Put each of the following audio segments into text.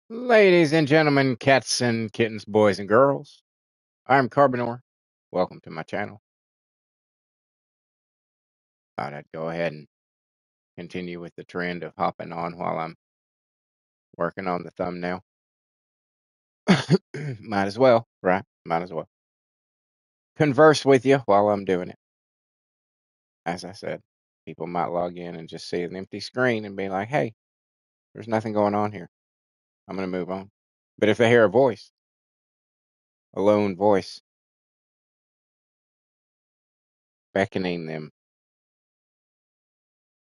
Ladies and gentlemen, cats and kittens, boys and girls, I'm Carbonor. Welcome to my channel. Thought I'd go ahead and continue with the trend of hopping on while I'm working on the thumbnail. Might as well, right? Might as well. Converse with you while I'm doing it. As I said, people might log in and just see an empty screen and be like, hey, there's nothing going on here. I'm going to move on. But if they hear a voice, a lone voice, beckoning them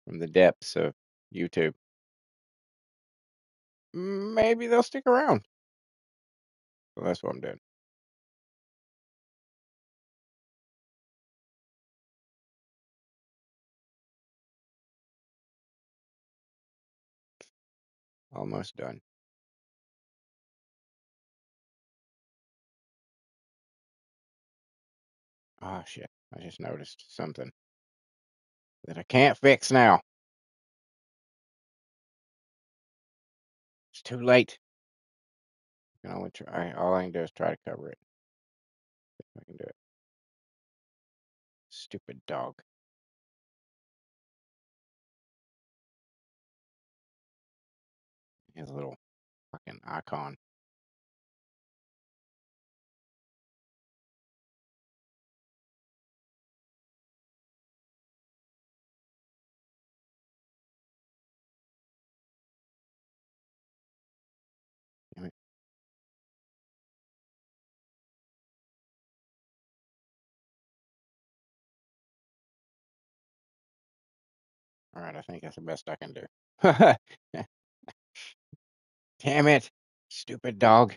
from the depths of YouTube, maybe they'll stick around. So that's what I'm doing. Almost done. Oh shit. I just noticed something that I can't fix now. It's too late. I can only try. All I can do is try to cover it. If I can do it. Stupid dog. His little fucking icon. Damn it. All right, I think that's the best I can do. Damn it. Stupid dog.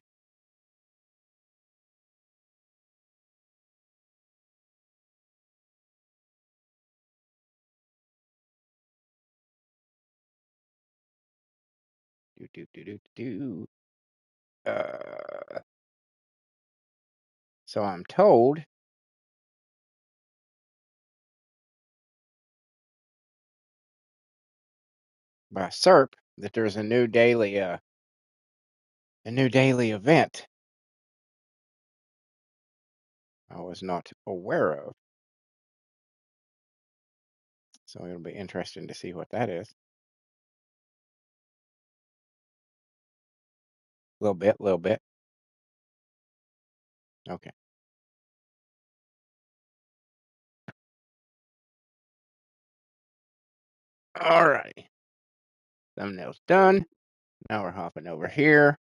Do do do do do. So I'm told by SERP that there's a new daily event I was not aware of. So it'll be interesting to see what that is. Little bit, little bit. Okay. All right. Thumbnail's done. Now we're hopping over here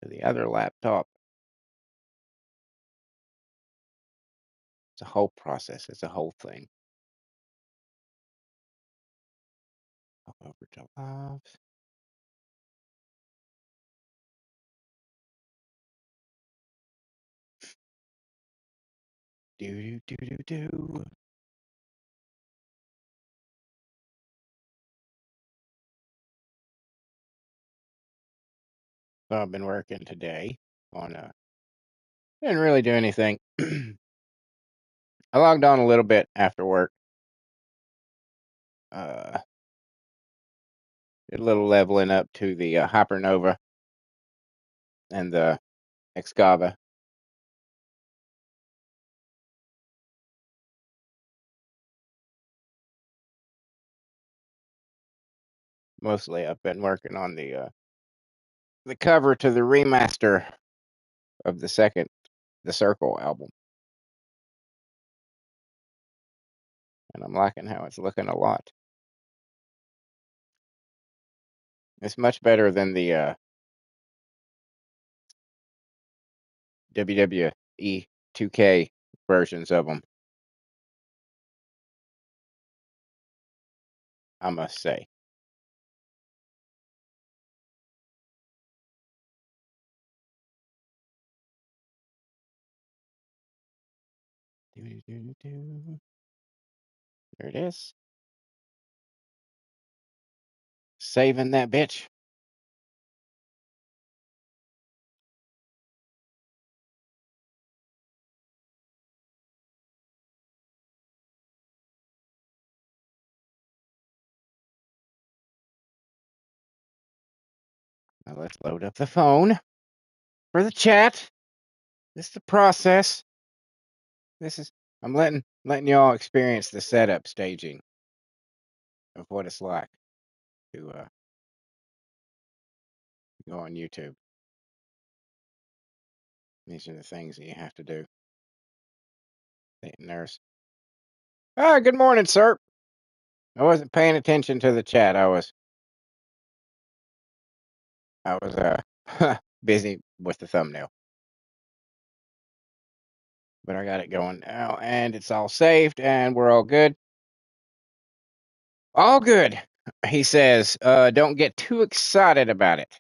to the other laptop. It's a whole process. It's a whole thing. Hop over to live. Do do do do do. So I've been working today on didn't really do anything. I logged on a little bit after work. Did a little leveling up to the Hypernova and the Excava. Mostly, I've been working on the cover to the remaster of the Circle album, and I'm liking how it's looking a lot. It's much better than the WWE 2K versions of them, I must say. There it is. Saving that bitch. Now let's load up the phone for the chat. This is the process. I'm letting y'all experience the setup staging of what it's like to go on YouTube. These are the things that you have to do. There's good morning, sir. I wasn't paying attention to the chat. I was busy with the thumbnail. But I got it going now, and it's all saved, and we're all good. All good. He says, don't get too excited about it.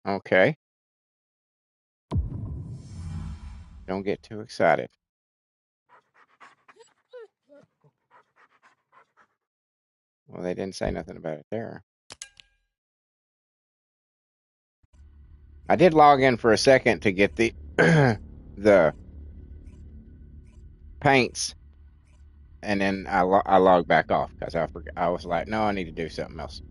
Okay. Don't get too excited. Well, they didn't say nothing about it there. I did log in for a second to get the the paints, and then I logged back off because I forgot. I was like, no, I need to do something else.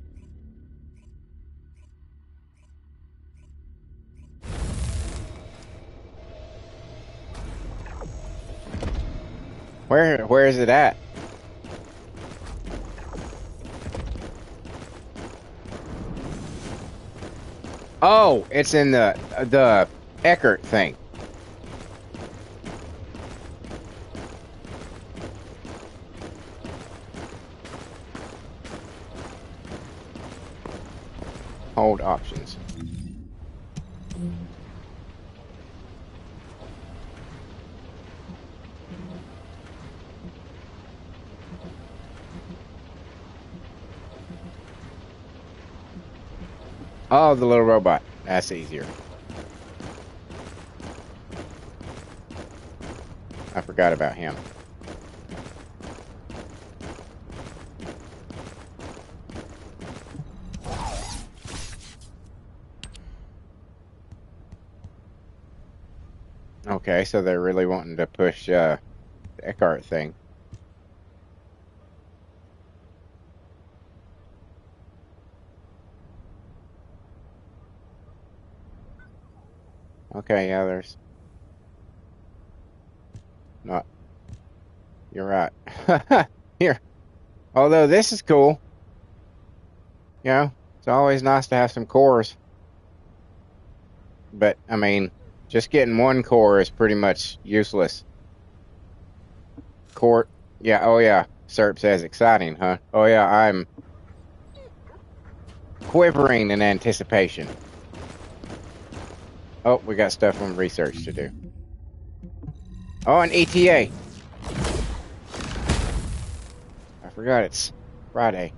Where is it at? Oh, it's in the Eckert thing. Hold options. Oh, the little robot. That's easier. I forgot about him. Okay, so they're really wanting to push the Eckart thing. Okay, yeah, there's not. You're right. Here. Although this is cool. You know, it's always nice to have some cores. But, I mean, just getting one core is pretty much useless. Core. Yeah, oh yeah. Serp says exciting, huh? Oh yeah, I'm quivering in anticipation. Oh, we got stuff on research to do. Oh, an ETA. I forgot it's Friday.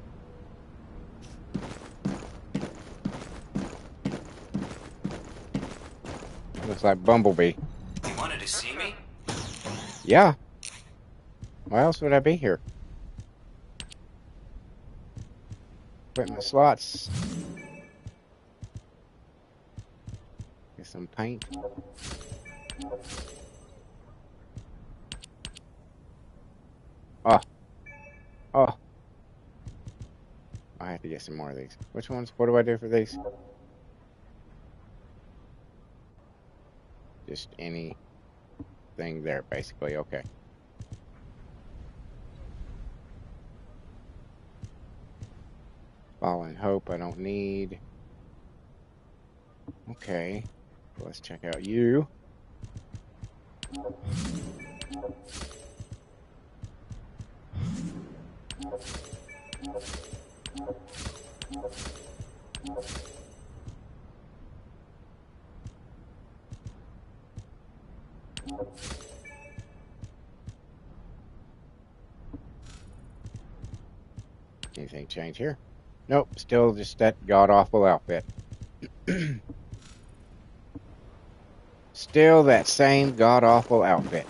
Looks like Bumblebee. You wanted to see me? Yeah. Why else would I be here? Equipment slots. Get some paint. Oh. Oh. I have to get some more of these. Which ones? What do I do for these? Just anything there, basically. Okay. Fallen Hope, I don't need. Okay. Let's check out you. Anything change here? Nope, still just that god-awful outfit. Still that same god-awful outfit.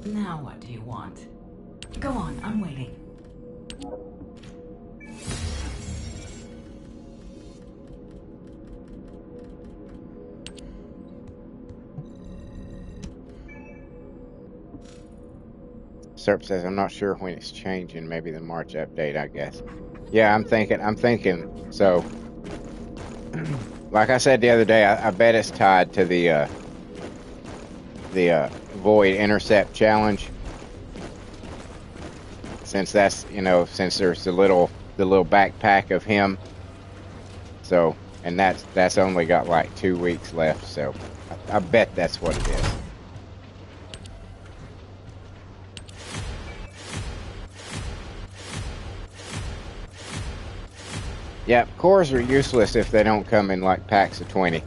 Now what do you want? Go on, I'm waiting. Serp says, I'm not sure when it's changing. Maybe the March update, I guess. Yeah, I'm thinking. So, like I said the other day, I bet it's tied to the Void Intercept challenge. Since that's, since there's the little backpack of him. So, and that's only got like 2 weeks left. So, I bet that's what it is. Yeah, cores are useless if they don't come in like packs of 20.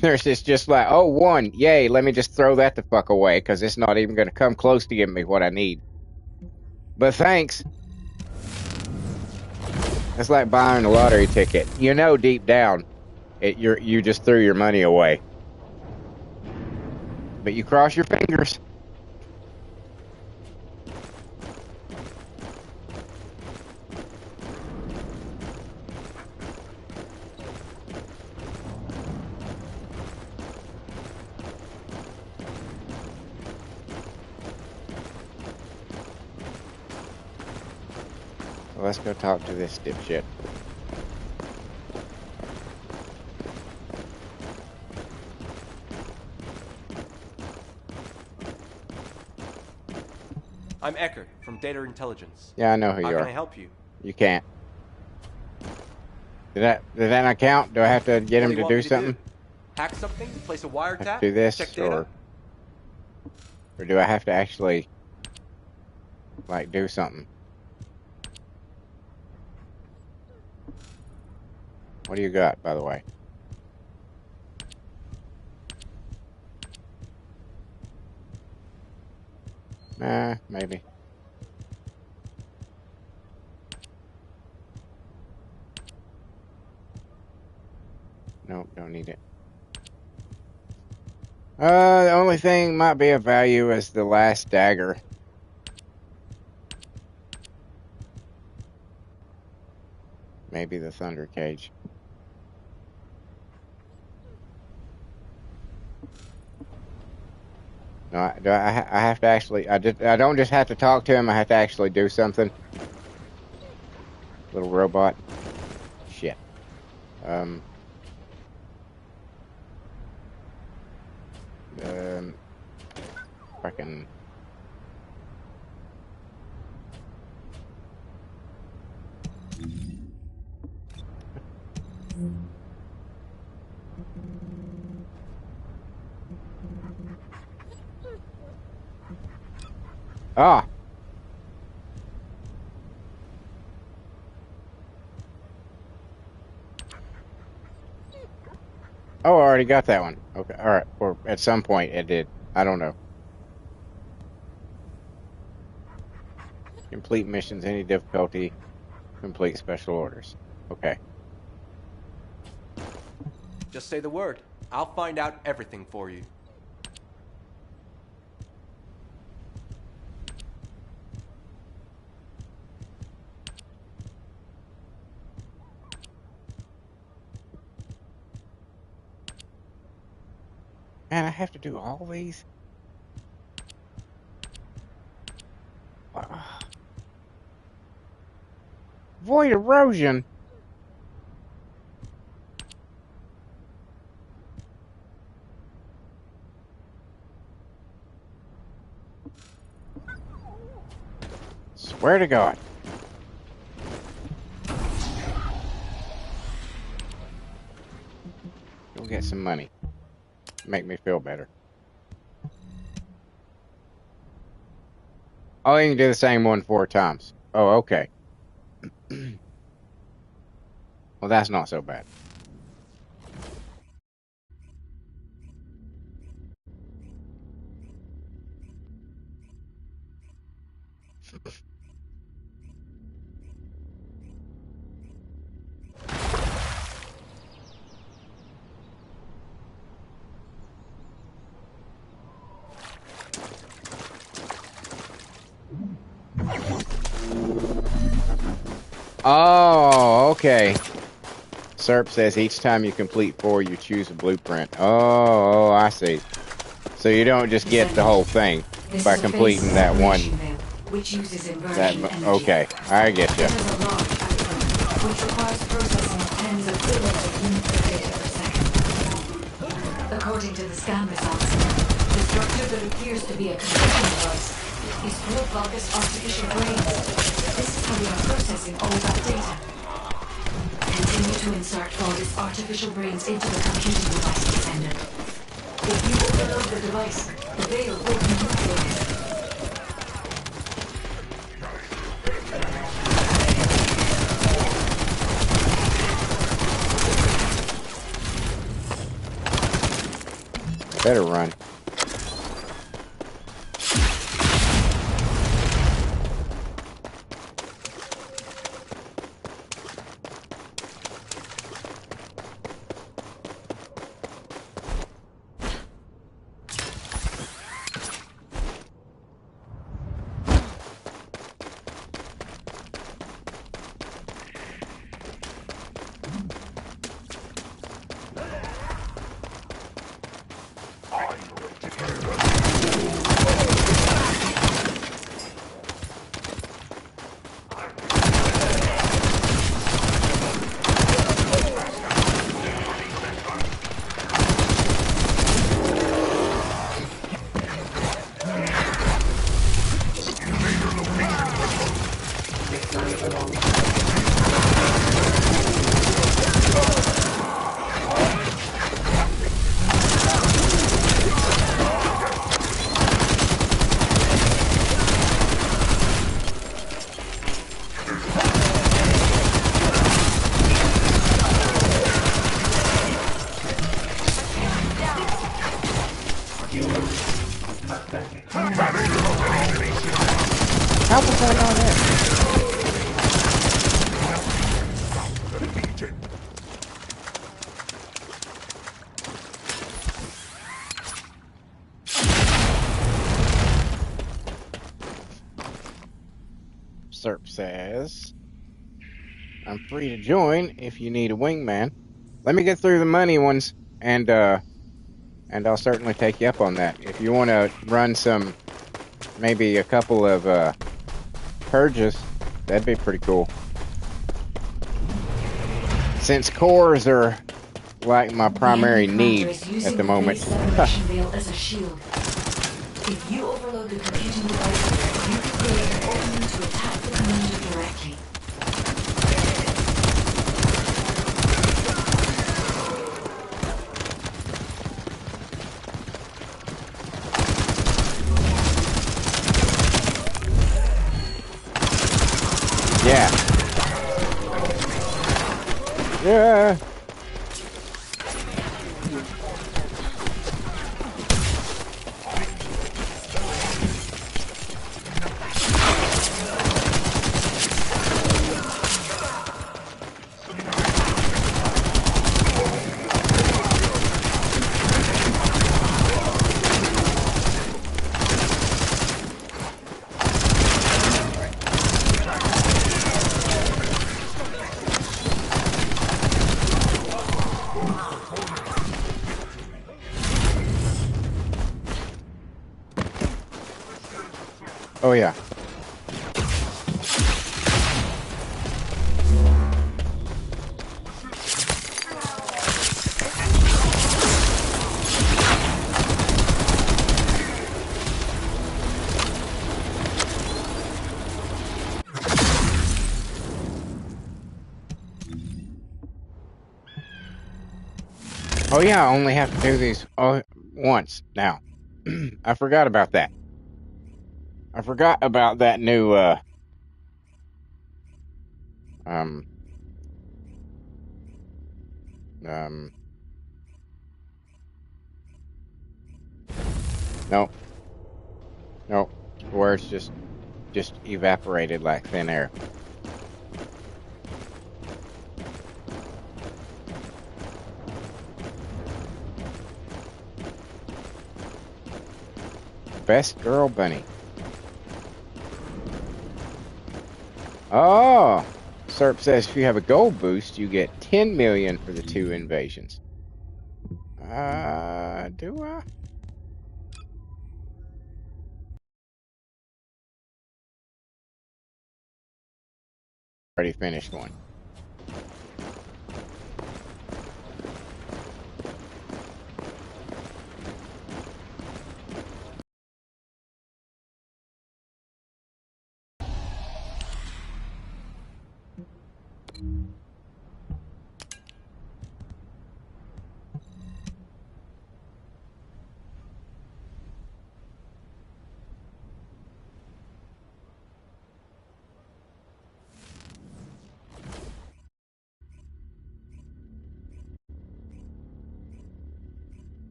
There's just like, oh, 1, yay, let me just throw that the fuck away because it's not even going to come close to giving me what I need. But thanks. It's like buying a lottery ticket. You know deep down, you just threw your money away. But you cross your fingers. Well, let's go talk to this dipshit. I'm Eckert from Data Intelligence. Yeah, I know who you are. How can I help you? You can't. Did that not count? Do I have to get him to do something? Hack something? Place a wiretap? Do this, check data? or do I have to actually like do something? What do you got, by the way? Maybe. Nope, don't need it. The only thing might be of value is the last dagger. Maybe the thunder cage. No, I have to actually. I don't just have to talk to him. I have to actually do something. Little robot. Shit. Fucking. Ah. Oh, I already got that one. Okay, all right. Or at some point it did. I don't know. Complete missions, any difficulty. Complete special orders. Okay. Just say the word. I'll find out everything for you. Man, I have to do all these? Void erosion. Swear to God. Go get some money. Make me feel better. Oh, you can do the same one 4 times. Oh, okay. Well, that's not so bad. Oh, okay. Serp says each time you complete 4, you choose a blueprint. Oh, I see. So you don't just get the whole thing This by is a phase completing that one. separation veil, which uses inversion energy. Okay, I get you. This is a large output, which requires processing of tens of billions of units of data per second. According to the scan results, the structure that appears to be a computing device is full of Vulgus artificial brains. This is how we are processing all that data. Continue to insert Vulgus artificial brains into the computing device, Descendant. If you overload the device, the veil will be neutralized. Better run. How was that not there? Serp says, I'm free to join if you need a wingman. Let me get through the money ones, and I'll certainly take you up on that. If you want to run some, maybe a couple of purges, that'd be pretty cool. Since cores are like my primary need at the moment. Veil as a shield. If you overload the computing device, you can create an opening to attack the commander directly. Yeah. Yeah. Oh, yeah. Oh, yeah, I only have to do these once now. I forgot about that. I forgot about that new, um, nope, nope, where it's just evaporated like thin air. Best girl bunny. Oh, Serp says if you have a gold boost, you get 10 million for the 2 invasions. Do I? Already finished one.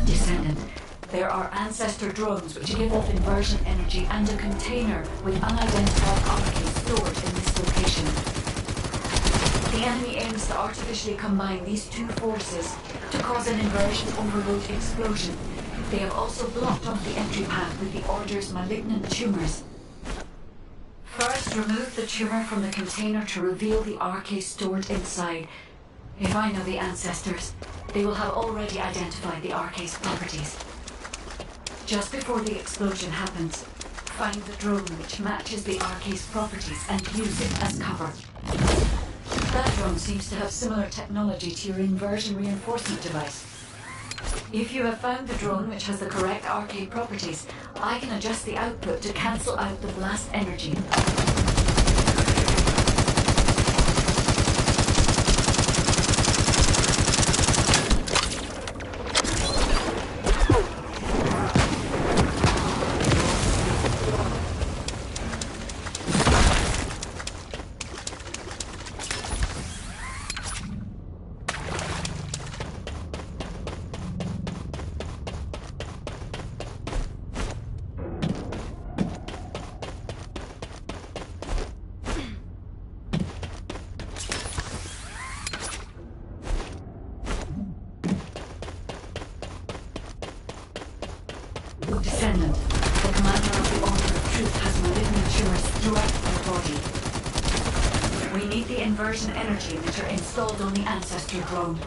Descendant, there are ancestor drones which give off inversion energy and a container with unidentified arcades stored in this location. The enemy aims to artificially combine these two forces to cause an inversion overload explosion. They have also blocked off the entry path with the Order's malignant tumors. First, remove the tumor from the container to reveal the arcade stored inside. If I know the ancestors, they will have already identified the arcade's properties. Just before the explosion happens, find the drone which matches the arcade's properties and use it as cover. That drone seems to have similar technology to your inversion reinforcement device. If you have found the drone which has the correct arcade properties, I can adjust the output to cancel out the blast energy. Descendant, the commander of the Order of Truth has malignant tumors throughout their body. We need the inversion energy emitter installed on the ancestor drone.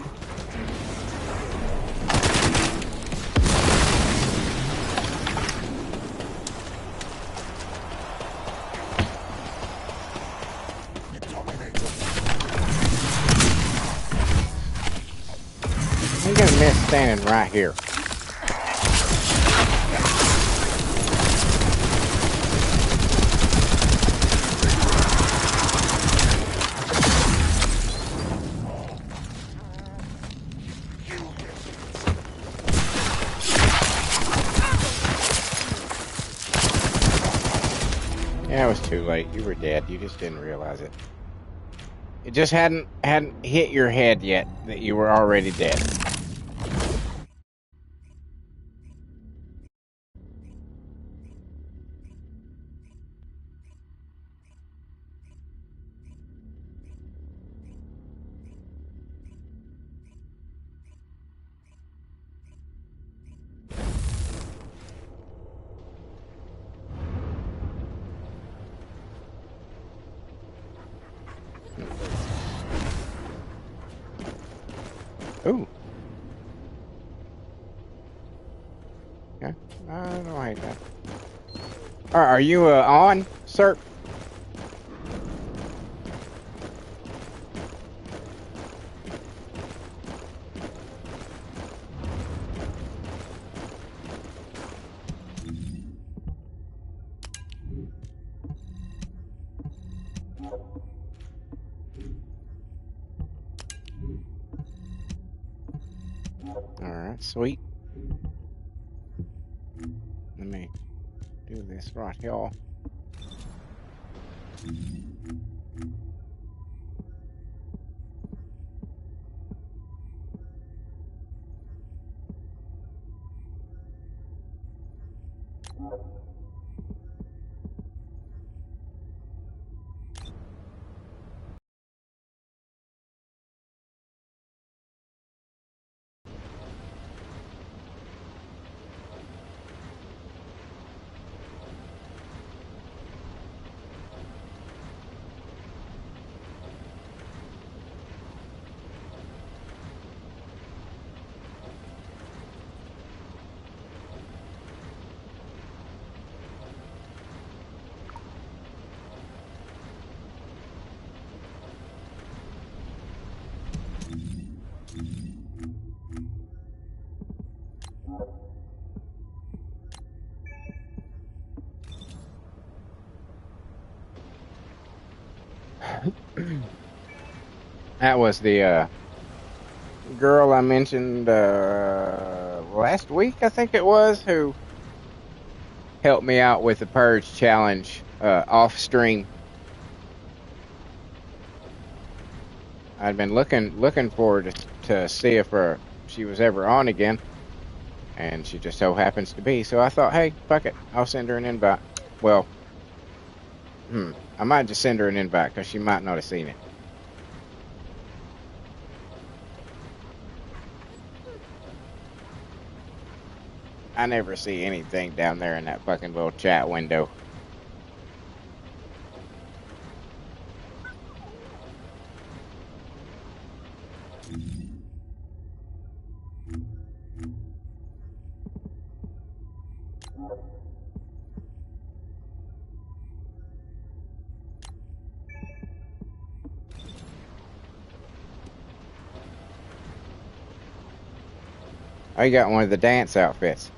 I'm gonna miss standing right here. Yeah, it was too late. You were dead. You just didn't realize it. It just hadn't hit your head yet that you were already dead. Ooh. Okay. I don't hate that. Are you on, sir? Alright, sweet. Let me do this right here. That was the girl I mentioned last week, I think it was, who helped me out with the Purge challenge off stream. I'd been looking forward to see if she was ever on again, and she just so happens to be. So I thought, hey, fuck it, I'll send her an invite. Well, I might just send her an invite because she might not have seen it. I never see anything down there in that fucking little chat window. Oh, you got one of the dance outfits.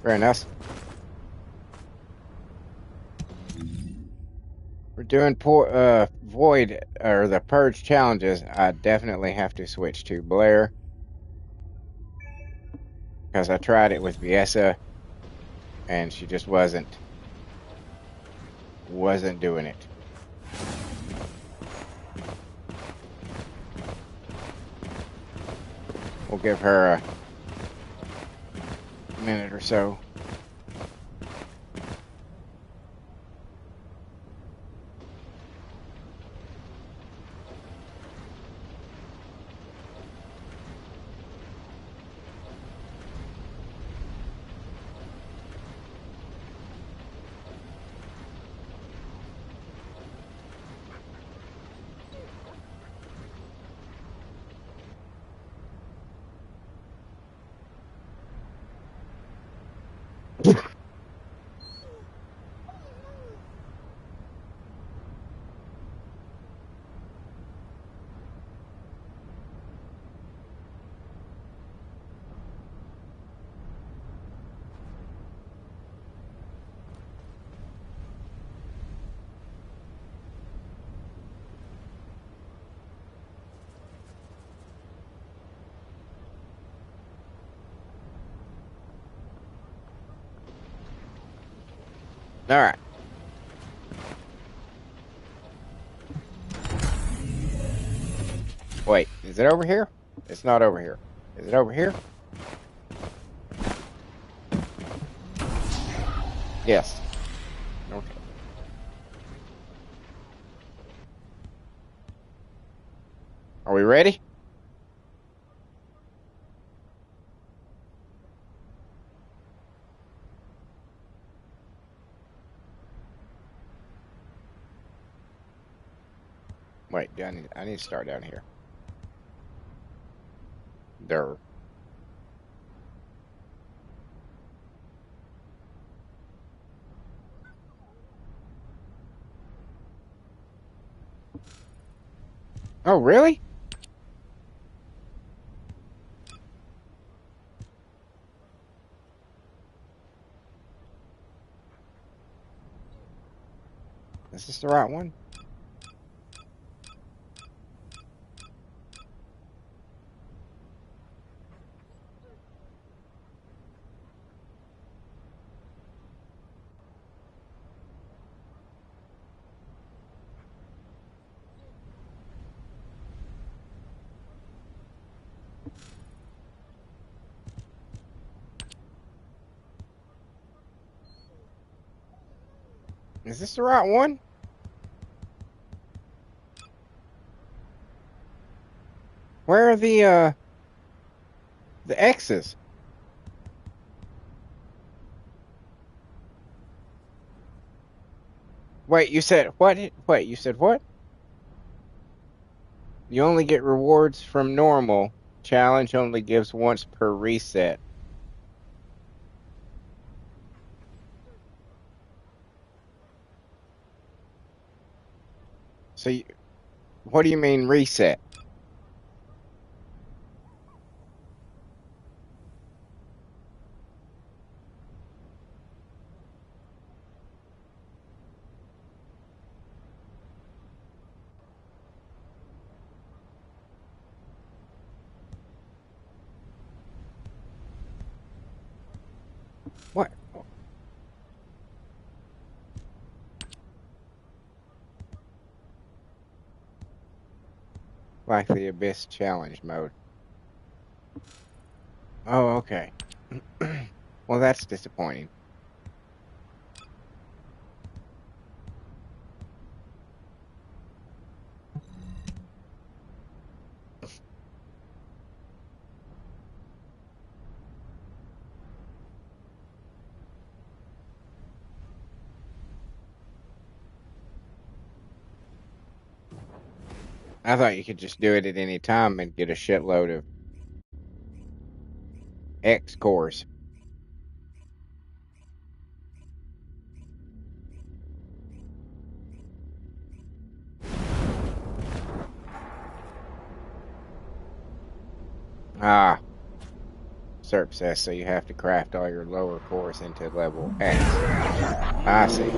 Very nice. We're doing Void or the Purge challenges. I definitely have to switch to Blair because I tried it with Viessa and she just wasn't doing it. We'll give her a minute or so. All right. Wait, is it over here? It's not over here. Is it over here? Yes. Okay. Are we ready? Wait, I need to start down here. There. Oh, really? Is this the right one? Is this the right one? Where are the X's? Wait, you said what? Wait, you said what? You only get rewards from normal. Challenge only gives once per reset. So, what do you mean reset? What? Like the Abyss challenge mode. Oh, okay. Well, that's disappointing. I thought you could just do it at any time and get a shitload of X cores. Ah, Serp says so you have to craft all your lower cores into level X. I see.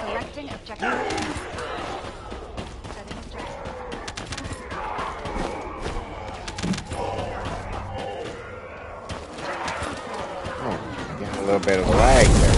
Selecting objective. Setting objective. Oh, getting a little bit of lag there.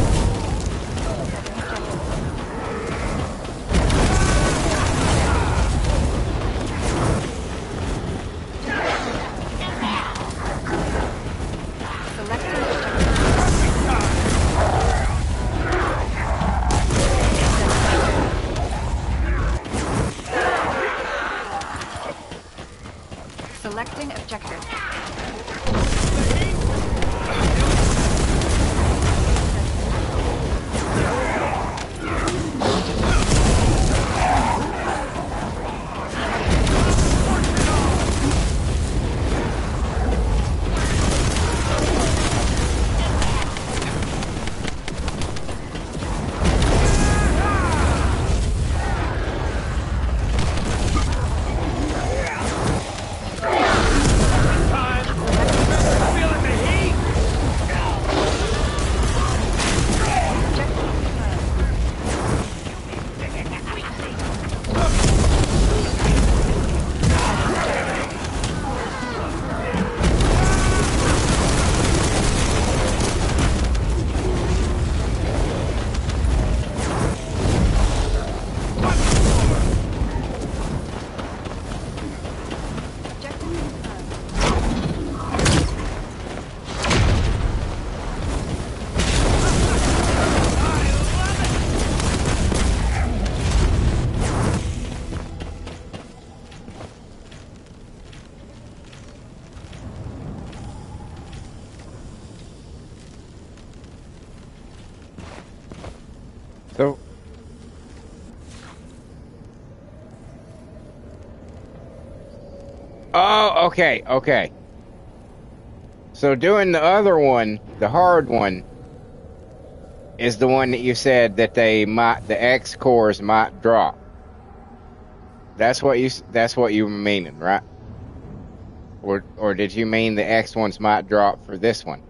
Selecting objective. So, oh, okay, okay. So doing the other one, the hard one, is the one that you said that the X cores might drop. That's what you were meaning, right? Or did you mean the X ones might drop for this one?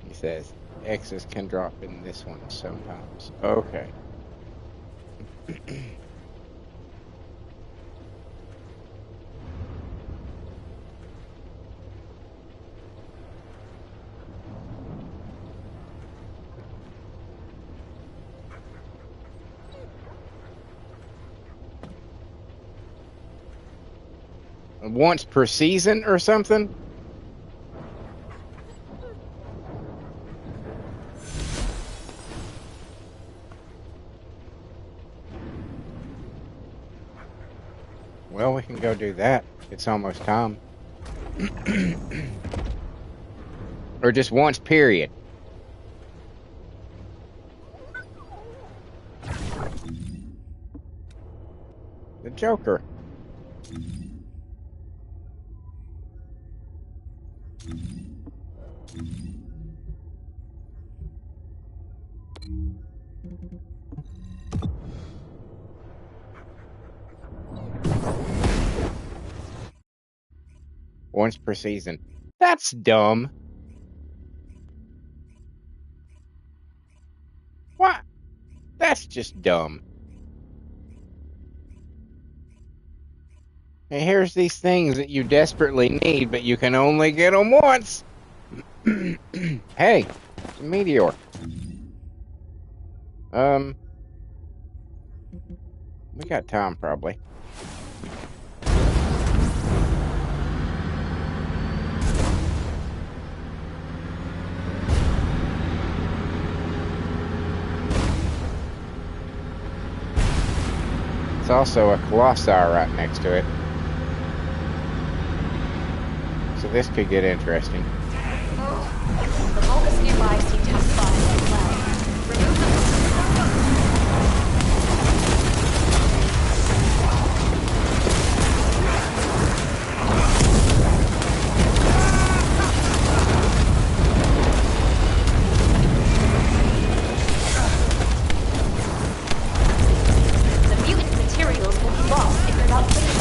He says X's can drop in this one sometimes. Okay. Once per season or something? Well, we can go do that. It's almost time. Or just once, period. The Joker. Once per season. That's dumb. What? That's just dumb. And here's these things that you desperately need, but you can only get them once. Hey, it's a meteor. We got time probably. It's also a colossi right next to it. So this could get interesting. The bulbous nearby seem to have spotted as well. Remove them. The mutant materials will be lost if they're not cleaned.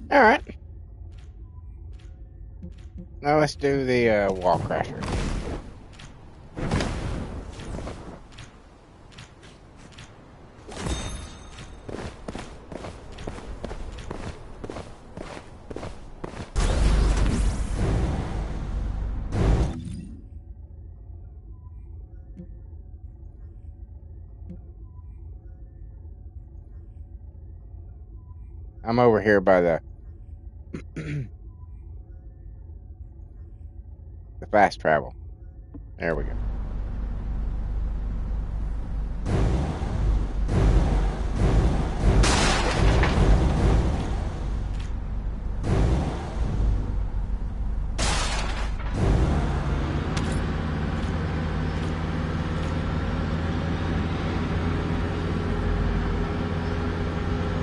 Alright. Now let's do the wall crasher. I'm over here by the the fast travel. There we go.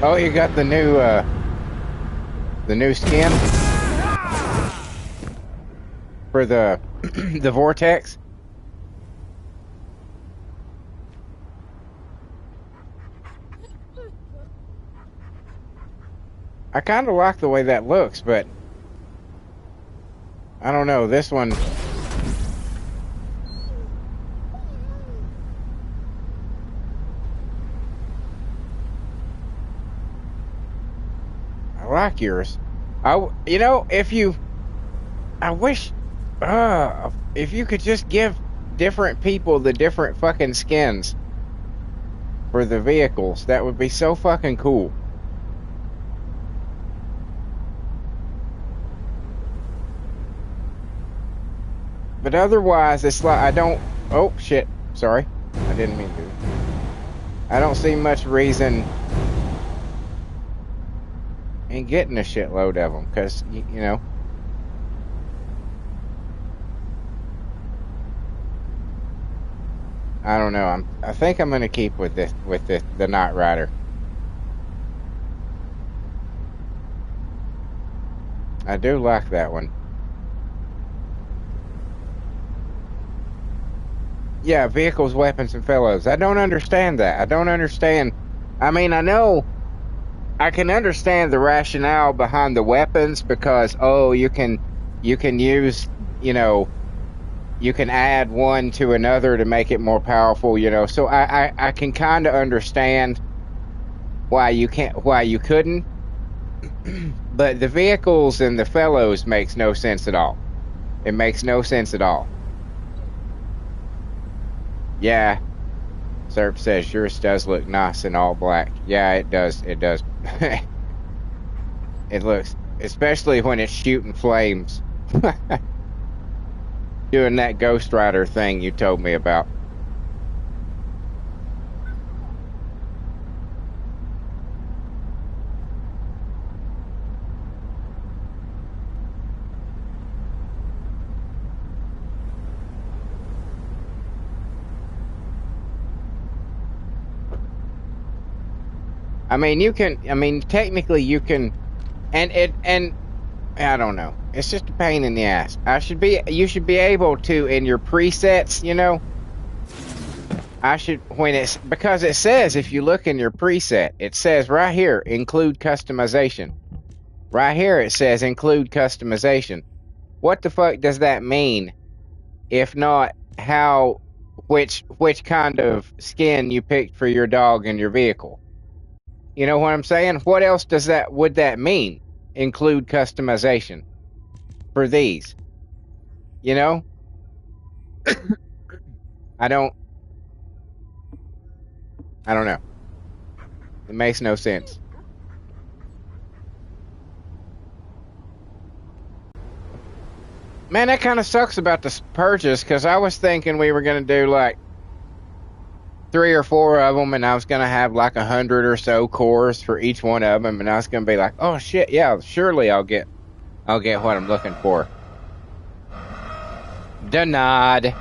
Oh, you got the new skin for the the vortex. I kind of like the way that looks, but I don't know, this one. I like yours. You know, I wish, if you could just give different people the different fucking skins for the vehicles, that would be so fucking cool. But otherwise, it's like, I don't, oh shit, sorry. I didn't mean to. I don't see much reason in getting a shitload of them because you know. I don't know. I think I'm gonna keep with the Knight Rider. I do like that one. Yeah, vehicles, weapons, and fellows. I don't understand that. I don't understand. I mean, I know I can understand the rationale behind the weapons because you can use, you know, you can add one to another to make it more powerful, you know. So I can kind of understand why you couldn't. But the vehicles and the fellows makes no sense at all. It makes no sense at all. Yeah, Serp says yours does look nice in all black. Yeah, it does. It does. It looks, especially when it's shooting flames. Doing that Ghost Rider thing you told me about. I mean, technically you can, and I don't know. It's just a pain in the ass. You should be able to, in your presets, you know, because it says, if you look in your preset, it says right here, include customization. Right here, it says include customization. What the fuck does that mean? If not, which kind of skin you picked for your dog and your vehicle? You know what I'm saying? What else would that mean? Include customization for these. You know? I don't know. It makes no sense. Man, that kind of sucks about the purchase because I was thinking we were going to do like 3 or 4 of them and I was going to have like 100 or so cores for each one of them and I was going to be like, oh shit, yeah, surely I'll get what I'm looking for. Denied.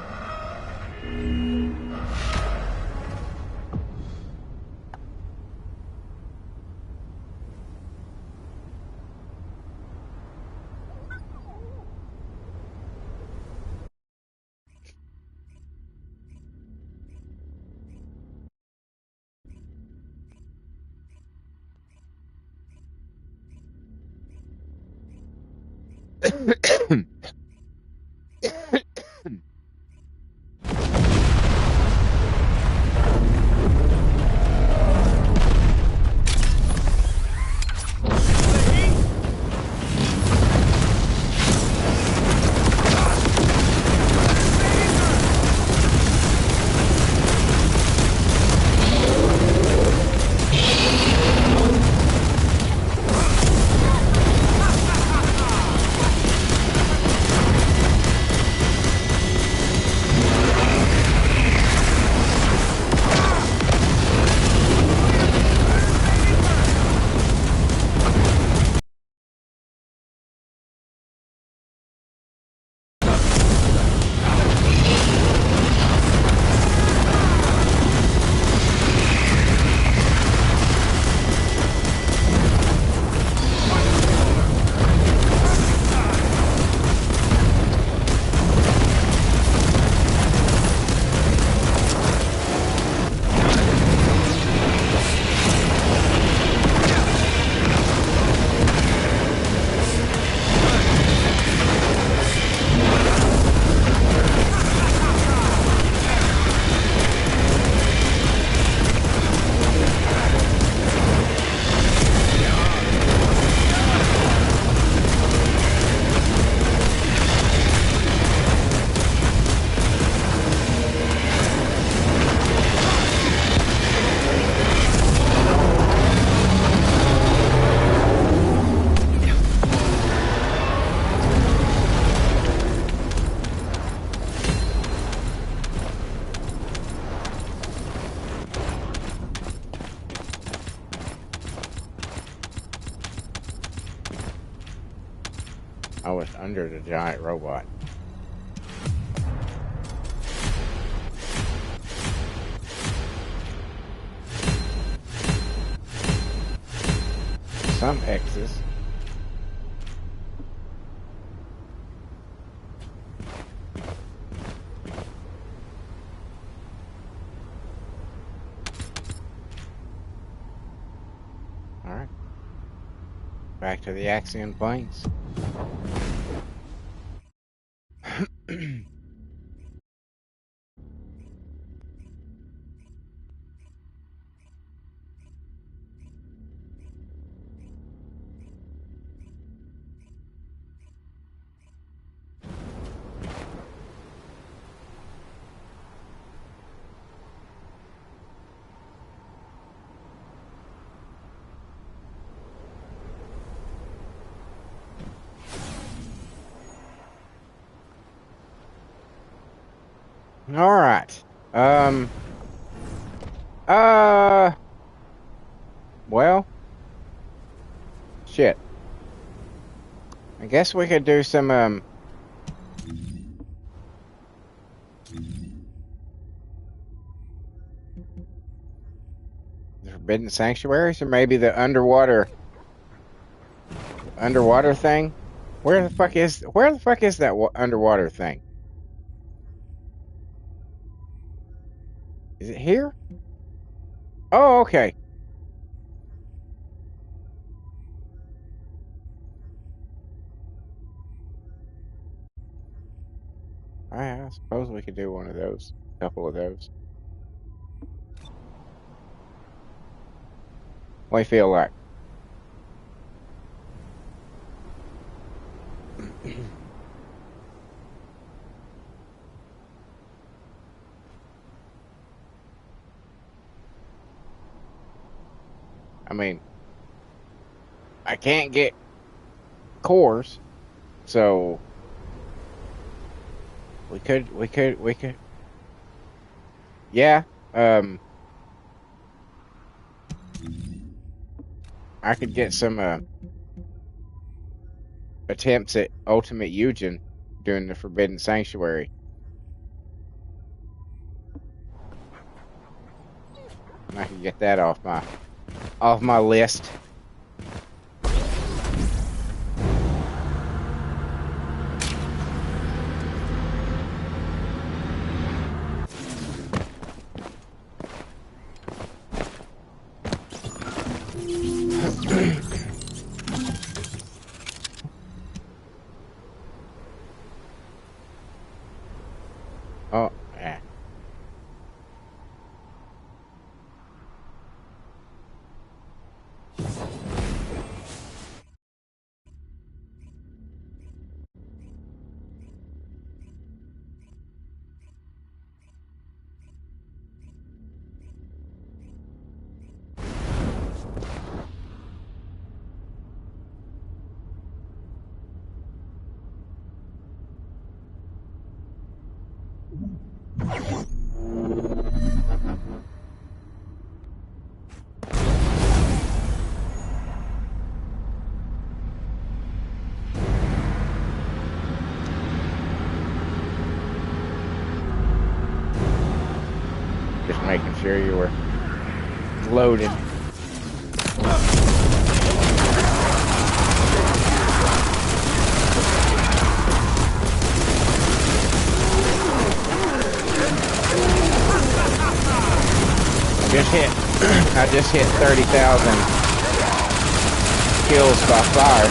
was under the giant robot. Some X's. Alright. Back to the Axion planes. All right. Well, shit. I guess we could do some, the Forbidden Sanctuaries, or maybe the underwater thing. Where the fuck is that underwater thing? Is it here? Oh, okay. I suppose we could do one of those. A couple of those. What do you feel like? I mean, I can't get cores, so we could. Yeah. I could get some attempts at Ultimate Eugen doing the Forbidden Sanctuary. And I can get that off my list. Oh, yeah. Just making sure you were loaded. I just hit 30,000 kills by fire.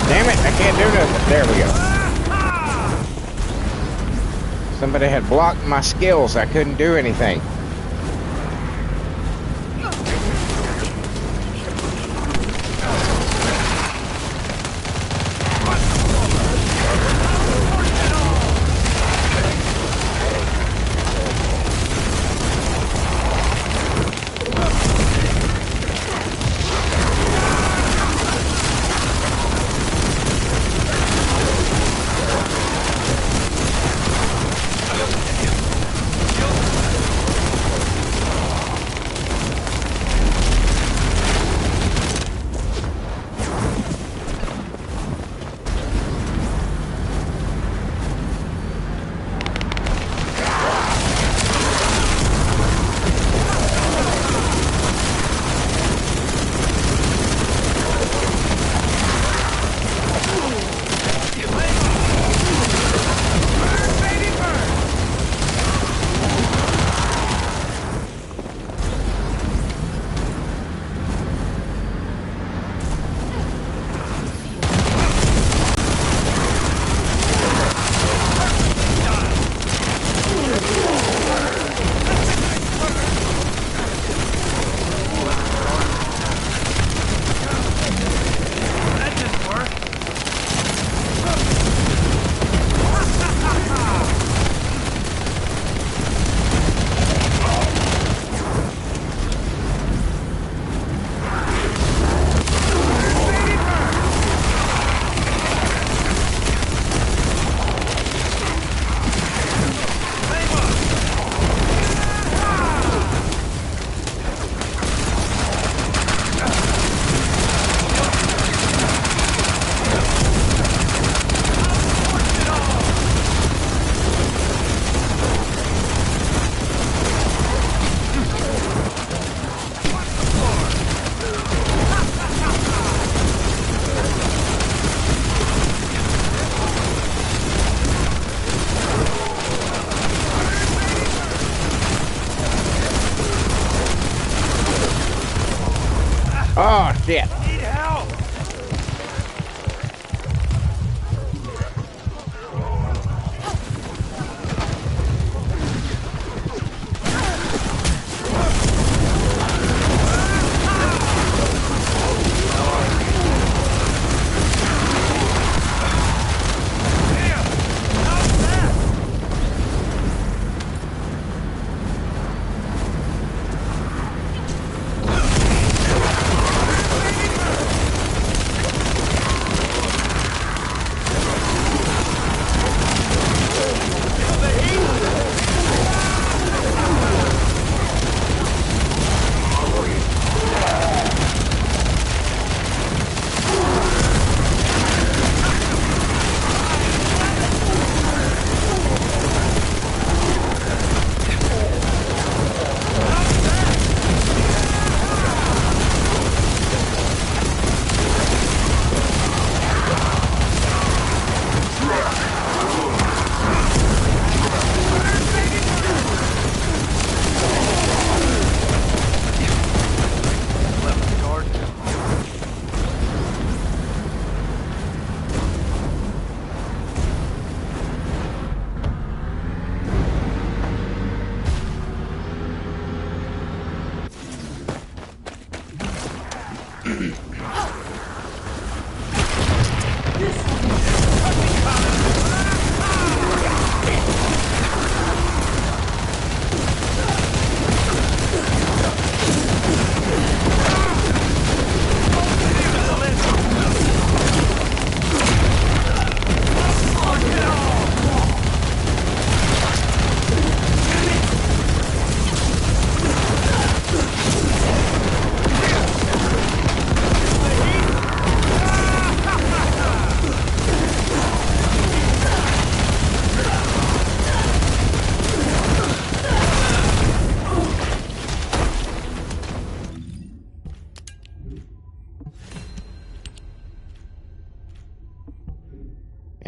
Damn it, I can't do nothing. There we go. Somebody had blocked my skills. I couldn't do anything.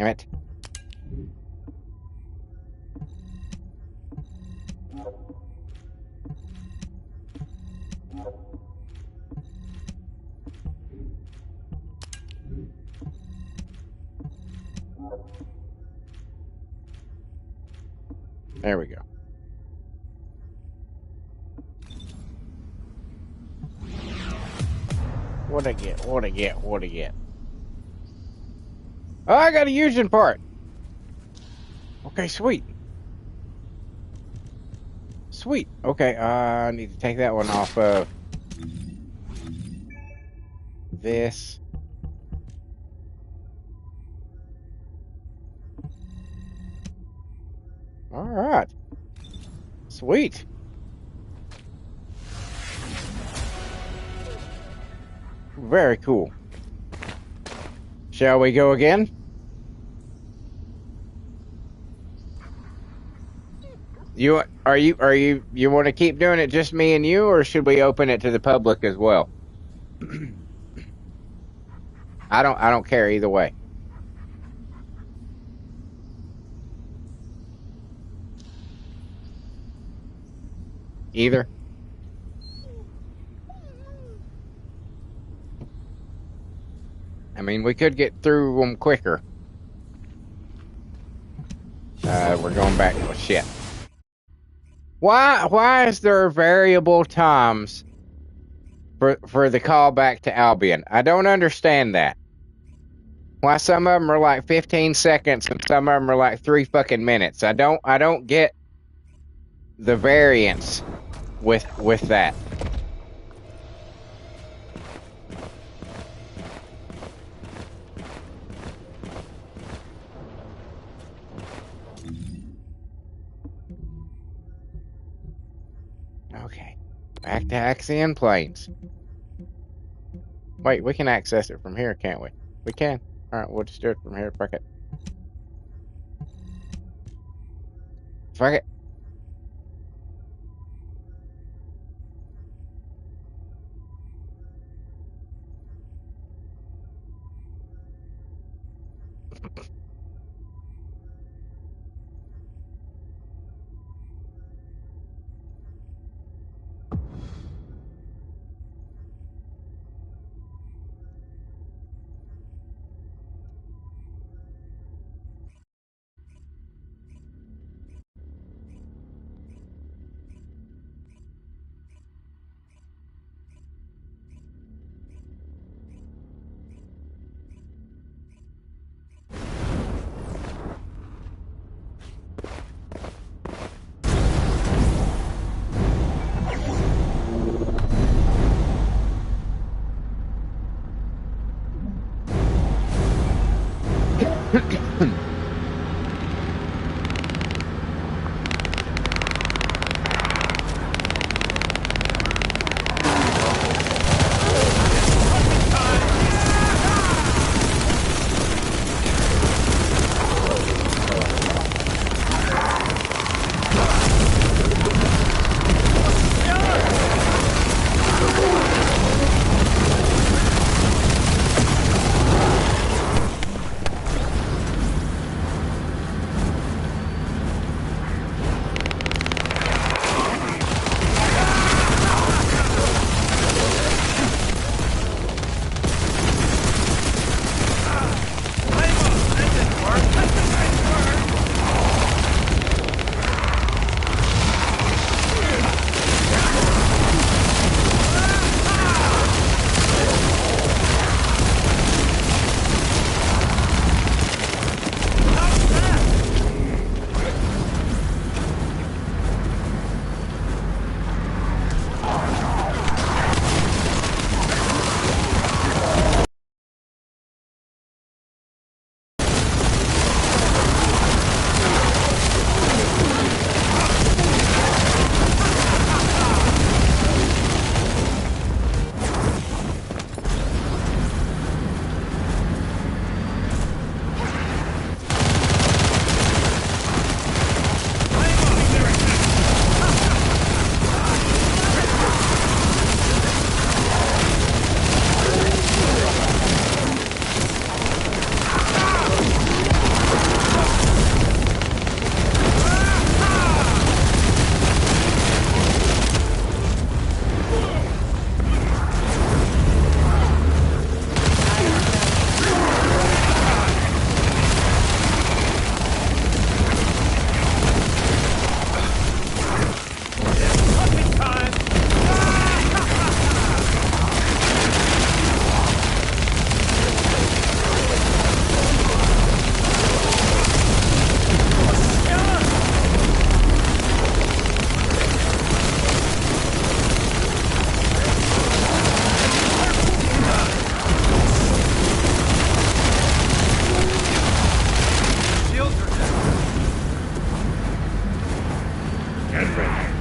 Damn it. There we go. What'd I get? What'd I get? What'd I get? Oh, I got a using part. Okay, sweet. Sweet. Okay, I need to take that one off of this. All right. Sweet. Very cool. Shall we go again? You want to keep doing it just me and you, or should we open it to the public as well? I don't care either way. Either. I mean, we could get through them quicker. We're going back to shit. Why is there variable times for the call back to Albion? I don't understand that. Why some of them are like 15 seconds and some of them are like 3 fucking minutes. I don't get the variance with that. Okay. Back to Axion Plains. Wait, we can access it from here, can't we? We can. Alright, we'll just do it from here. Fuck it. Fuck it. friend.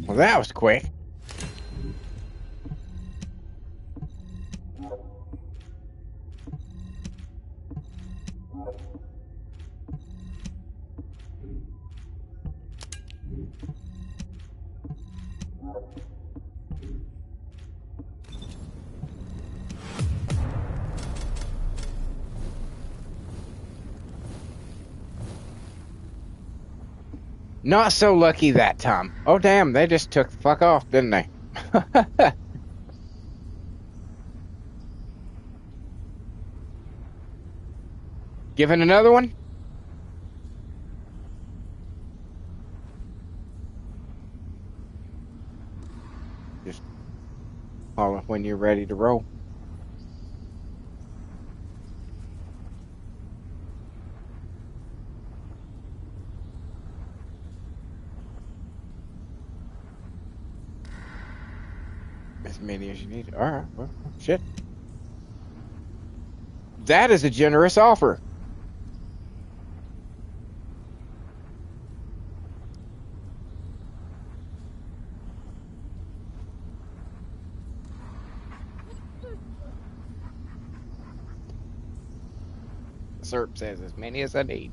Well, that was quick. Not so lucky that time. Oh, damn, they just took the fuck off, didn't they? Giving another one? Just holler when you're ready to roll. As many as you need. All right, well, shit. That is a generous offer. SERP says as many as I need.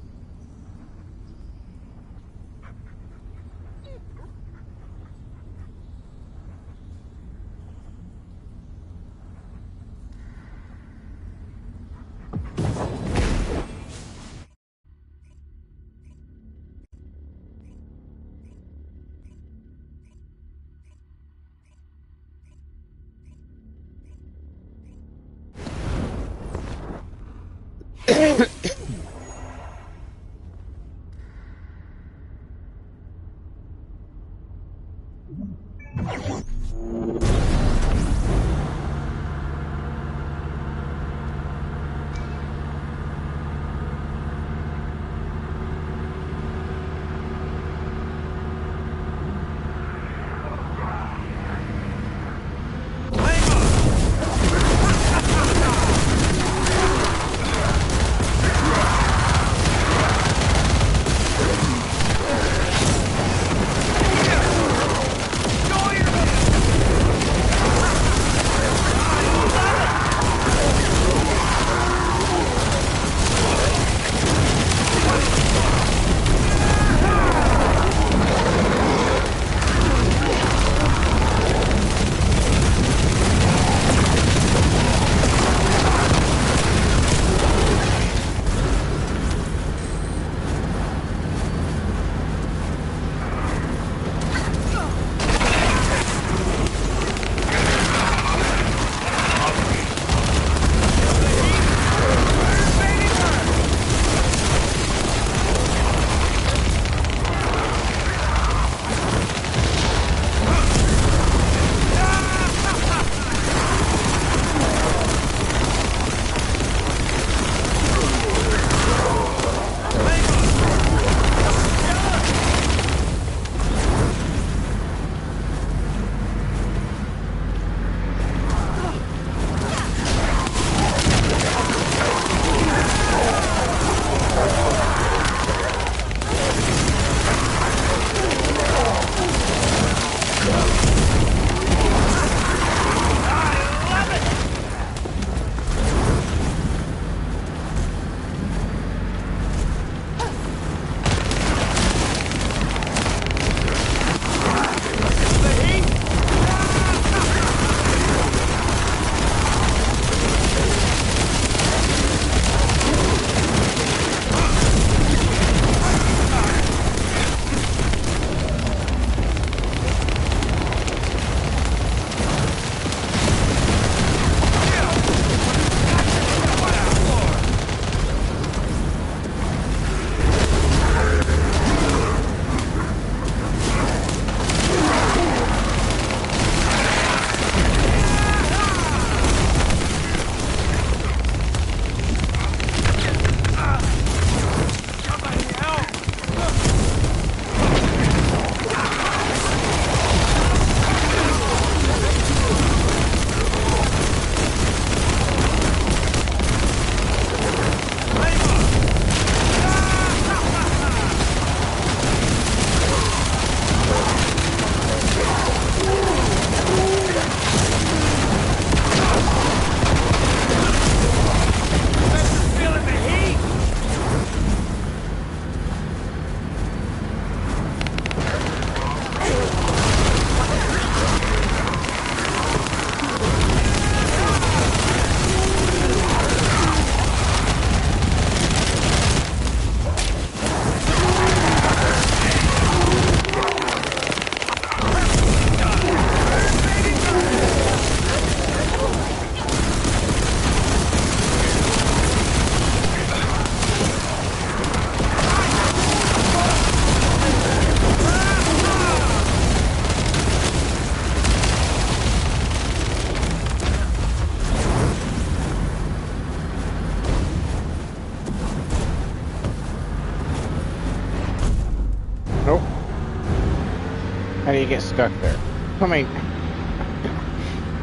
How do you get stuck there? I mean,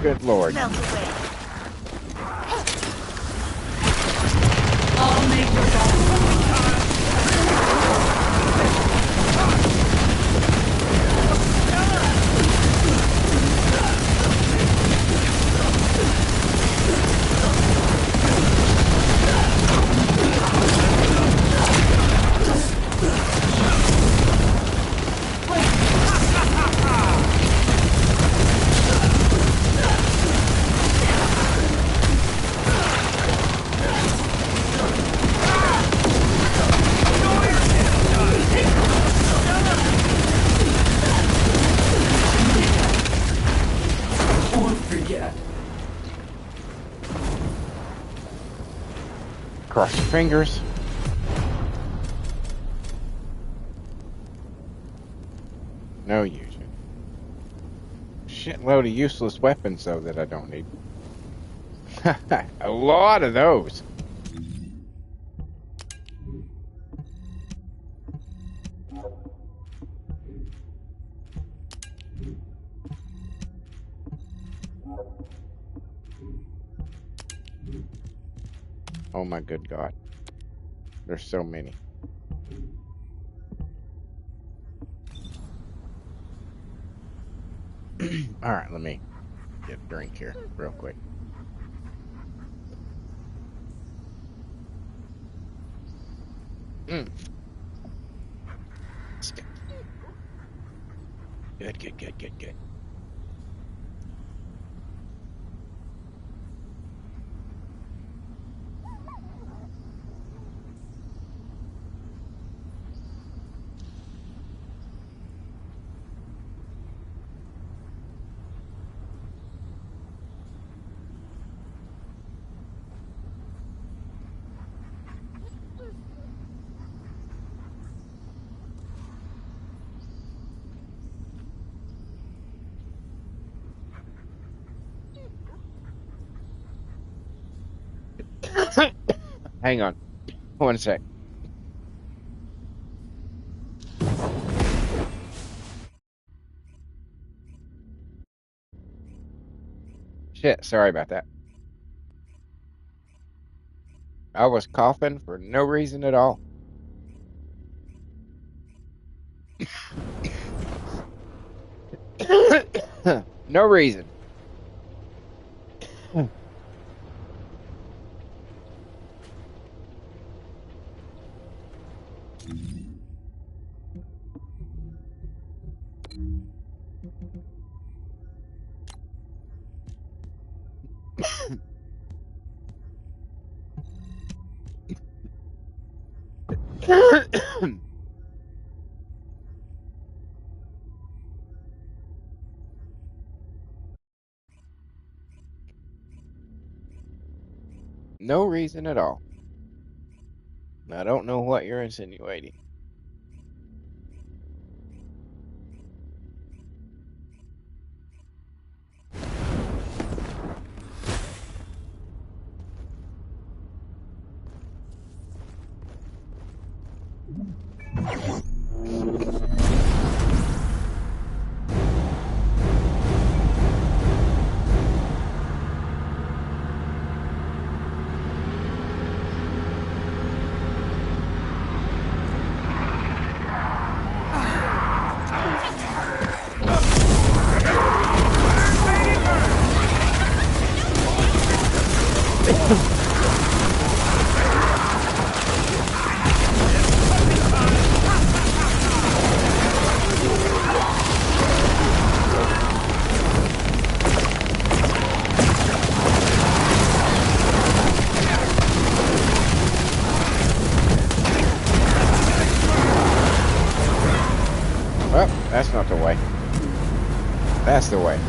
good lord. Melt away. I'll make your Cross your fingers. No use it. Shitload of useless weapons, though, that I don't need. A lot of those. Oh my good God. There's so many. All right, let me get a drink here real quick. Good, good, good, good, good. Hang on. 1 sec. Shit, sorry about that. I was coughing for no reason at all. No reason. No reason at all. I don't know what you're insinuating. Well, that's not the way. That's the way.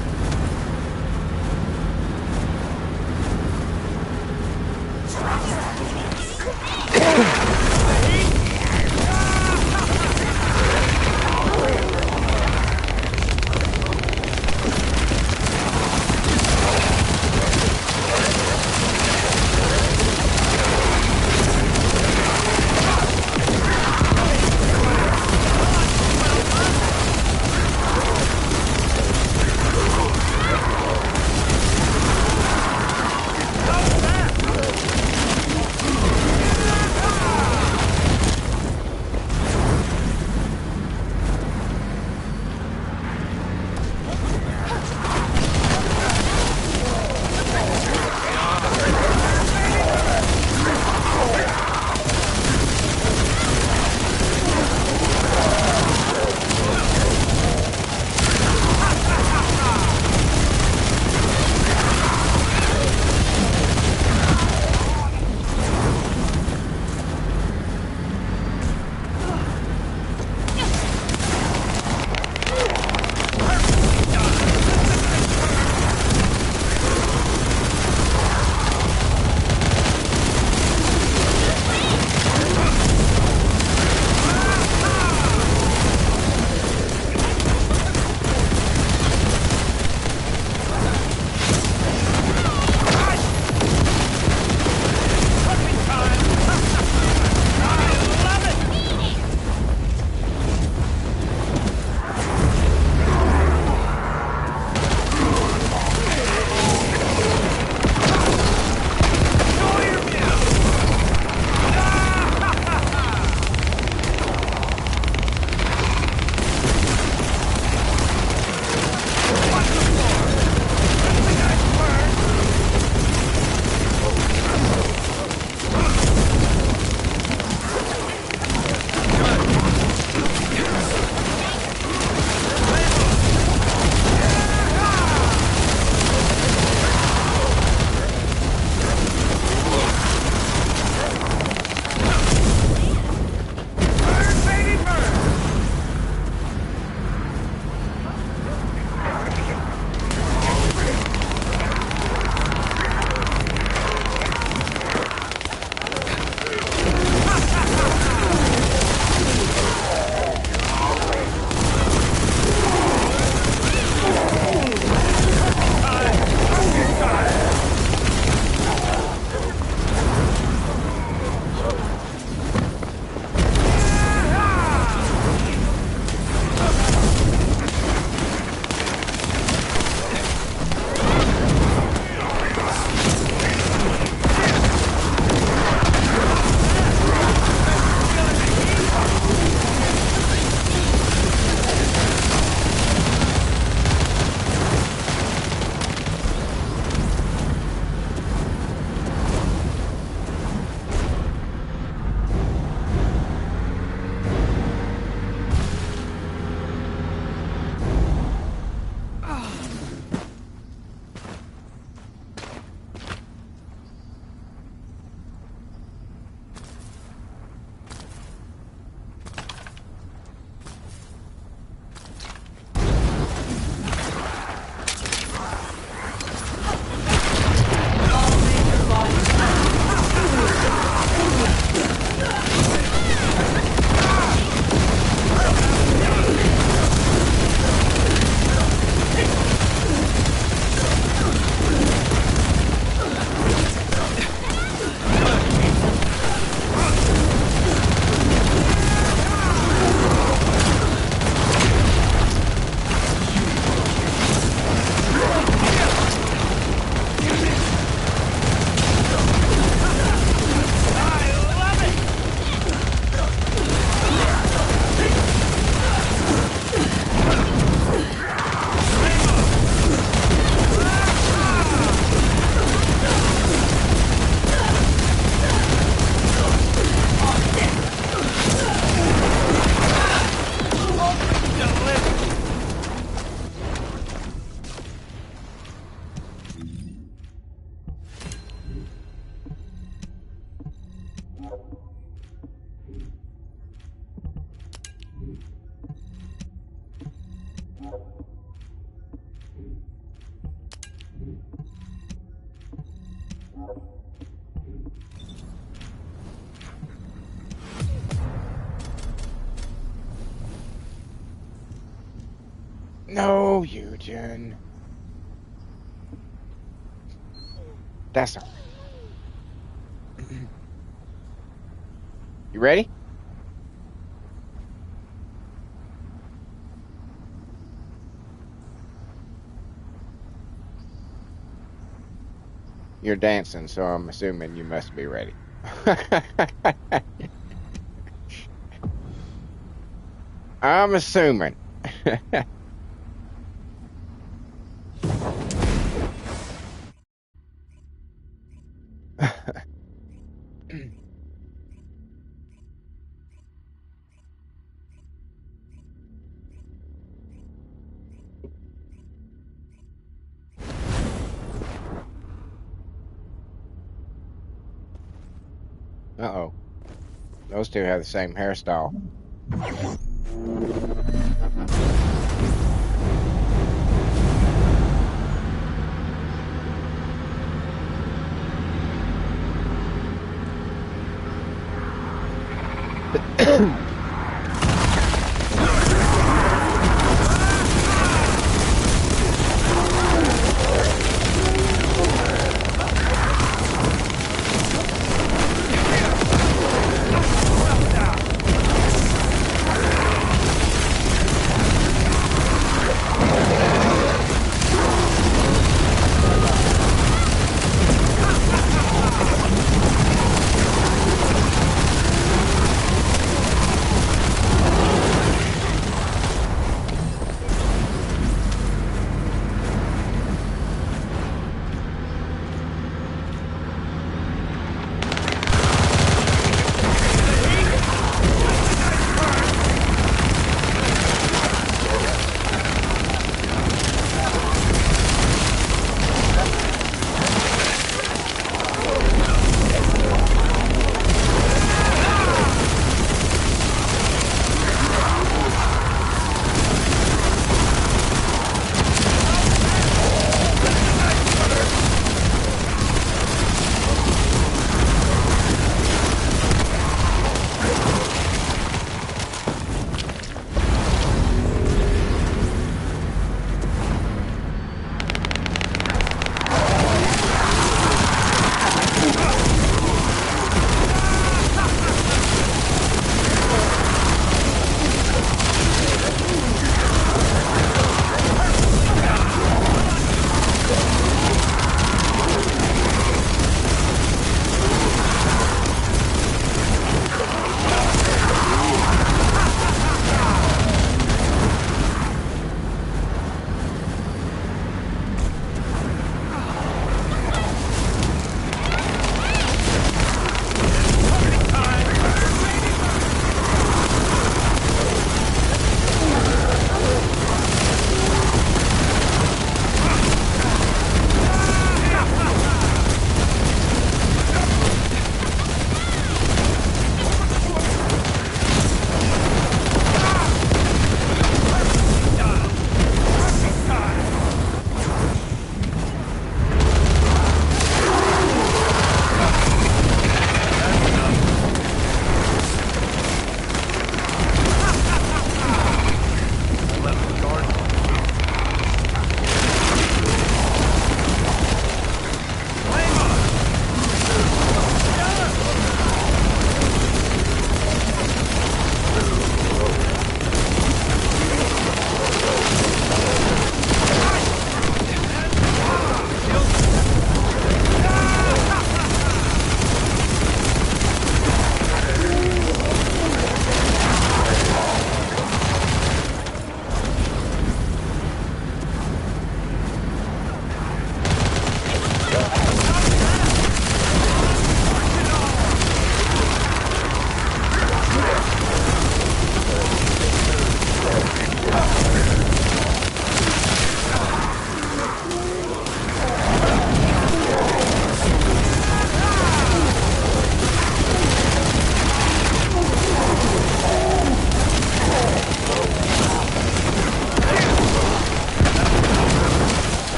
No, Eugen. That's all right. You ready? You're dancing, so I'm assuming you must be ready. I'm assuming. Uh-oh. Those two have the same hairstyle.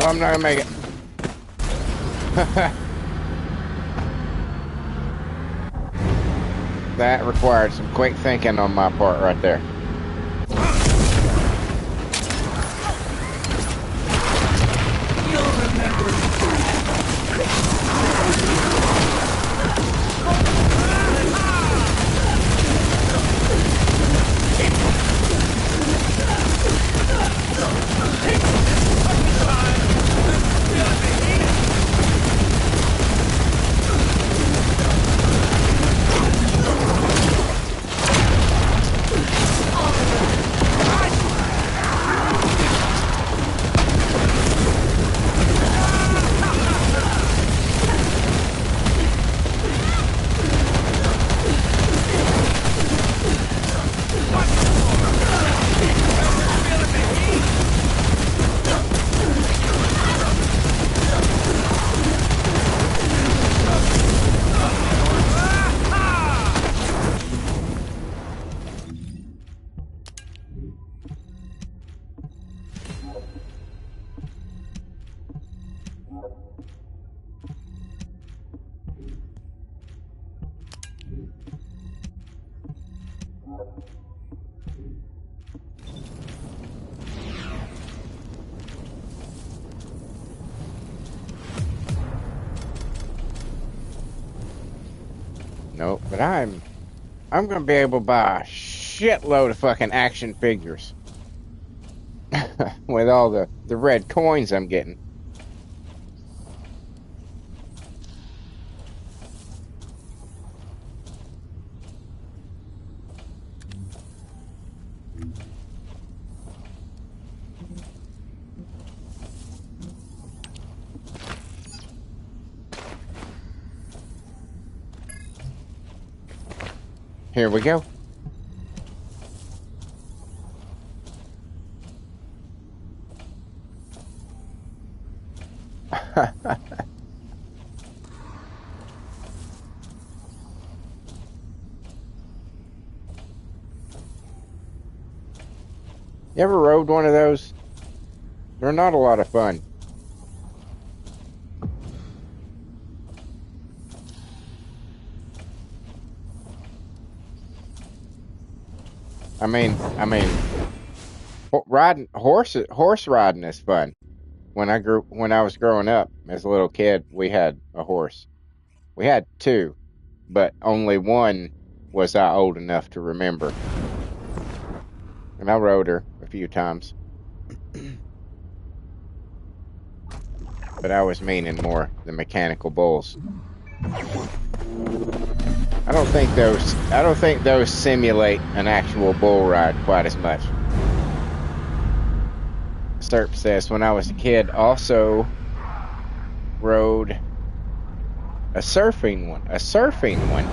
I'm not gonna make it. That required some quick thinking on my part right there. Nope, but I'm gonna be able to buy a shitload of fucking action figures with all the red coins I'm getting. Here we go. You ever rode one of those? They're not a lot of fun. I mean, horse riding is fun. When I was growing up as a little kid, we had a horse. We had two, but only one was I old enough to remember. And I rode her a few times. But I was meaning more the mechanical bulls. I don't think those simulate an actual bull ride quite as much. Serp says, when I was a kid, also rode a surfing one.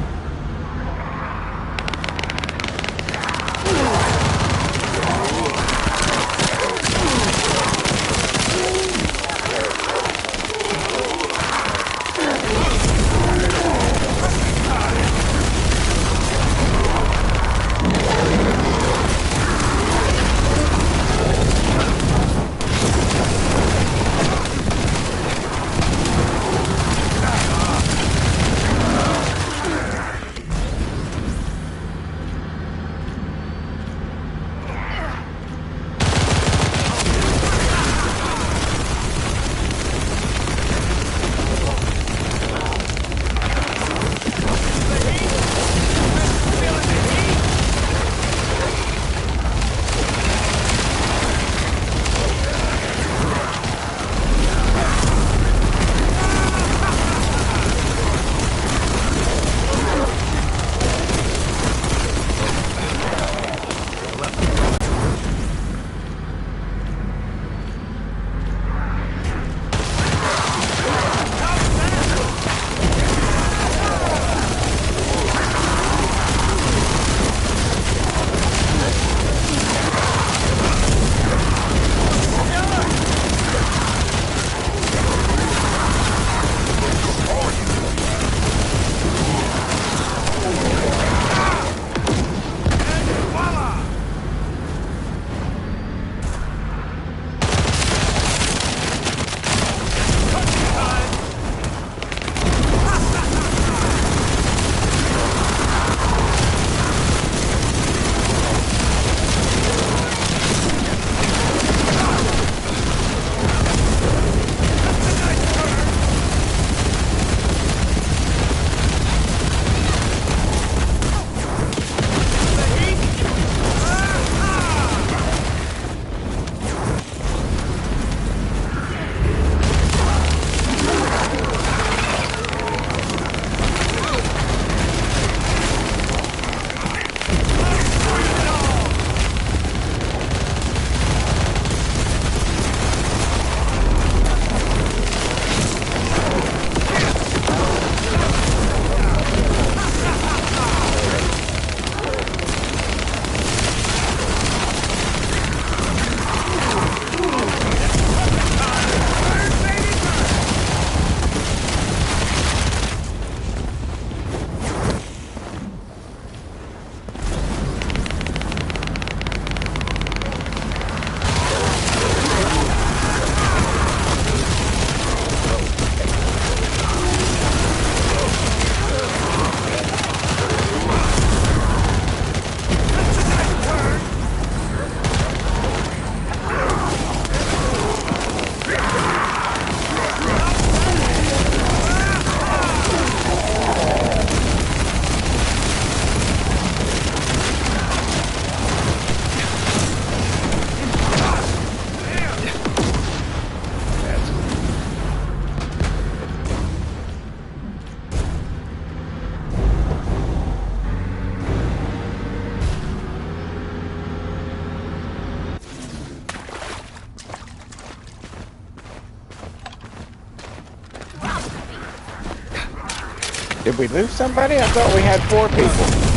Did we lose somebody? I thought we had 4 people.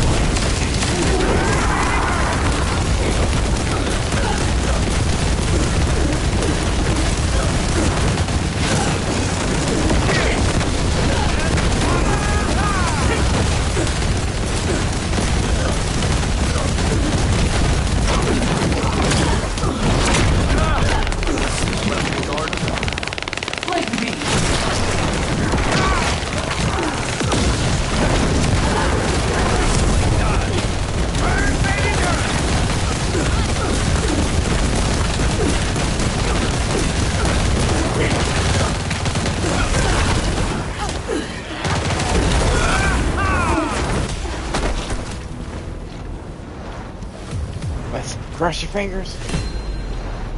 Cross your fingers.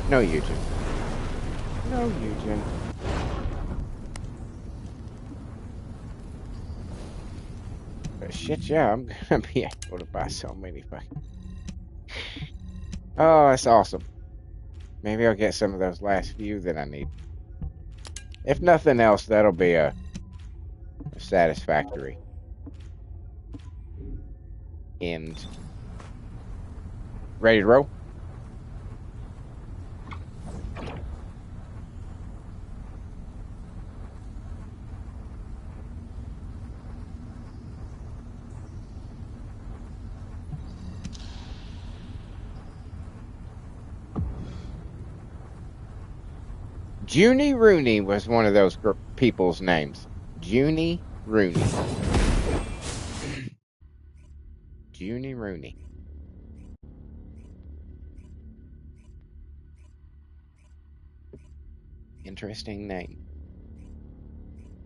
No, Eugen. No, Eugen. But shit, yeah, I'm gonna be able to buy so many fucking. Oh, that's awesome. Maybe I'll get some of those last few that I need. If nothing else, that'll be a satisfactory end. Ready to roll? Junie Rooney was one of those people's names. Junie Rooney. Junie Rooney. Interesting name.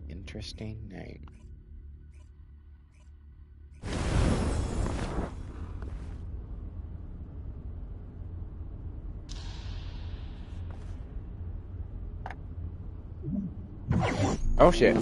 Interesting name. Oh shit.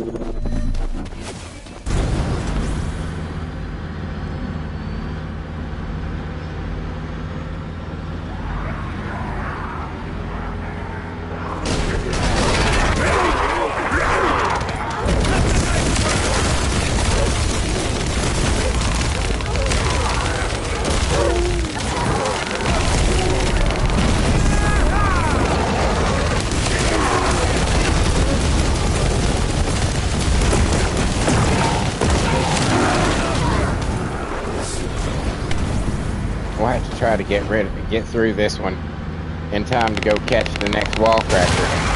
Try to get through this one in time to go catch the next wall crasher.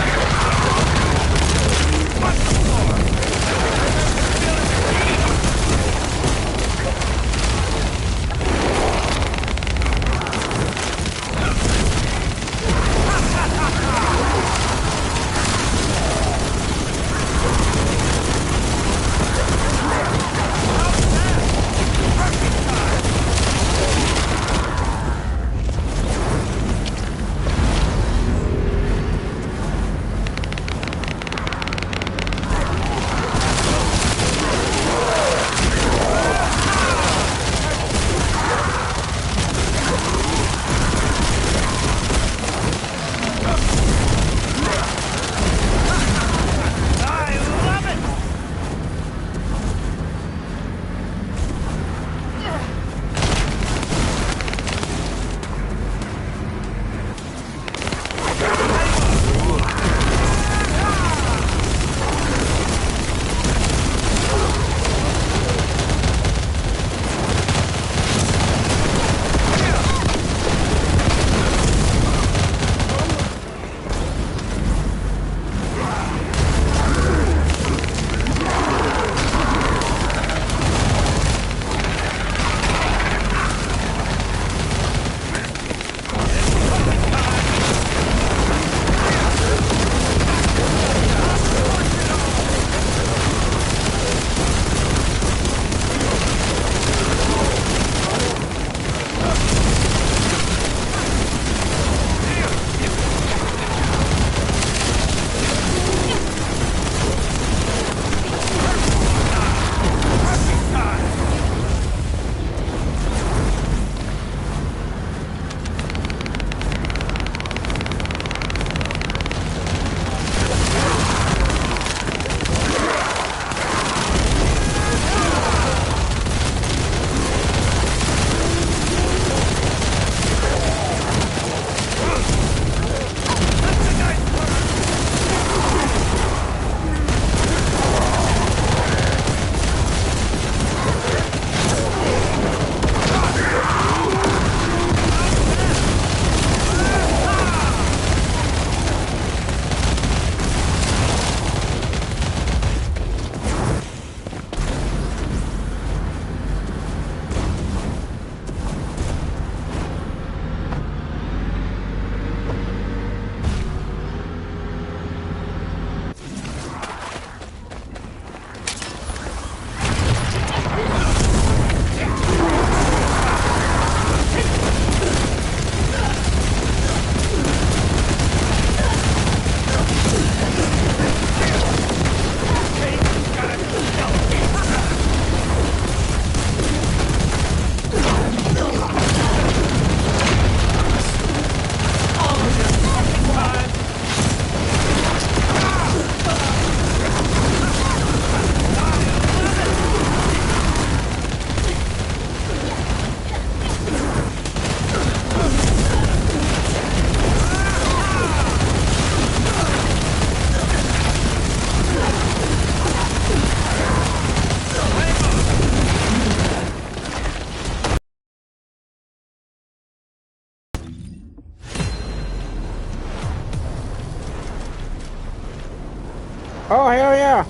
Oh, hell yeah.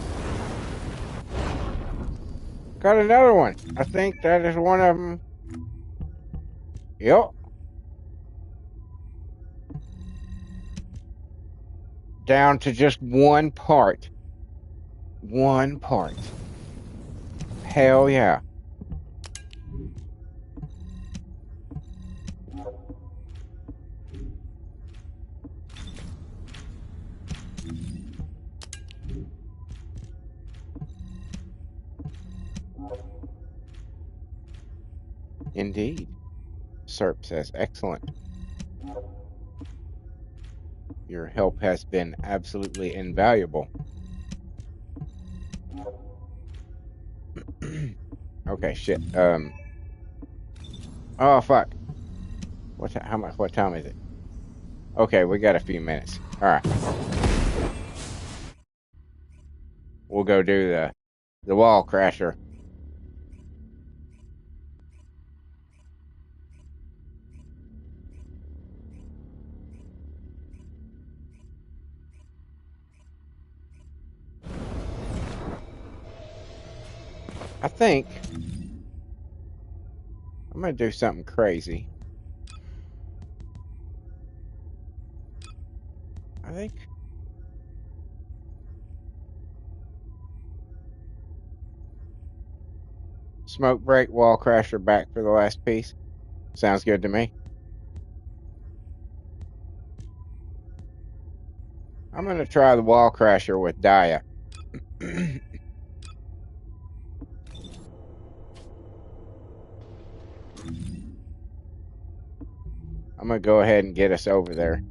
Got another one. I think that is one of them. Yep. Down to just one part. One part. Hell yeah. Indeed. Serp says, excellent. Your help has been absolutely invaluable. Okay, shit. Oh fuck. What time is it? Okay, we got a few minutes. Alright. We'll go do the wall crasher. I think I'm gonna do something crazy. I think smoke break, wall crasher back for the last piece. Sounds good to me. I'm gonna try the wall crasher with Daya. I'm gonna go ahead and get us over there.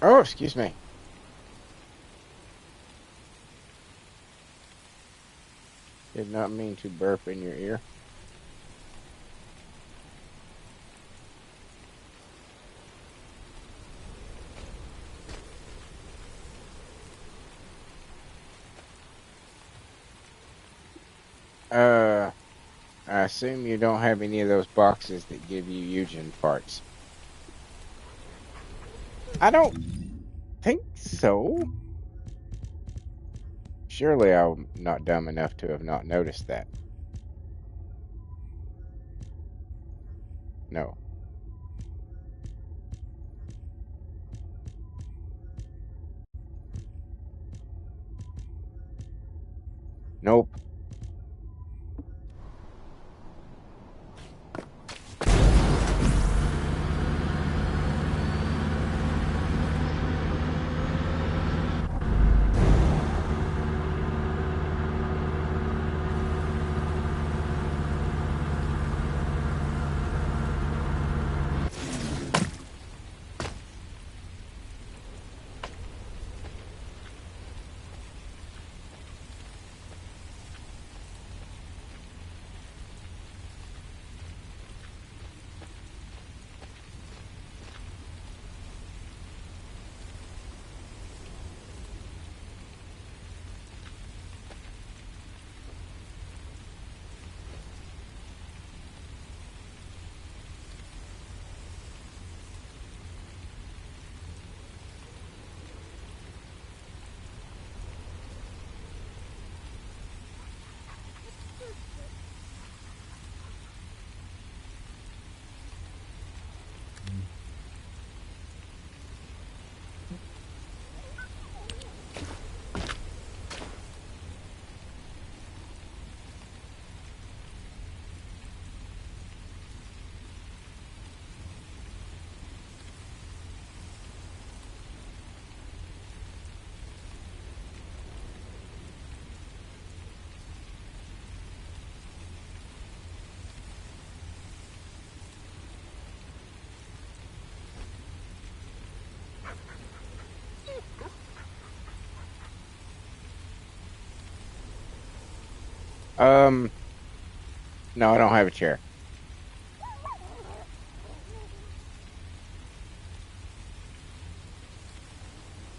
Oh, excuse me. Did not mean to burp in your ear. I assume you don't have any of those boxes that give you Eugen parts. I don't think so. Surely I'm not dumb enough to have not noticed that. No. Nope. No, I don't have a chair.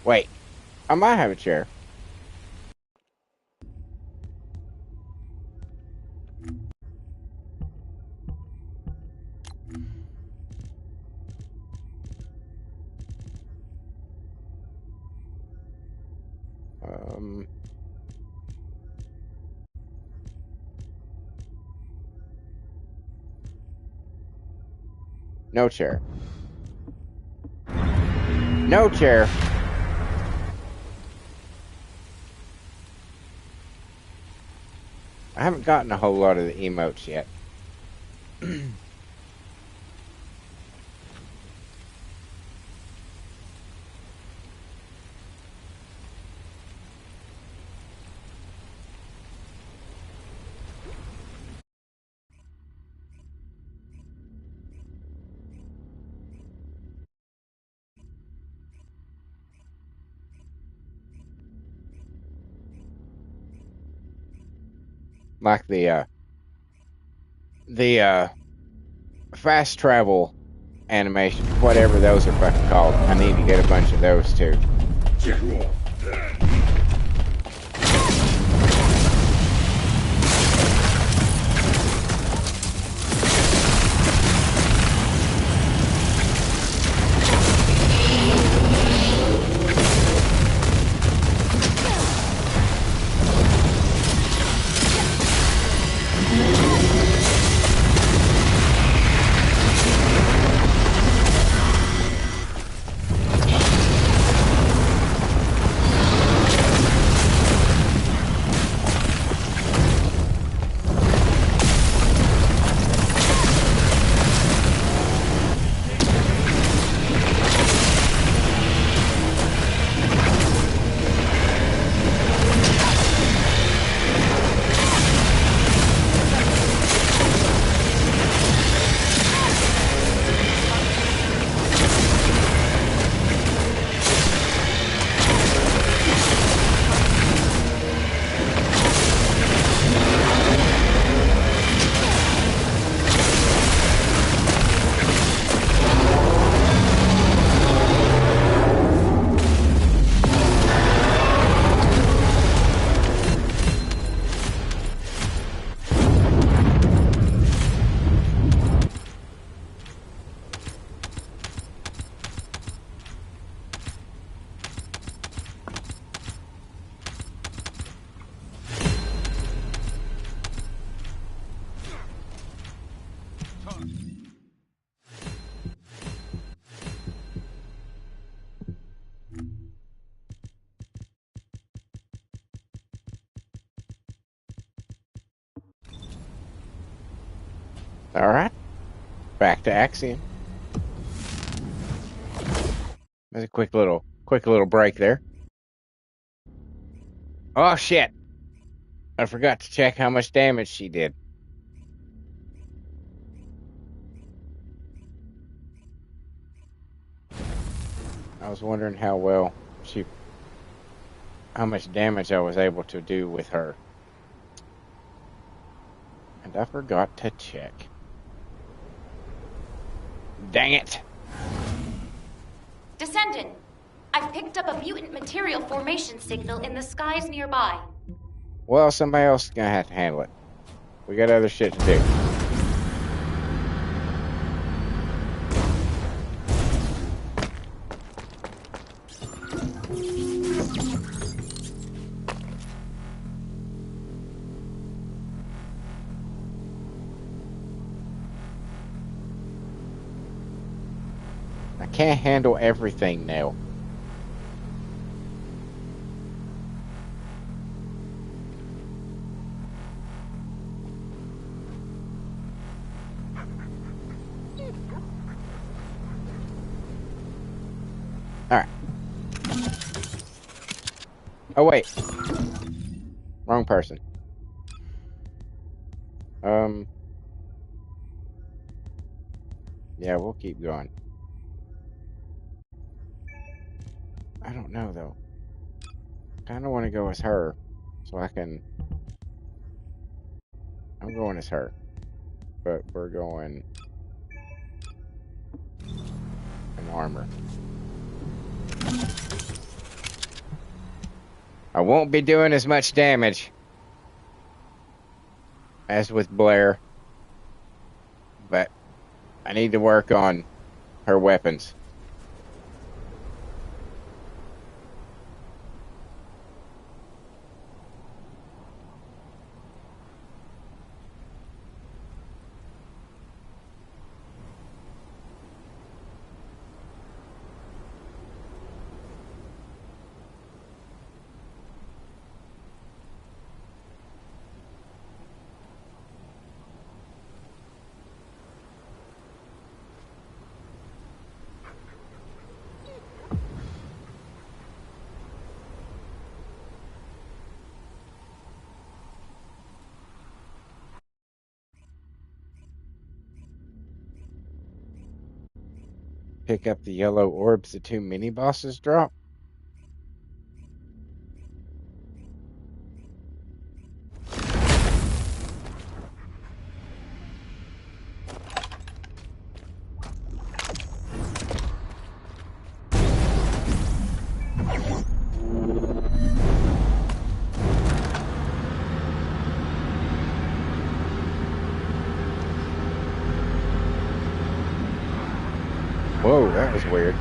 Wait, I might have a chair. Um, no chair. No chair. I haven't gotten a whole lot of the emotes yet. Like the fast travel animation, whatever those are fucking called. I need to get a bunch of those too. All right, back to Axiom. There's a quick little break there. Oh shit! I forgot to check how much damage she did. I was wondering how much damage I was able to do with her. And I forgot to check. Dang it! Descendant, I've picked up a mutant material formation signal in the skies nearby. Well, somebody else is gonna have to handle it. We got other shit to do. I can't handle everything now. Alright. Oh, wait. Wrong person. Yeah, we'll keep going. I don't know, though. Kind of want to go with her so I can I'm going as her. But we're going in armor. I won't be doing as much damage as with Blair, but I need to work on her weapons. Pick up the yellow orbs the 2 mini bosses drop. Whoa, that was weird.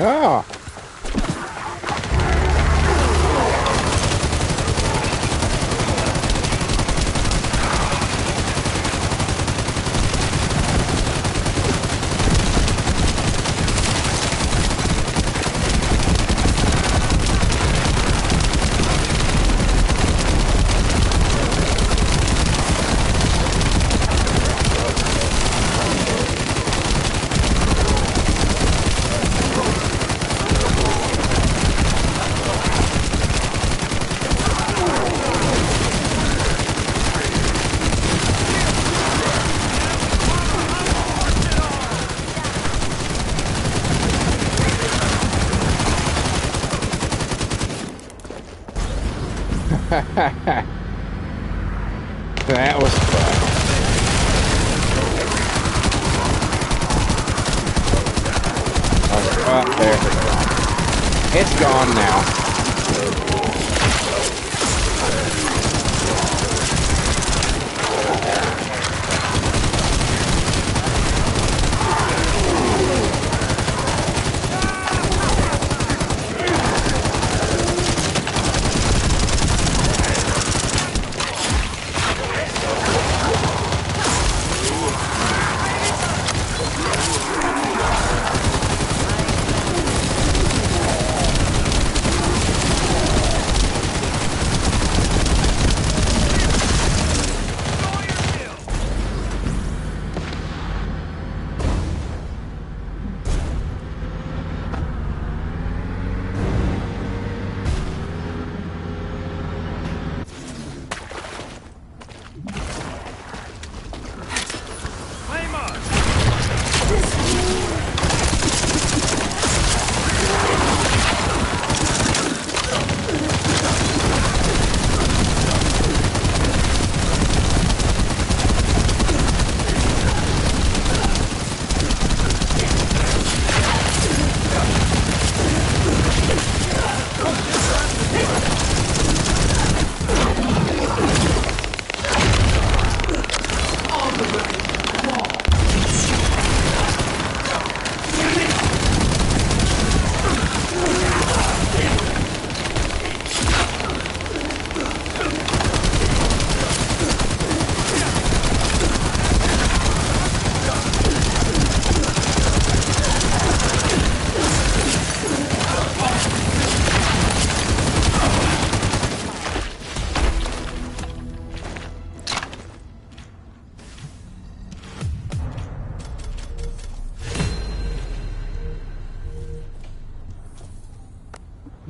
Ah! That was fun. Oh, there. It's gone now.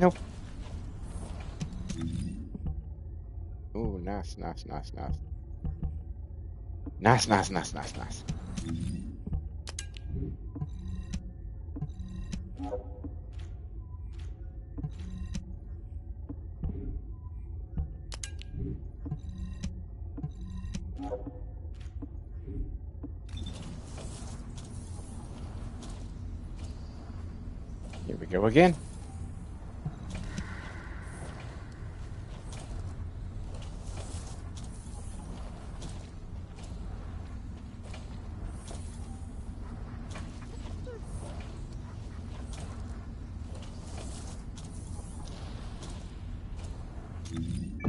Nope. Ooh, nice. Nice. Here we go again.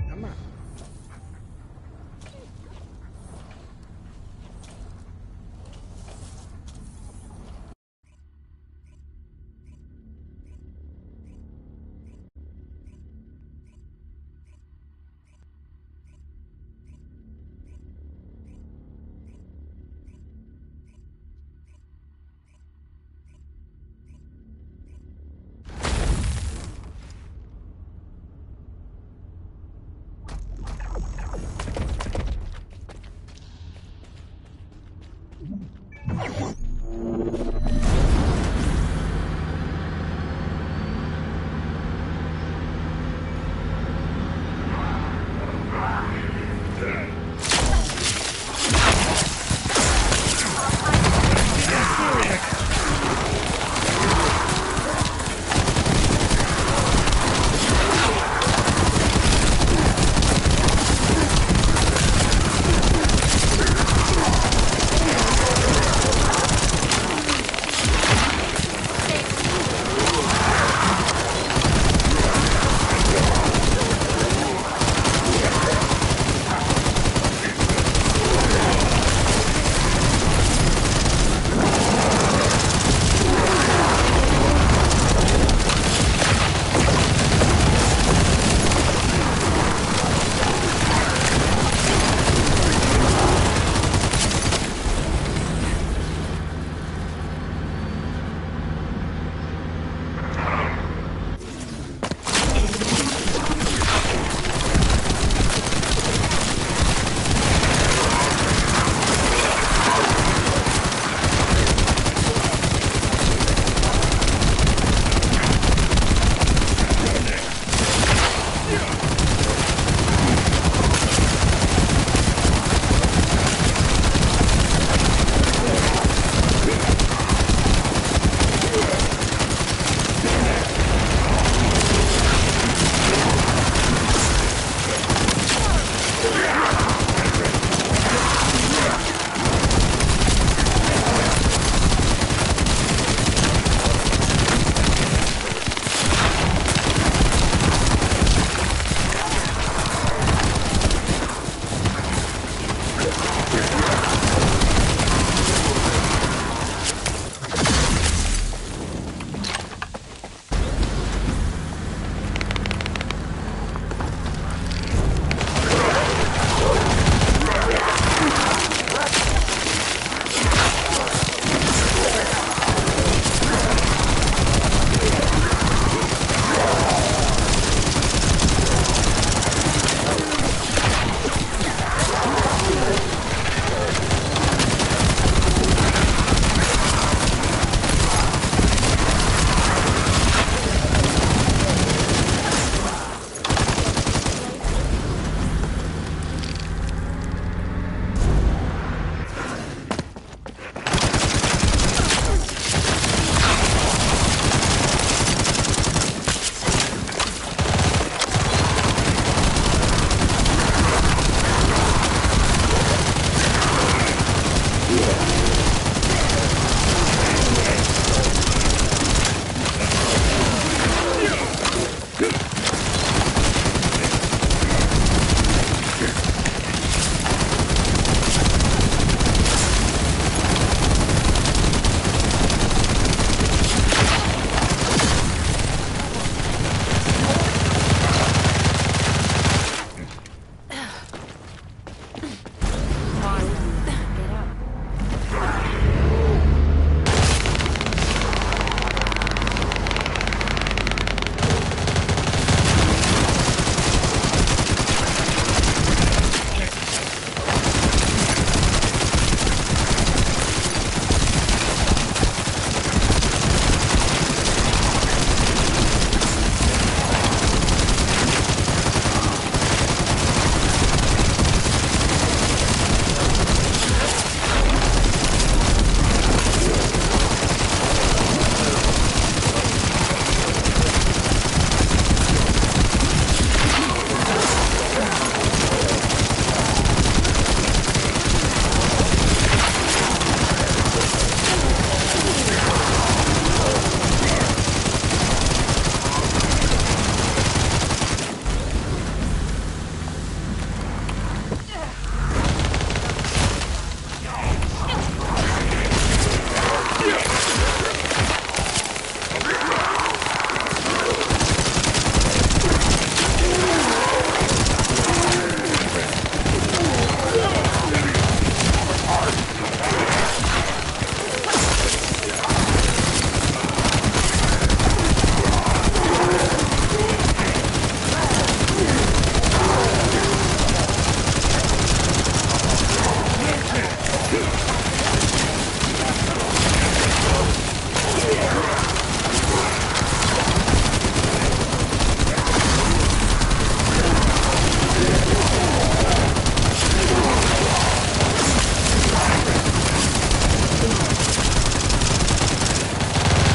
Come on.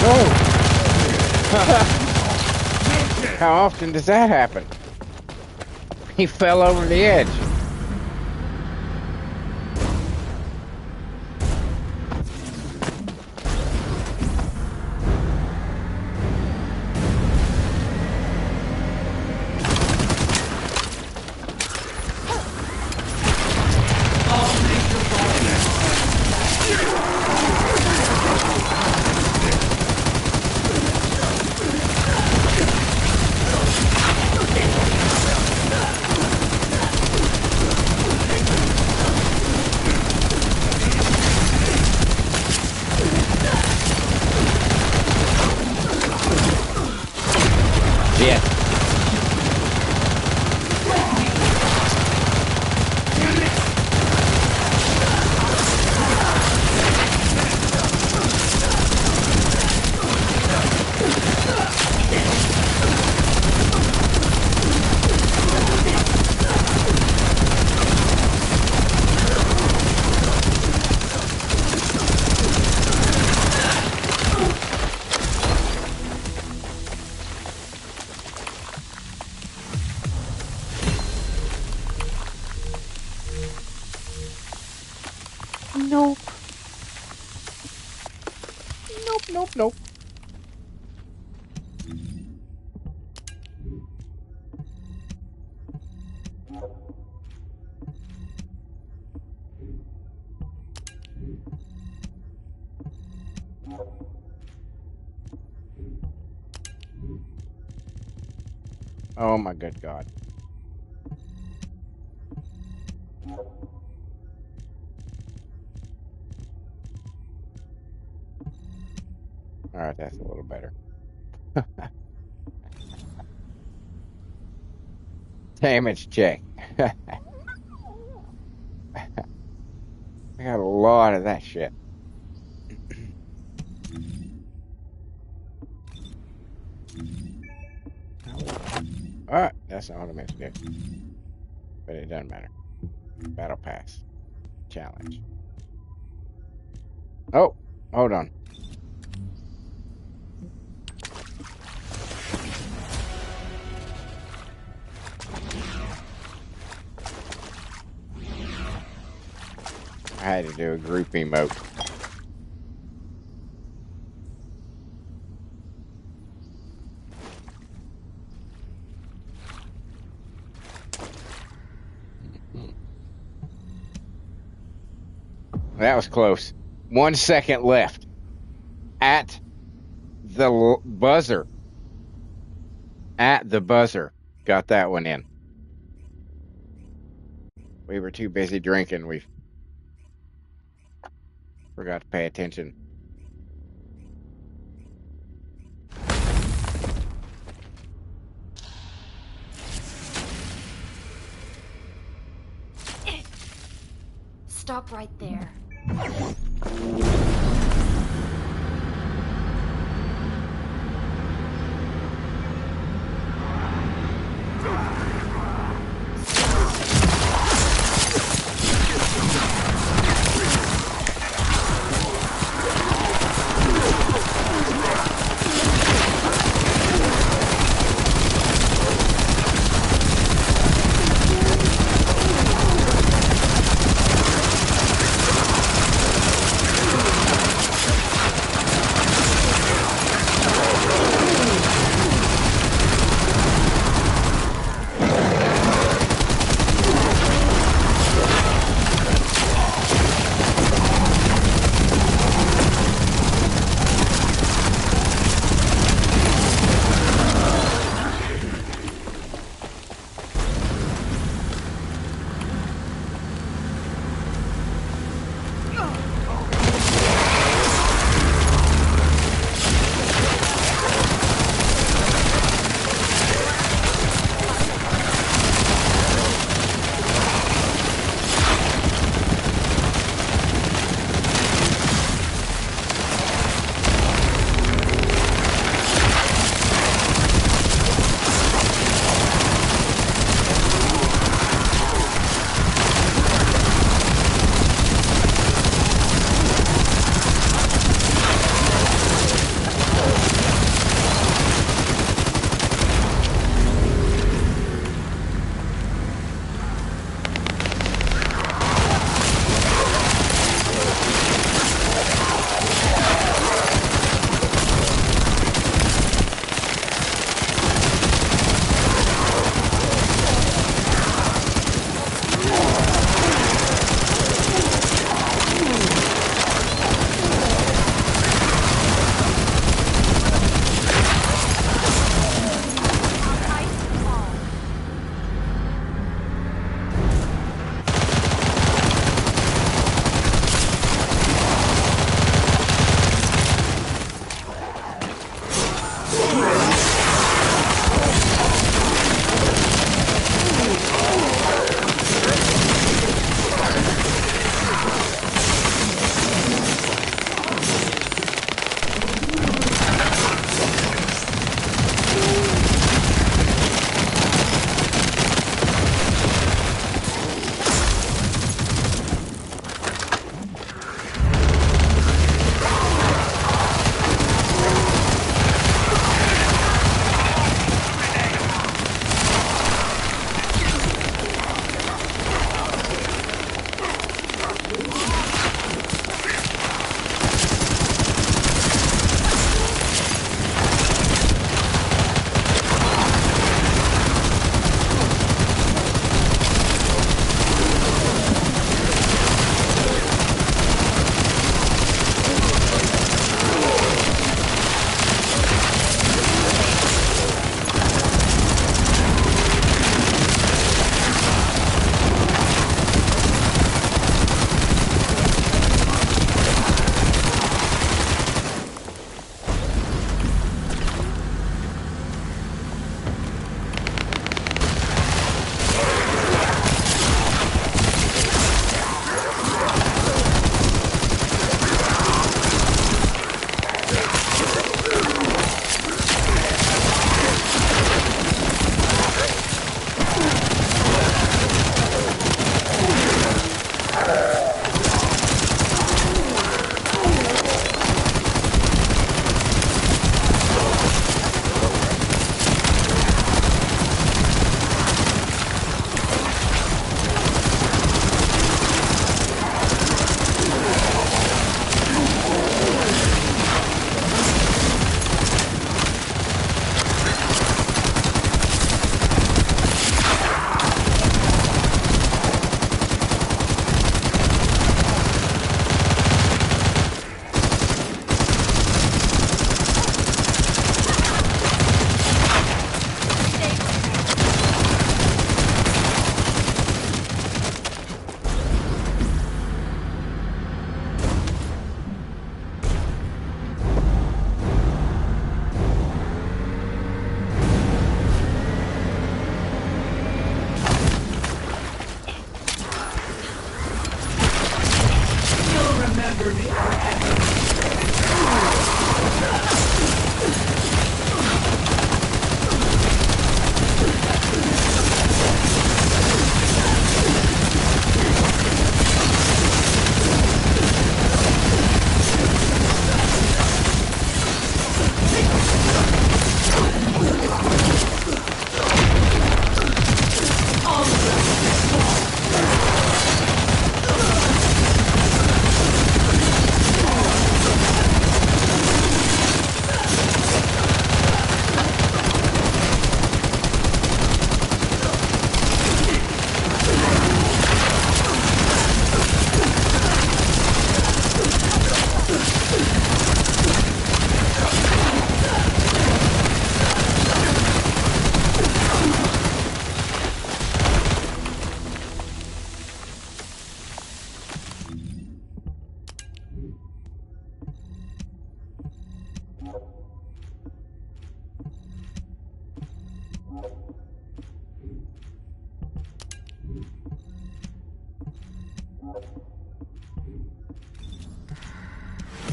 Oh! How often does that happen? He fell over the edge. Yeah. Nope. Nope, nope, nope. Oh my good God. All right, that's a little better. Damage check. I got a lot of that shit. All right, that's not what I meant to do. But it doesn't matter. Battle pass. Challenge. Oh, hold on. I had to do a group emote. That was close. 1 second left. At the buzzer. At the buzzer. Got that one in. We were too busy drinking. We forgot to pay attention. Stop right there.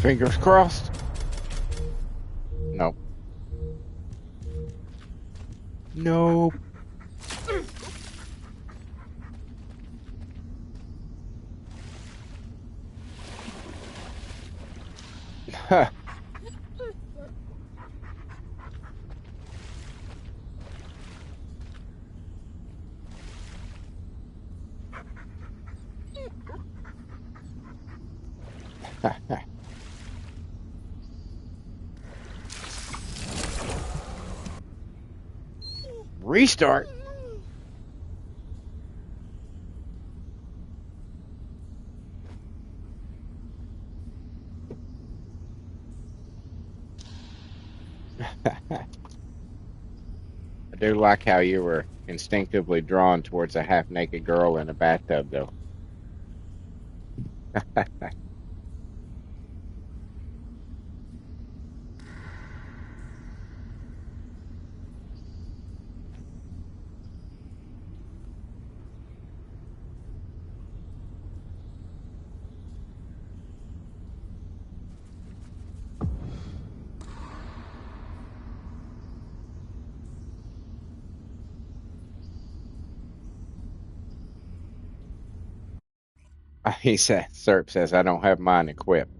Fingers crossed. Nope. Nope. Restart. I do like how you were instinctively drawn towards a half-naked girl in a bathtub, though. He said, Serp says, I don't have mine equipped.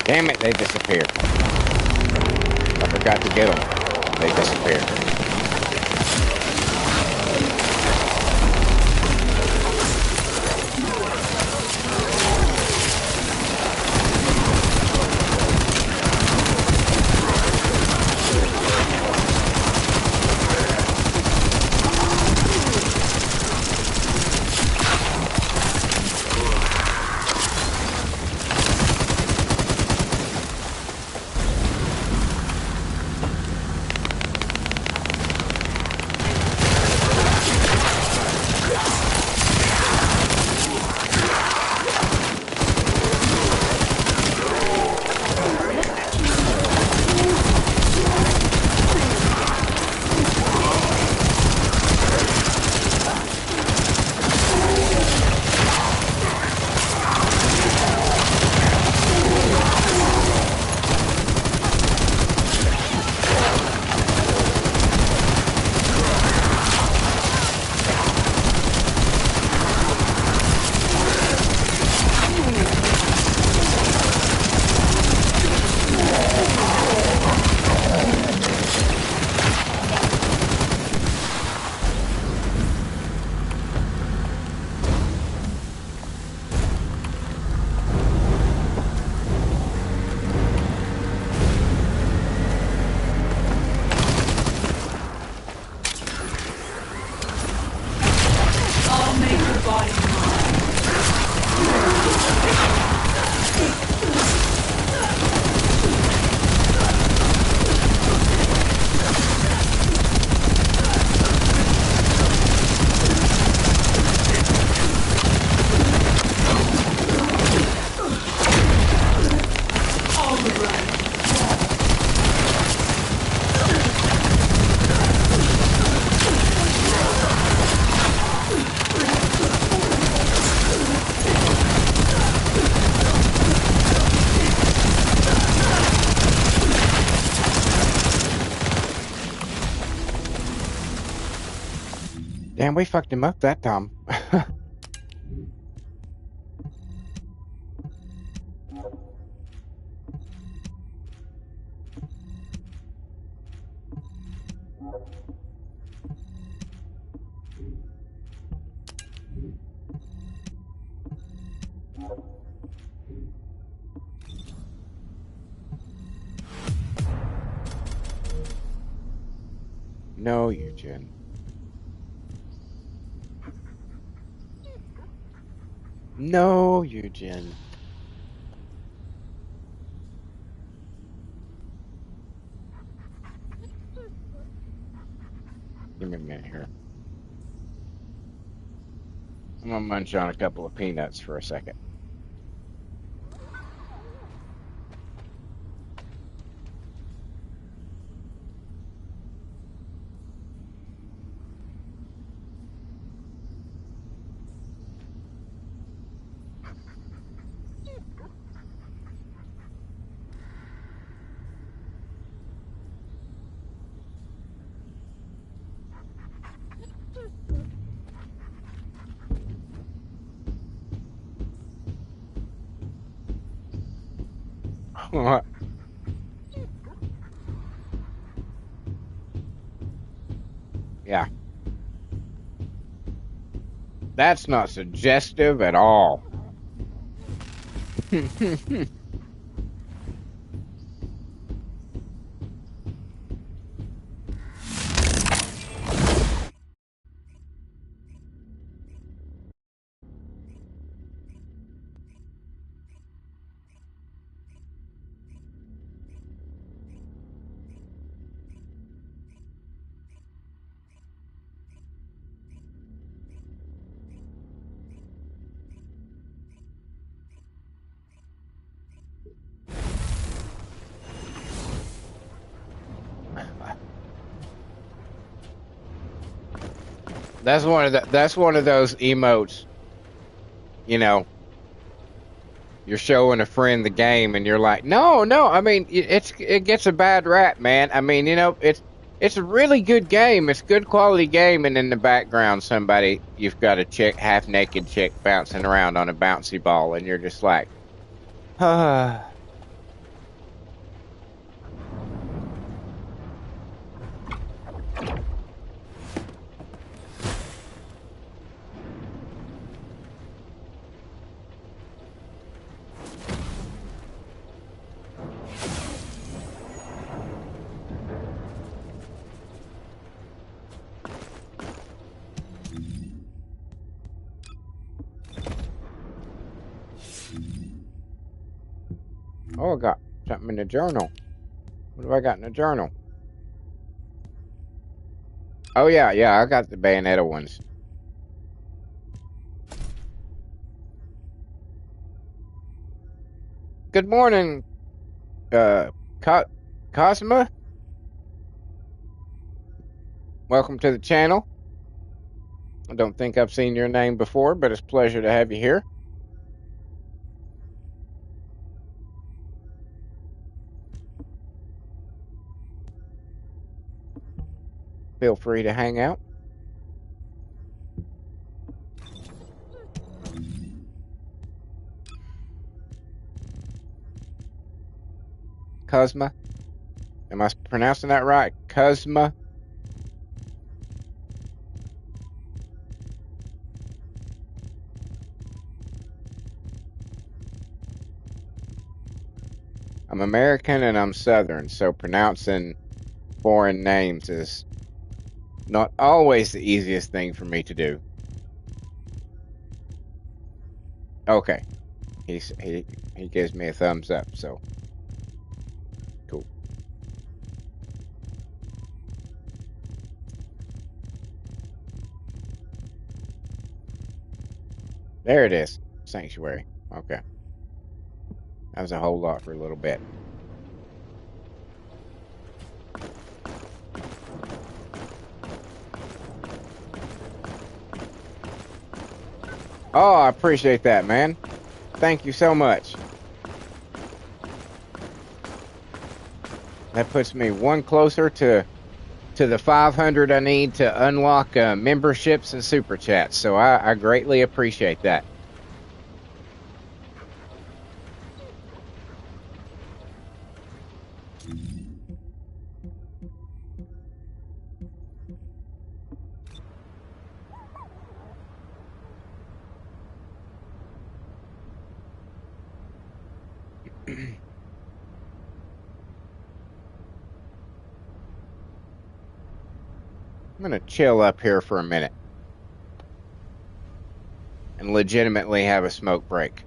Damn it, they disappeared. I forgot to get them. They disappeared. Damn, we fucked him up that time. No, Eugen. No, Eugen. Give me a minute here. I'm gonna munch on a couple of peanuts for a second. Yeah. That's not suggestive at all. That's one of those emotes, you know, you're showing a friend the game and you're like, no, I mean, it gets a bad rap, man. I mean, you know, it's a really good game. It's a good quality game, and in the background you've got a chick, half naked chick bouncing around on a bouncy ball, and you're just like, ah. Oh, I got something in the journal. What have I got in the journal? Oh, yeah, I got the Bayonetta ones. Good morning, uh, Cosma. Welcome to the channel. I don't think I've seen your name before, but it's a pleasure to have you here. Feel free to hang out. Cosma. Am I pronouncing that right? Cosma? I'm American and I'm Southern, so pronouncing foreign names is not always the easiest thing for me to do. Okay. He gives me a thumbs up, so cool. There it is. Sanctuary. Okay. That was a whole lot for a little bit. Oh, I appreciate that, man. Thank you so much. That puts me one closer to the 500 I need to unlock memberships and super chats. So I greatly appreciate that. I'm going to chill up here for a minute and legitimately have a smoke break.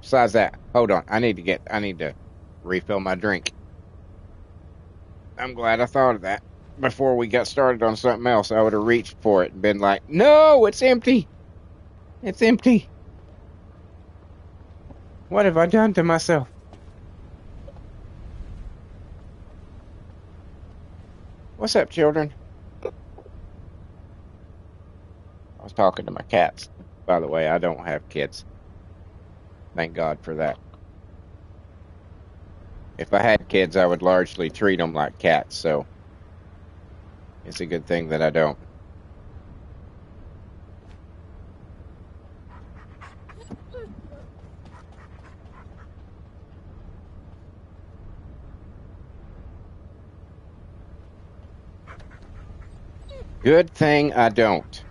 Besides that, hold on. I need to refill my drink. I'm glad I thought of that. Before we got started on something else, I would have reached for it and been like, no, it's empty. It's empty. What have I done to myself? What's up, children? I was talking to my cats. By the way, I don't have kids. Thank God for that. If I had kids, I would largely treat them like cats, so it's a good thing that I don't. Good thing I don't.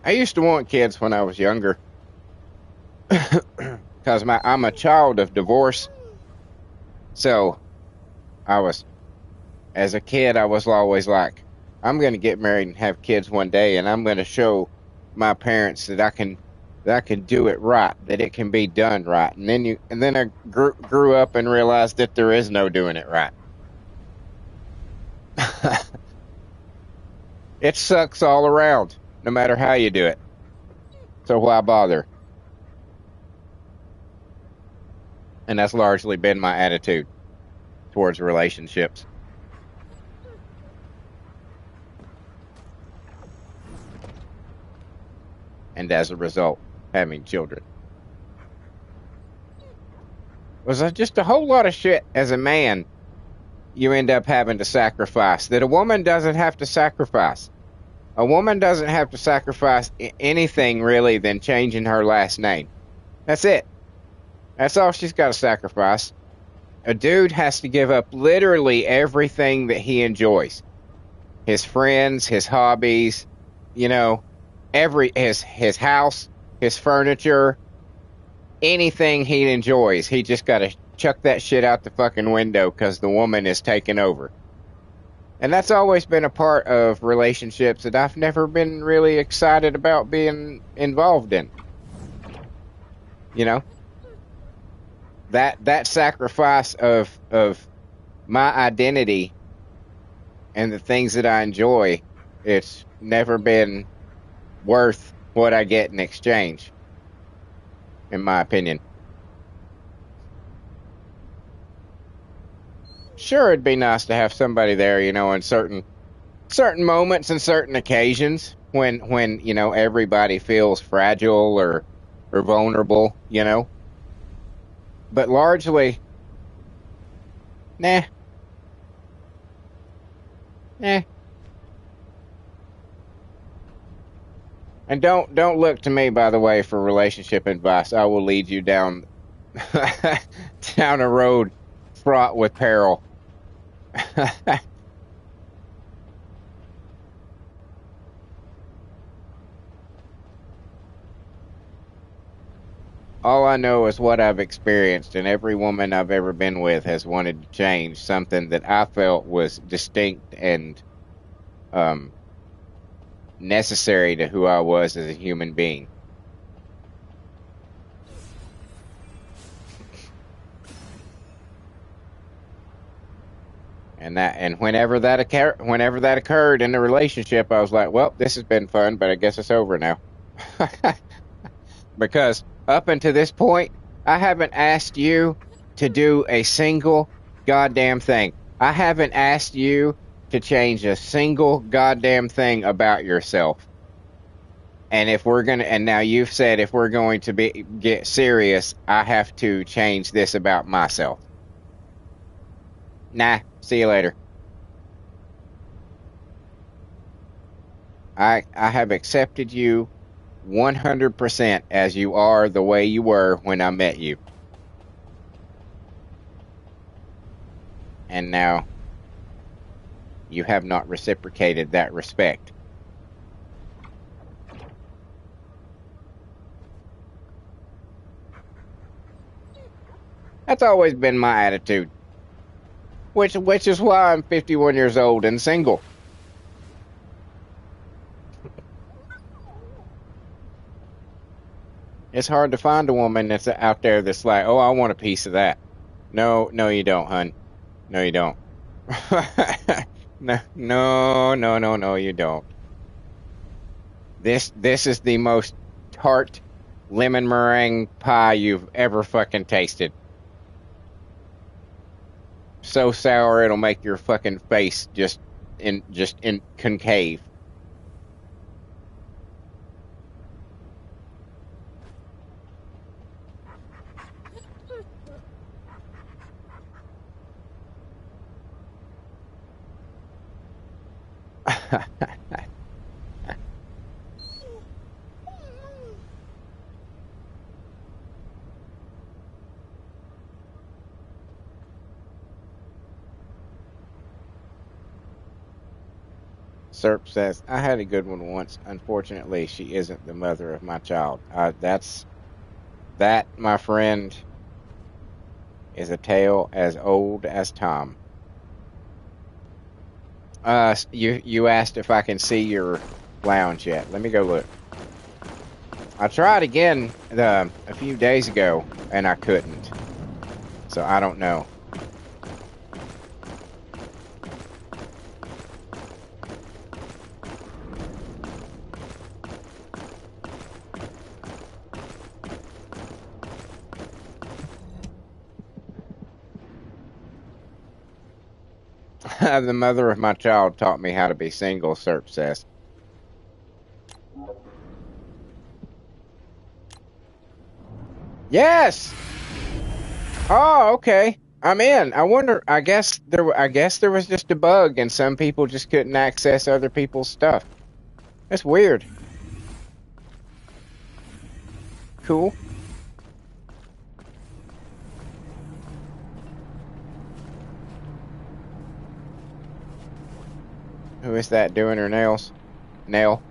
I used to want kids when I was younger. Because I'm a child of divorce. So, as a kid, I was always like, I'm going to get married and have kids one day, and I'm going to show my parents that I can do it right, that it can be done right. And then I grew up and realized that there is no doing it right. It sucks all around, no matter how you do it. So why bother? And that's largely been my attitude towards relationships. And as a result, having children. Was just a whole lot of shit as a man you end up having to sacrifice that a woman doesn't have to sacrifice. A woman doesn't have to sacrifice anything really than changing her last name. That's it. That's all she's got to sacrifice. A dude has to give up literally everything that he enjoys. His friends, his hobbies, his house, his furniture, anything he enjoys. He just got to chuck that shit out the fucking window because the woman is taking over. And that's always been a part of relationships that I've never been really excited about being involved in. You know, that sacrifice of my identity and the things that I enjoy, it's never been worth what I get in exchange, in my opinion. Sure, it'd be nice to have somebody there, you know, in certain moments and certain occasions when, you know, everybody feels fragile or vulnerable, you know. But largely, nah, nah. And don't look to me, by the way, for relationship advice. I will lead you down down a road fraught with peril. All I know is what I've experienced, and every woman I've ever been with has wanted to change something that I felt was distinct and um, necessary to who I was as a human being. And whenever whenever that occurred in the relationship, I was like, well, this has been fun, but I guess it's over now. Because up until this point, I haven't asked you to do a single goddamn thing. I haven't asked you to change a single goddamn thing about yourself. And if we're gonna, and now you've said if we're going to get serious, I have to change this about myself. Nah, see you later. I have accepted you 100% as you are, the way you were when I met you. And now you have not reciprocated that respect. That's always been my attitude. Which is why I'm 51 years old and single. It's hard to find a woman that's out there that's like, oh, I want a piece of that. No, no, you don't, hun. No, you don't. No, you don't. This is the most tart lemon meringue pie you've ever fucking tasted. So sour it'll make your fucking face just in concave. Serp says, I had a good one once. Unfortunately, she isn't the mother of my child. That, my friend, is a tale as old as Tom. You asked if I can see your lounge yet. Let me go look. I tried again a few days ago, and I couldn't. So I don't know. The mother of my child taught me how to be single, Serp says. Yes! Oh, okay. I'm in. I wonder, I guess there was just a bug and some people just couldn't access other people's stuff. That's weird. Cool. Who is that doing her nails? Nail.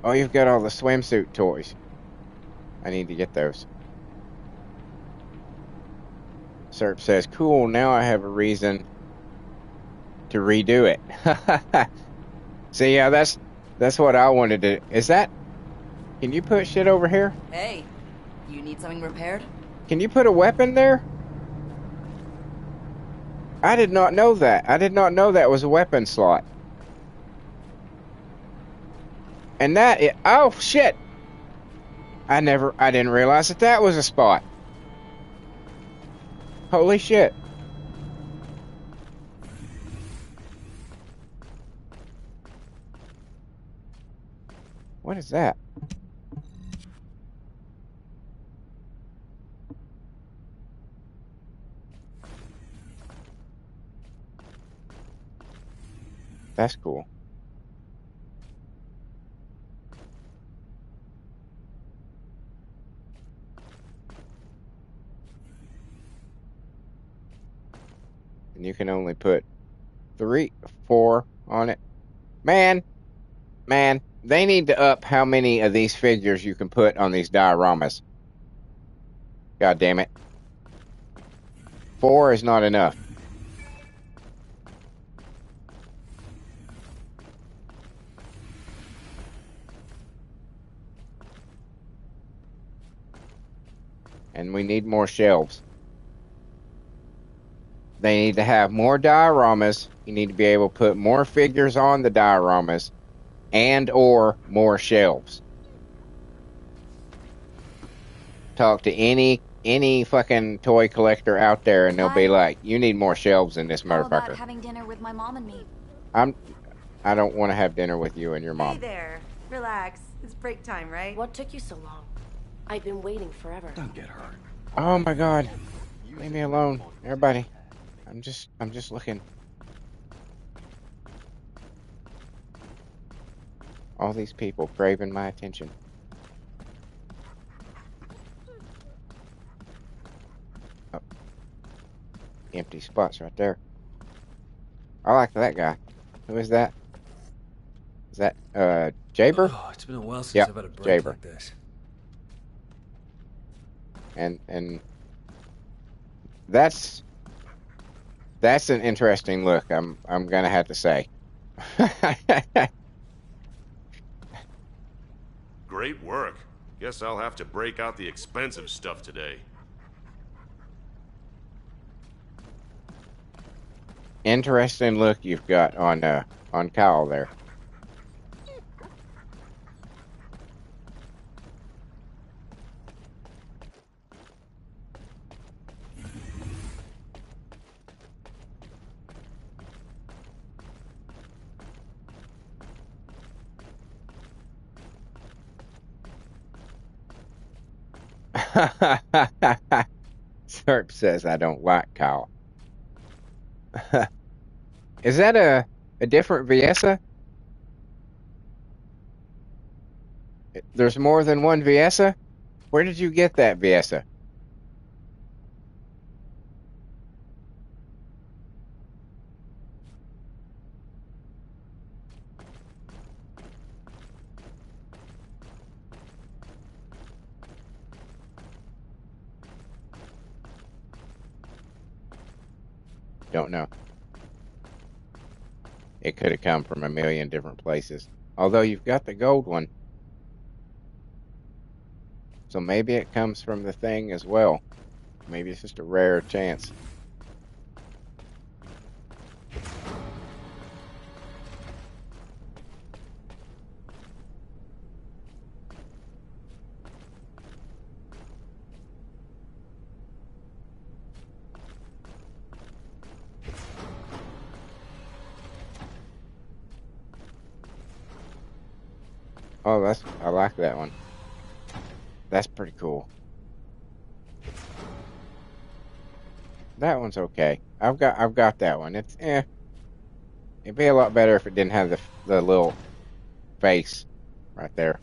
Oh, you've got all the swimsuit toys. I need to get those. Serp says, cool, now I have a reason to redo it. See, yeah, that's what I wanted to. Is that? Can you put shit over here? Hey, you need something repaired? Can you put a weapon there? I did not know that. I did not know that was a weapon slot. And oh shit. I didn't realize that was a spot. Holy shit. What is that? That's cool. And you can only put 3, 4 on it. Man, they need to up how many of these figures you can put on these dioramas. God damn it. 4 is not enough. And we need more shelves. They need to have more dioramas. You need to be able to put more figures on the dioramas and or more shelves. Talk to any fucking toy collector out there and they'll be like, you need more shelves in this How about Oh, motherfucker. having dinner with my mom and me? I don't want to have dinner with you and your Hey mom. there. Relax. It's break time, right? What took you so long? I've been waiting forever. Don't get hurt. Oh my god. Leave me alone. Everybody. I'm just looking. All these people craving my attention. Oh. Empty spots right there. I like that guy. Who is that? Is that Jaber? Oh, it's been a while since Yep, I've had a break Jaber. like this. And that's an interesting look. I'm gonna have to say. Great work. Guess I'll have to break out the expensive stuff today. Interesting look you've got on Kyle there. Serp says I don't like Kyle. Is that a different Viessa? There's more than one Viessa? Where did you get that Viessa? Don't know. It could have come from a million different places. Although you've got the gold one. So maybe it comes from the thing as well. Maybe it's just a rare chance. Oh, I like that one. That's pretty cool. That one's okay. I've got that one. It's It'd be a lot better if it didn't have the little face right there.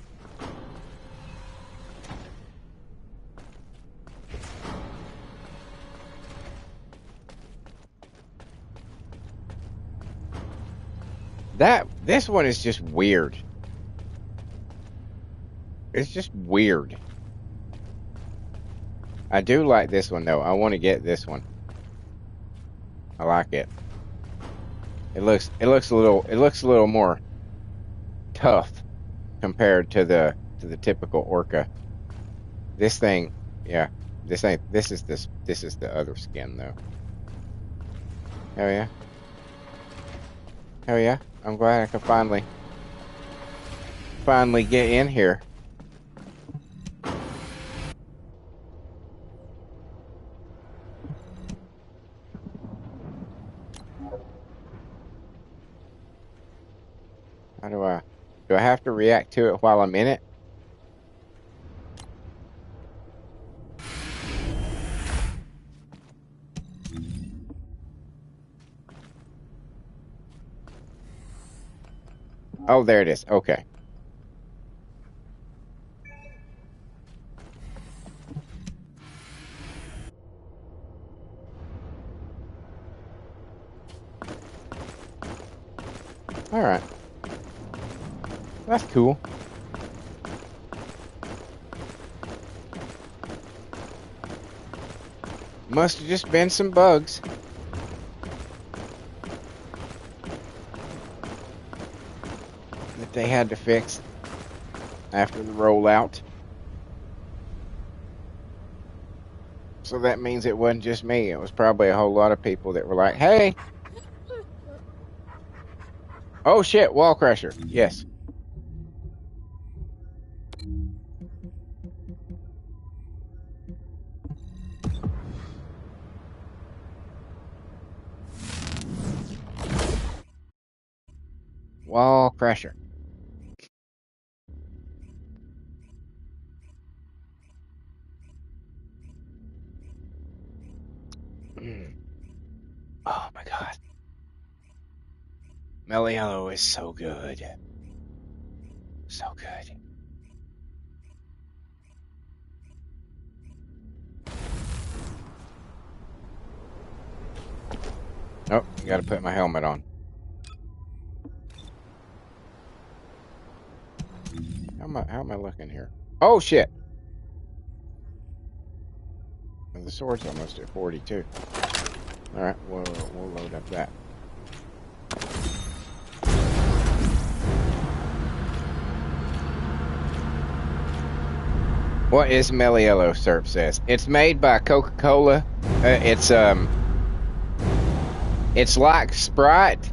This one is just weird. It's just weird. I do like this one though. I want to get this one. I like it. it looks a little more tough compared to the typical orca. This thing, yeah, this is the other skin though. Hell yeah, hell yeah! I'm glad I could finally get in here. How do I have to react to it while I'm in it? Oh, there it is. Okay. All right. That's cool. Must have just been some bugs. That they had to fix after the rollout. So that means it wasn't just me. It was probably a whole lot of people that were like, hey. Oh shit, wall crusher. Yes. Wall crusher. Oh my god. Meliello is so good. So good. Oh, gotta put my helmet on. How am I looking here? Oh shit! And the sword's almost at 42. Alright, we'll load up that. What is Meliello, Serp says? It's made by Coca-Cola. It's like Sprite.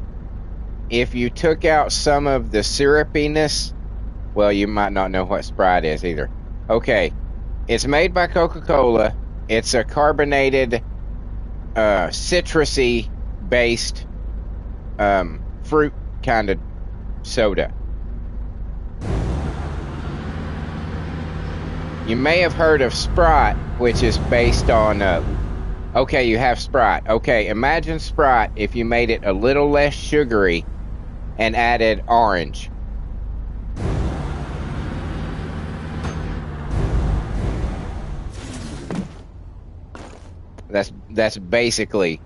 If you took out some of the syrupiness, well, you might not know what Sprite is either. Okay, it's made by Coca-Cola. It's a carbonated, citrusy-based, fruit kind of soda. You may have heard of Sprite, which is based on, okay, you have Sprite. Okay, imagine Sprite if you made it a little less sugary and added orange. That's basically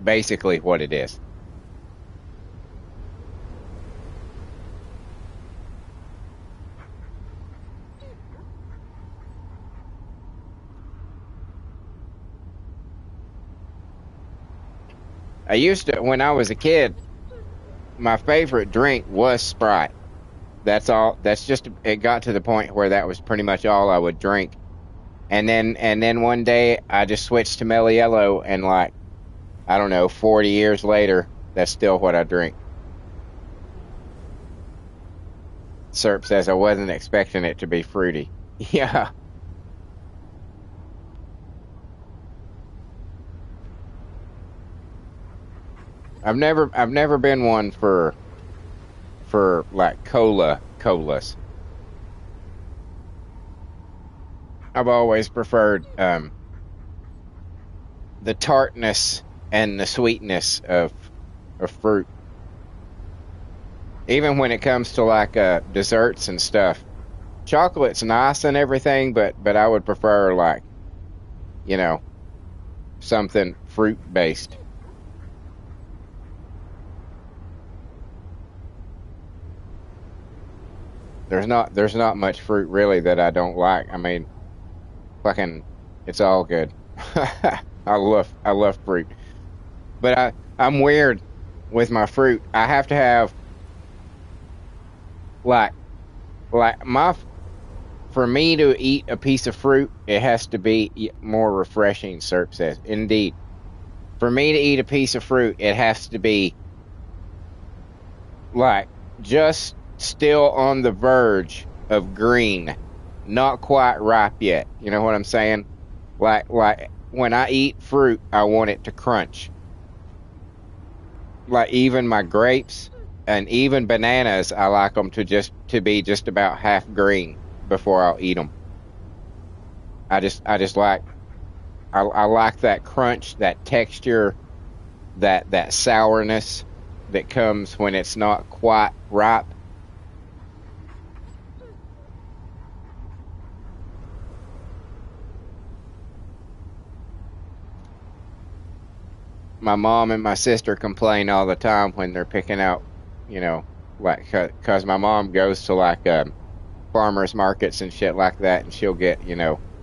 what it is. I used to, when I was a kid, my favorite drink was Sprite. That's all. That's just, it got to the point where that was pretty much all I would drink. And then one day I just switched to Meliello, and like, I don't know, 40 years later, that's still what I drink. Serp says I wasn't expecting it to be fruity. Yeah. I've never been one for like colas. I've always preferred the tartness and the sweetness of fruit. Even when it comes to like desserts and stuff. Chocolate's nice and everything, but I would prefer like, you know, something fruit based. There's not much fruit really that I don't like. I mean, fucking, it's all good. I love fruit, but I'm weird with my fruit, I have to have like my for me to eat a piece of fruit, it has to be more refreshing. Serp says, indeed. For me to eat a piece of fruit, it has to be like just still on the verge of green, not quite ripe yet. You know what I'm saying? Like when I eat fruit, I want it to crunch. Like even my grapes and even bananas, I like them to be just about half green before I'll eat them. I just like I like that crunch, that texture, that sourness that comes when it's not quite ripe. My mom and my sister complain all the time when they're picking out, you know, like because my mom goes to like farmers markets and shit like that, and she'll get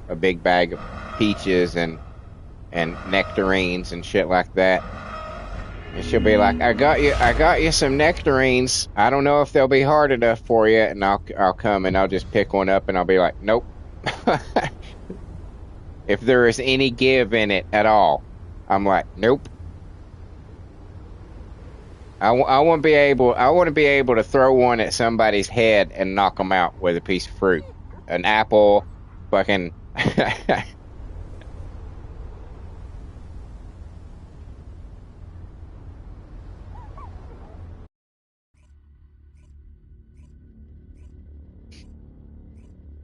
a big bag of peaches and nectarines and shit like that. And she'll be like, I got you some nectarines. I don't know if they'll be hard enough for you." And I'll come and I'll just pick one up and I'll be like, "Nope." If there is any give in it at all, I'm like, "Nope." I want to be able to throw one at somebody's head and knock them out with a piece of fruit, an apple, fucking.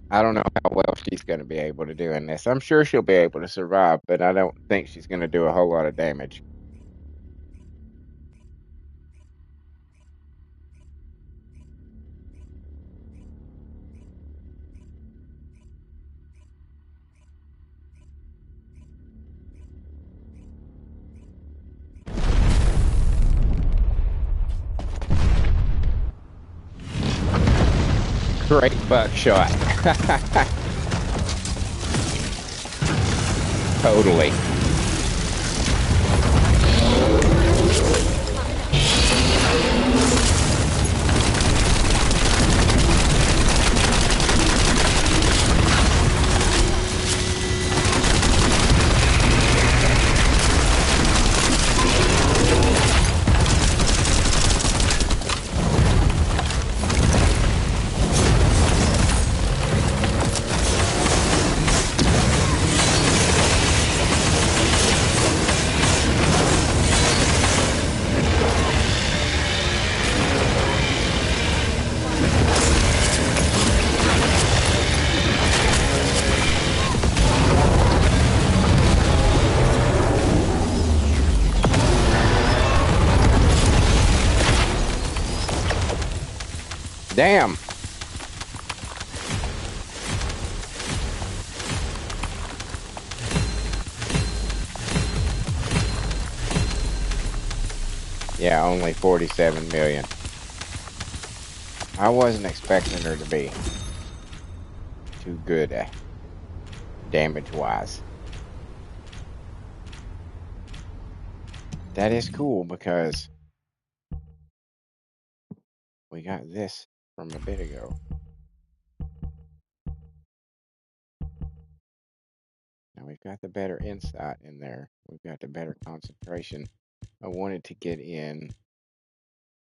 I don't know how well she's going to be able to do in this. I'm sure she'll be able to survive, but I don't think she's going to do a whole lot of damage. Great buckshot. Totally. Damn. Yeah, only 47 million. I wasn't expecting her to be too good damage-wise. That is cool because we got this from a bit ago. Now we've got the better insight in there. We've got the better concentration. I wanted to get in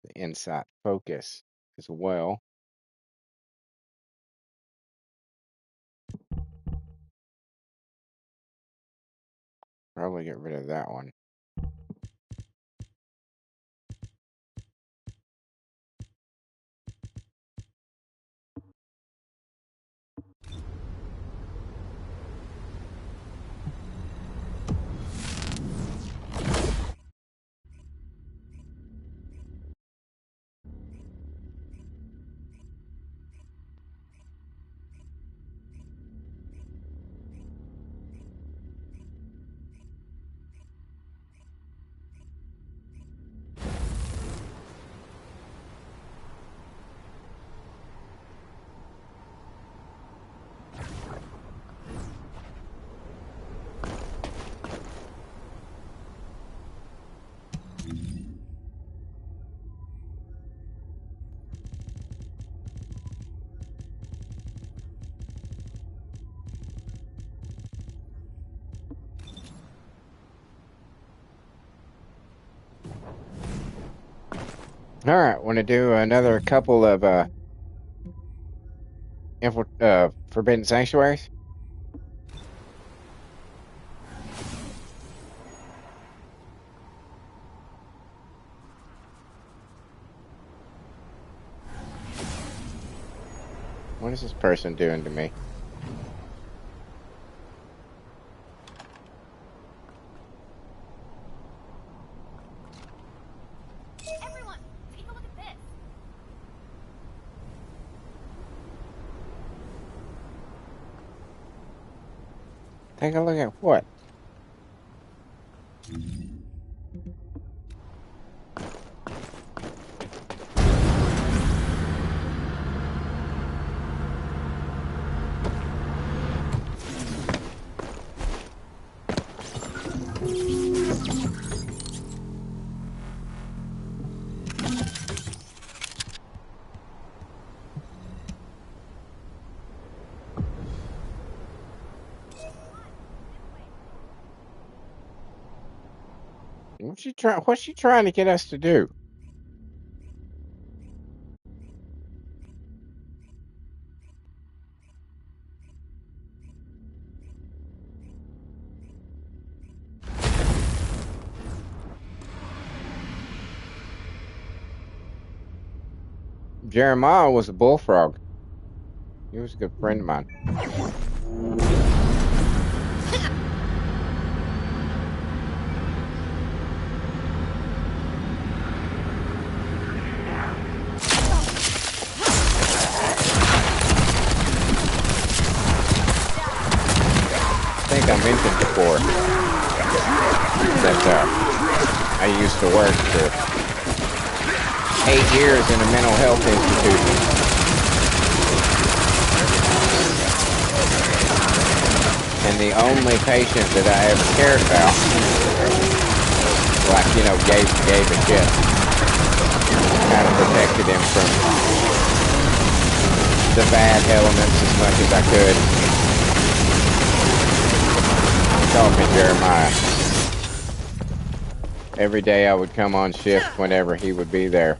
the insight focus as well. Probably get rid of that one. Alright, want to do another couple of Forbidden Sanctuaries? What is this person doing to me? Everyone, take a look at this. Take a look at what? What's she trying to get us to do? Jeremiah was a bullfrog. He was a good friend of mine. I think I mentioned before that I used to work for 8 years in a mental health institution. And the only patient that I ever cared about, like, you know, gave a shit, kind of protected him from the bad elements as much as I could. Called me Jeremiah. Every day I would come on shift whenever he would be there.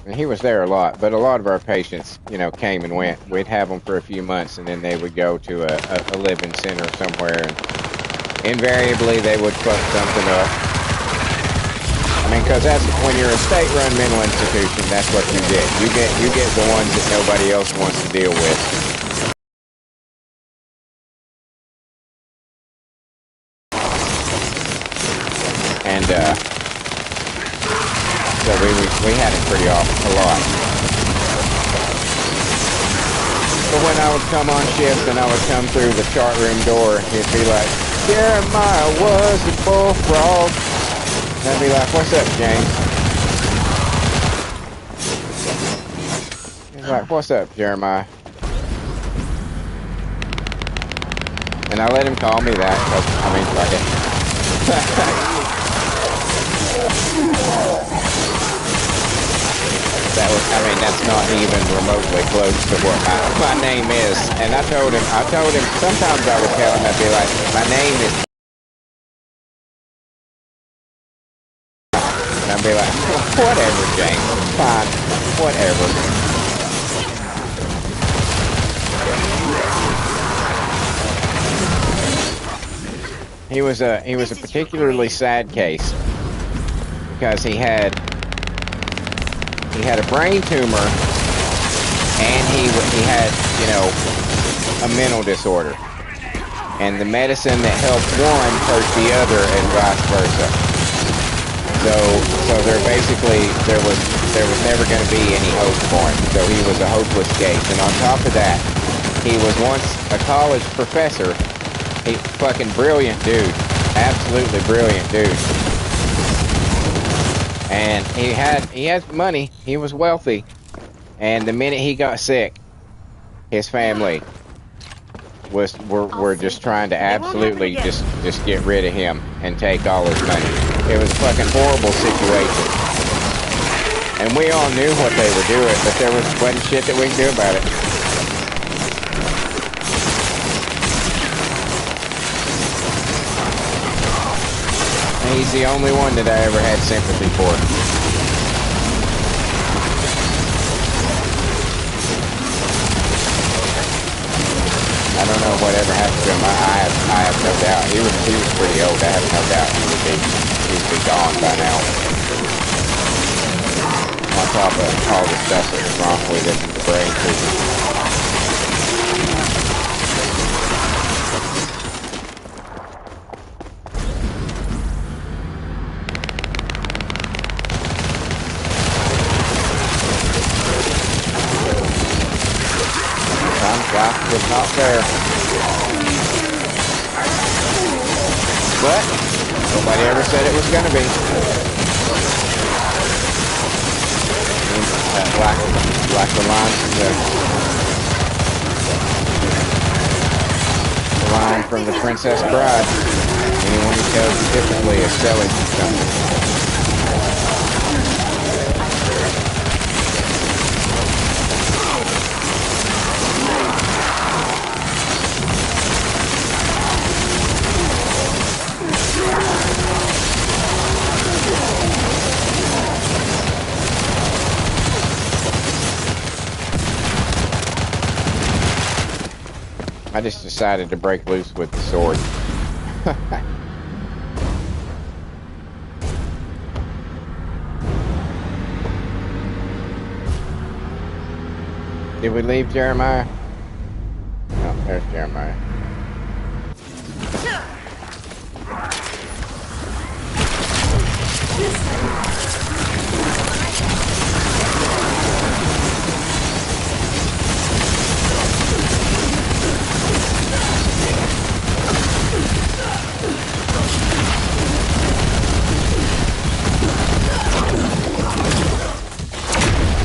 And he was there a lot, but a lot of our patients, you know, came and went. We'd have them for a few months, and then they would go to a living center somewhere, and invariably they would fuck something up. I mean, because that's when you're a state-run mental institution, that's what you get. You get the ones that nobody else wants to deal with. And so we had it pretty often, a lot. But when I would come on shift and I would come through the chart room door, he'd be like, Jeremiah was a bullfrog. And I'd be like, what's up, James? He's like, what's up, Jeremiah? And I let him call me that. I mean, fuck it. That's not even remotely close to what my name is. And I told him, sometimes I would tell him, I'd be like, my name is, and I'd be like, whatever, James, fine, whatever. He was a particularly sad case because he had a brain tumor and he had, you know, a mental disorder, and the medicine that helped one hurt the other and vice versa. So there was never going to be any hope for him. So he was a hopeless case. And on top of that, he was once a college professor. He fucking brilliant dude, absolutely brilliant dude. And he had money. He was wealthy. And the minute he got sick, his family were just trying to absolutely just get rid of him and take all his money. It was a fucking horrible situation. And we all knew what they were doing, but there wasn't shit that we could do about it. And he's the only one that I ever had sympathy for. know whatever happened to him. I have no doubt. He was pretty old. I have no doubt he would be gone by now. On top of all the stuff that was wrong with him, the brain treatment. Life was not fair. But nobody ever said it was going to be. Like the line from the Princess Bride. Anyone who tells you differently is selling you something. I just decided to break loose with the sword. Did we leave Jeremiah? Oh, there's Jeremiah.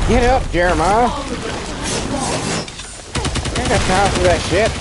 Get up, Jeremiah. I ain't got time for that shit.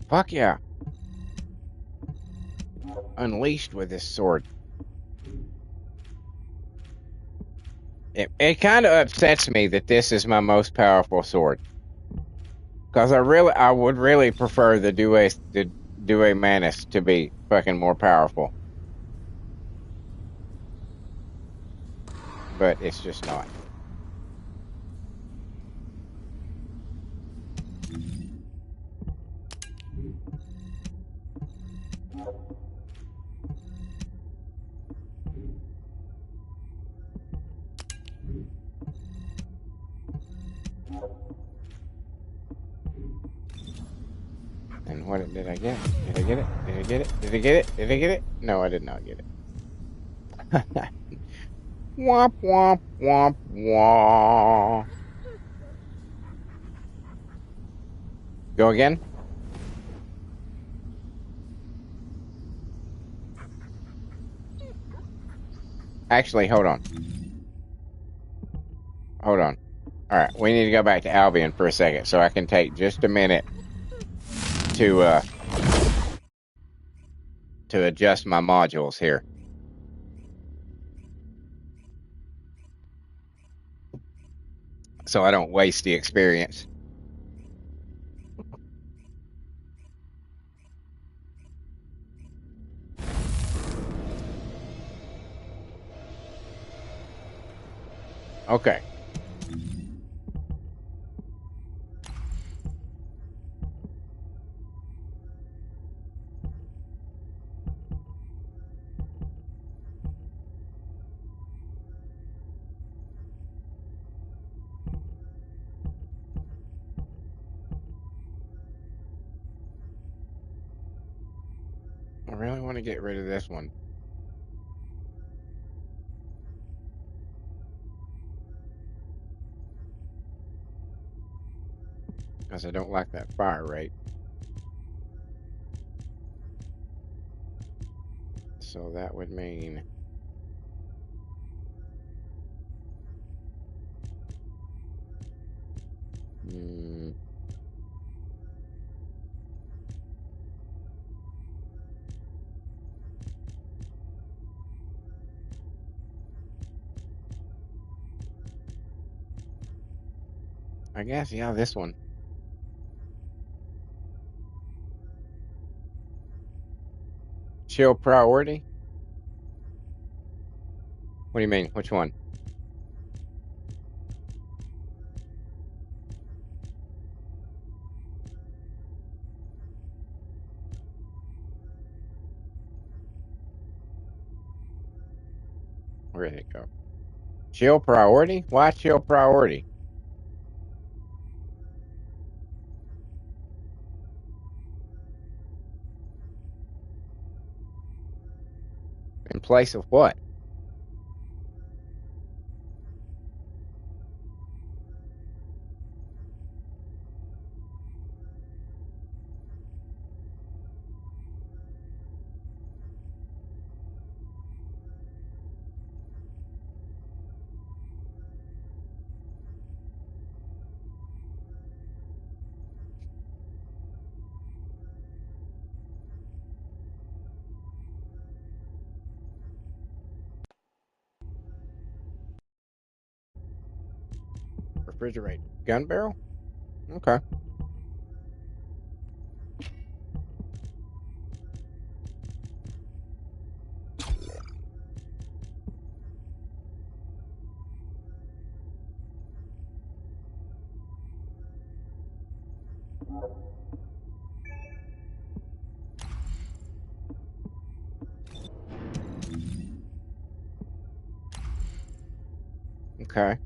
Fuck yeah. Unleashed with this sword. It kind of upsets me that this is my most powerful sword. Because I would really prefer the Due Manus to be fucking more powerful. But it's just not. And what did I get? Did I get it? Did I get it? Did I get it? Did I get it? No, I did not get it. Womp womp womp womp. Go again? Actually, hold on. Hold on. Alright, we need to go back to Albion for a second so I can take just a minute to adjust my modules here. So I don't waste the experience. Okay. I really want to get rid of this one. Because I don't like that fire rate. So that would mean I guess, yeah, this one. Chill priority? What do you mean? Which one? Where did it go? Chill priority? Why chill priority? In place of what? Refrigerate. Gun barrel? Okay. Okay.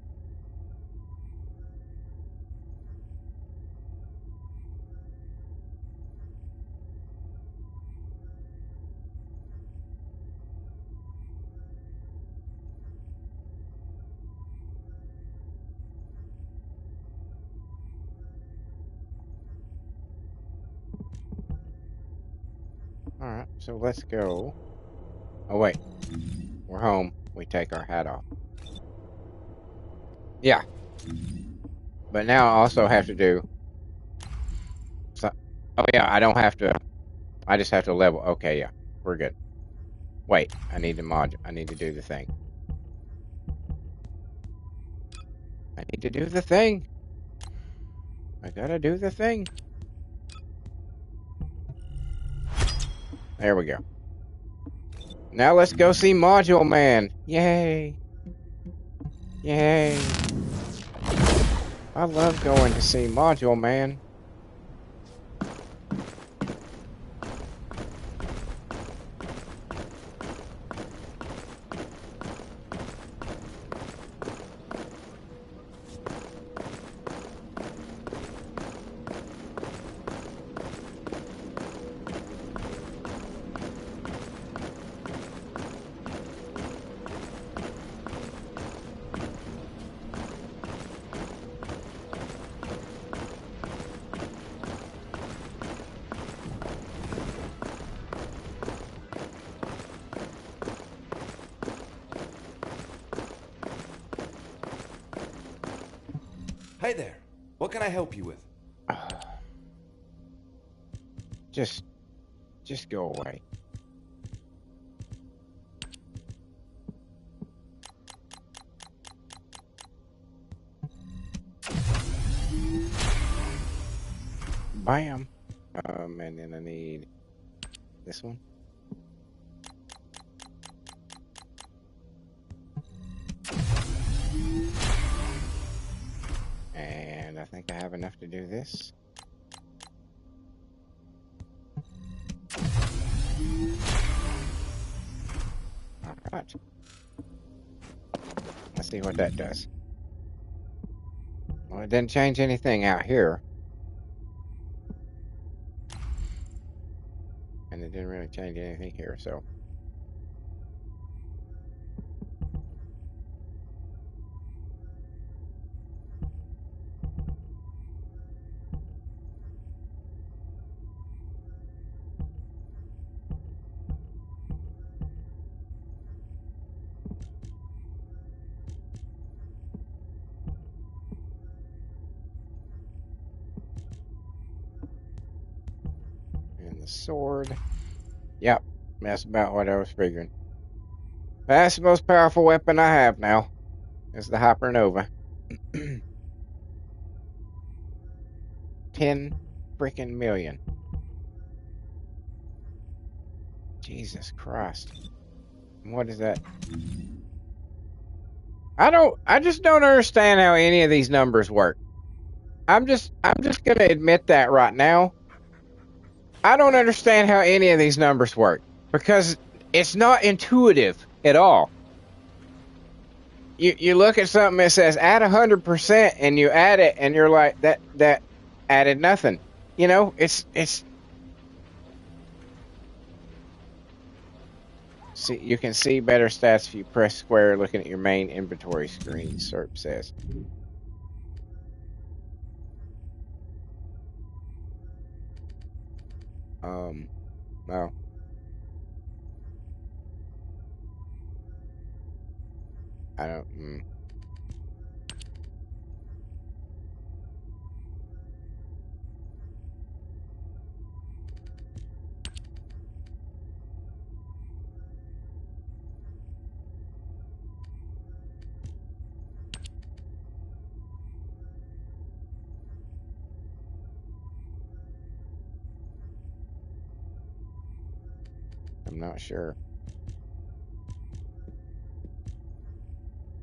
Alright, so let's go. Oh, wait. We're home. We take our hat off. Yeah. But now I also have to do... Oh, yeah, I don't have to... I just have to level... Okay, yeah. We're good. Wait, I need to I need to do the thing. I need to do the thing. I gotta do the thing. There we go. Now let's go see Module Man. Yay. Yay. I love going to see Module Man. Hey there. What can I help you with? Just go away. Bam. And then I need this one. And I think I have enough to do this. Alright. Let's see what that does. Well, it didn't change anything out here. And it didn't really change anything here, so. And the sword. Yep, that's about what I was figuring. That's the most powerful weapon I have now. Is the Hypernova. 10 freaking million. Jesus Christ. What is that? I just don't understand how any of these numbers work. I'm just gonna admit that right now. I don't understand how any of these numbers work because it's not intuitive at all. You look at something that says add 100% and you add it and you're like that added nothing. You know, it's see, you can see better stats if you press square looking at your main inventory screen, SERP says. No. I don't I'm not sure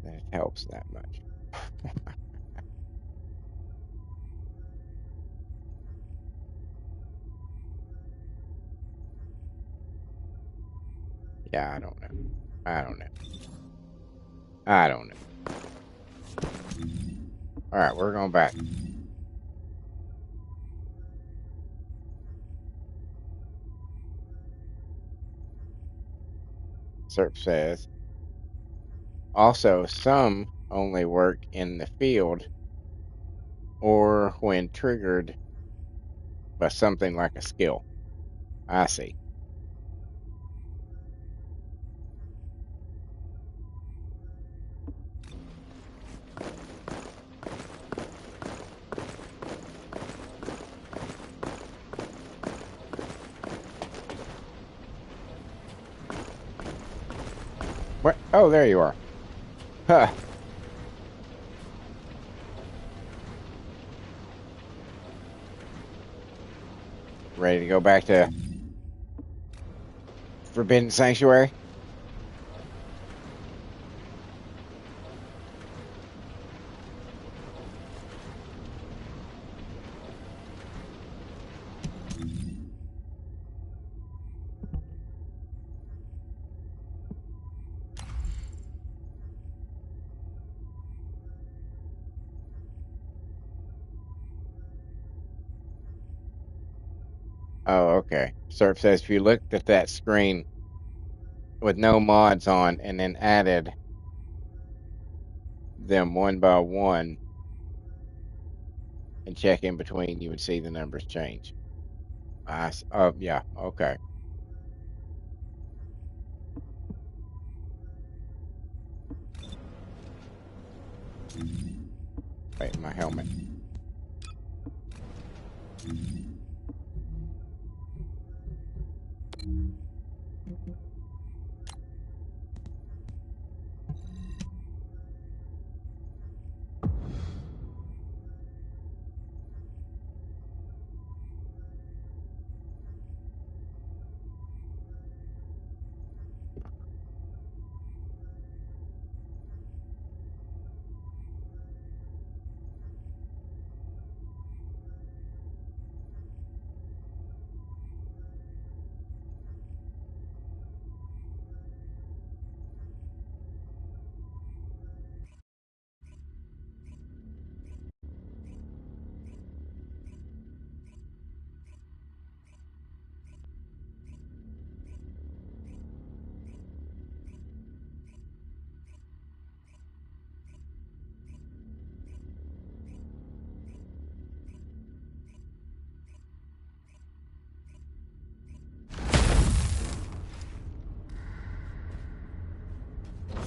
that it helps that much. Yeah, I don't know. I don't know. I don't know. All right, we're going back. SERP says also some only work in the field or when triggered by something like a skill. I see. What? Oh, there you are. Huh. Ready to go back to Forbidden Sanctuary? Oh, okay. SERP says if you looked at that screen with no mods on and then added them one by one and check in between, you would see the numbers change. Oh, yeah, okay. Wait, my helmet.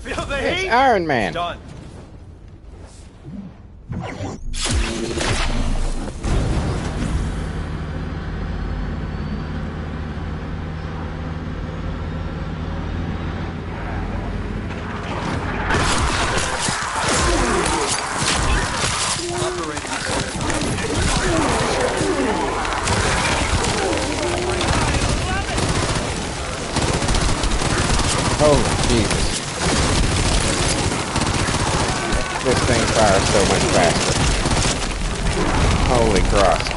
Feel the It's heat? Iron Man. Done. fire so much faster. Holy cross.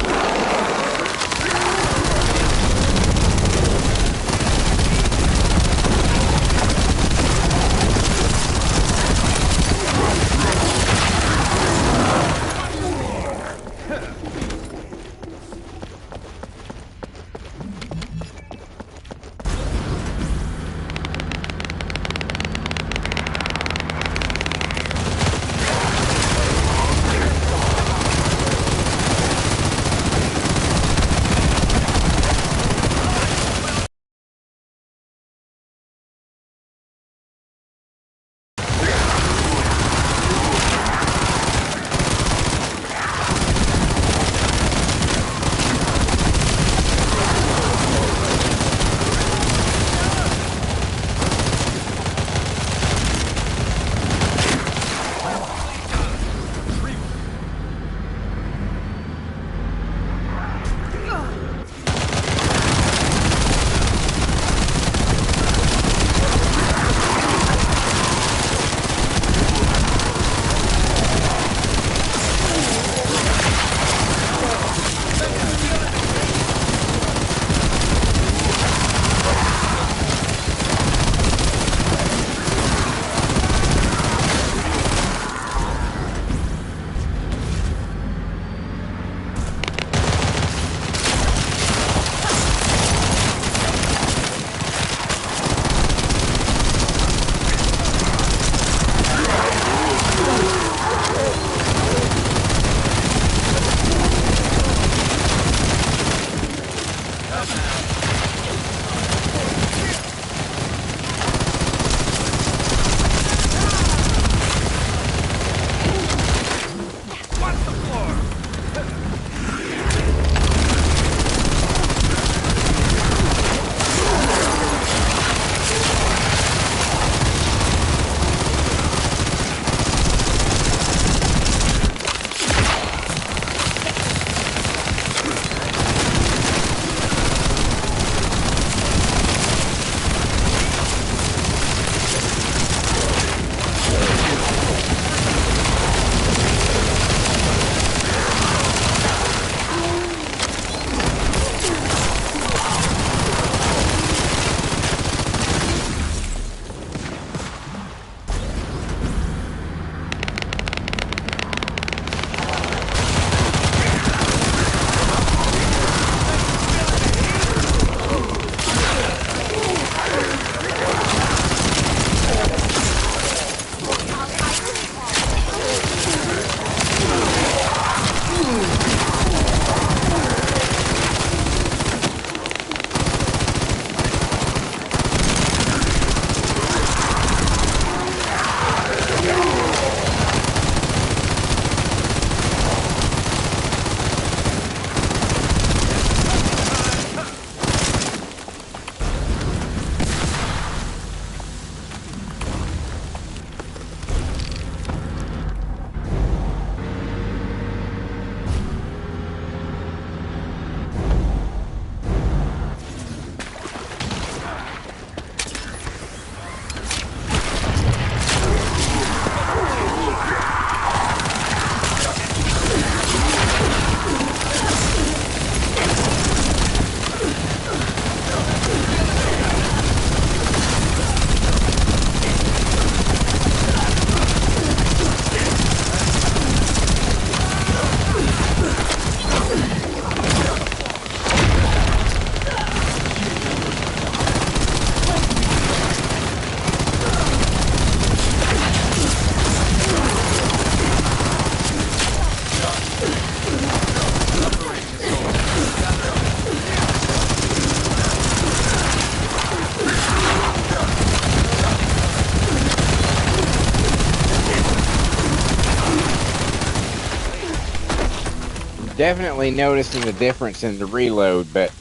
Definitely noticing the difference in the reload, but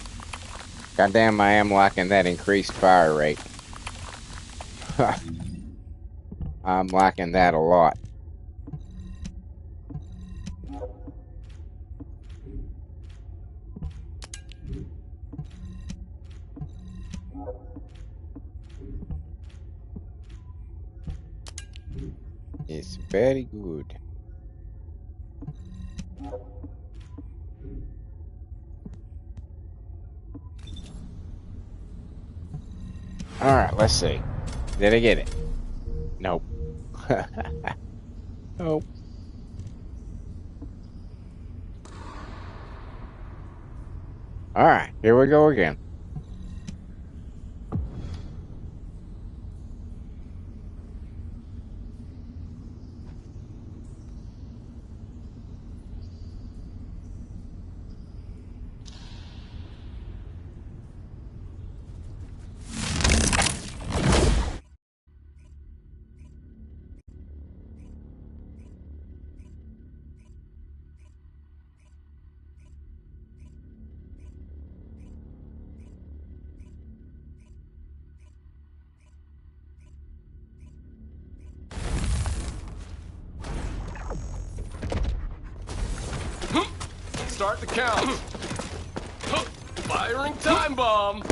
goddamn, I am liking that increased fire rate. I'm liking that a lot. It's very good. Alright, let's see. Did I get it? Nope. Nope. Alright, here we go again. Start the count. Firing time bomb.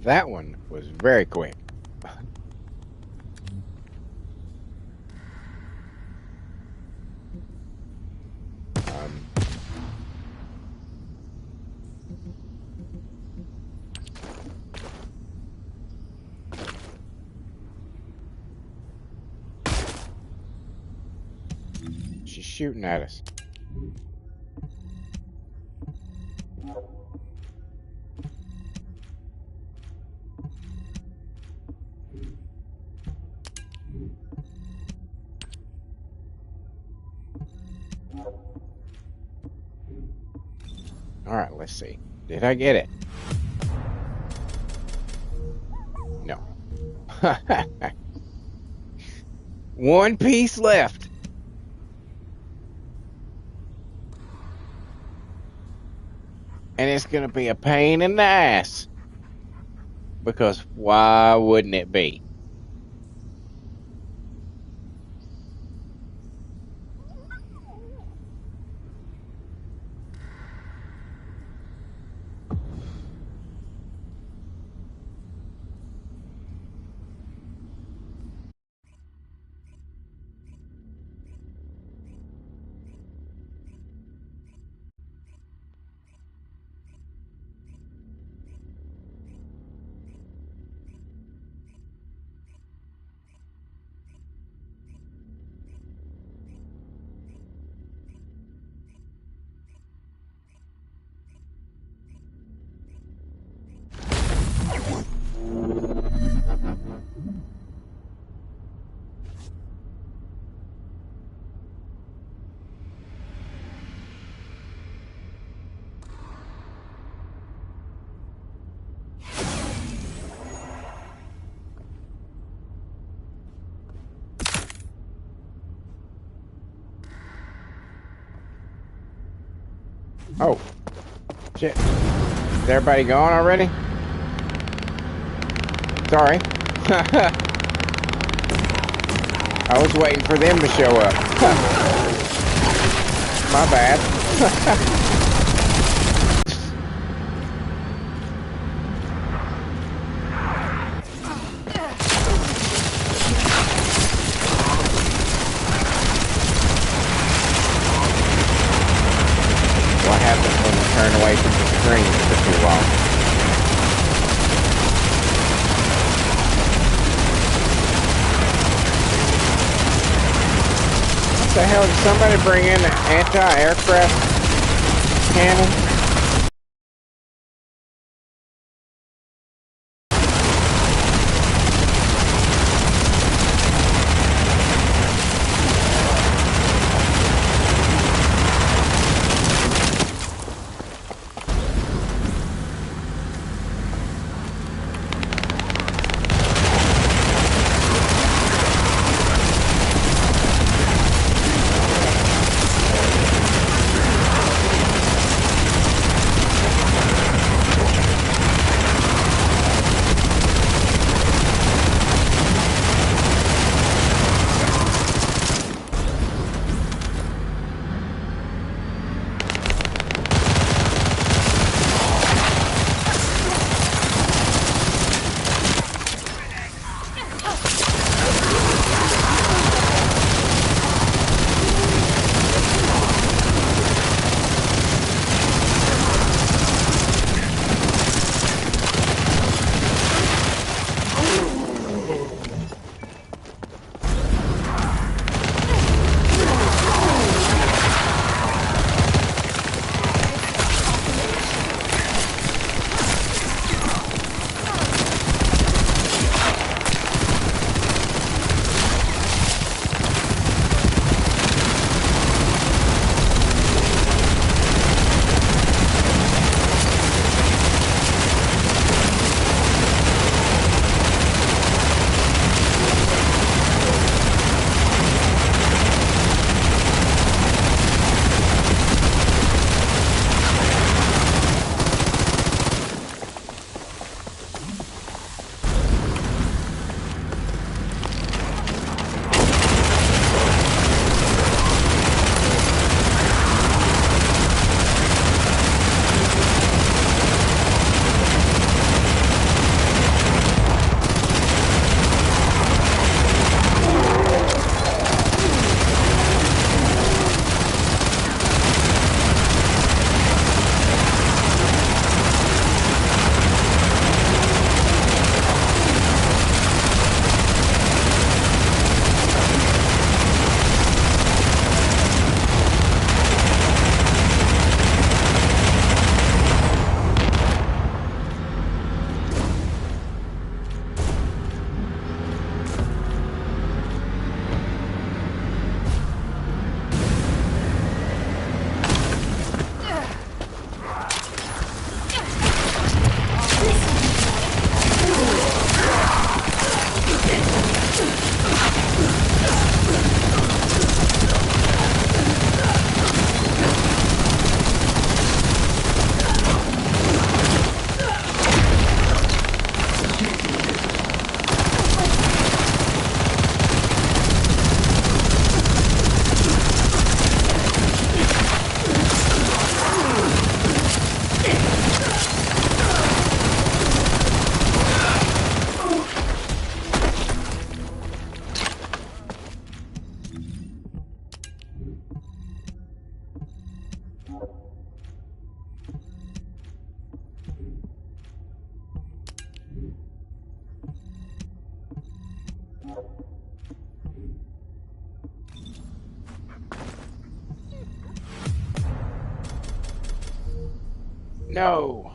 That one was very quick. She's shooting at us. All right, let's see. Did I get it? No. One piece left. And it's going to be a pain in the ass. Because why wouldn't it be? Oh, shit. Is everybody gone already? Sorry. I was waiting for them to show up. My bad. What happens when you turn away from the screen for too long? What the hell? Did somebody bring in an anti-aircraft cannon? No.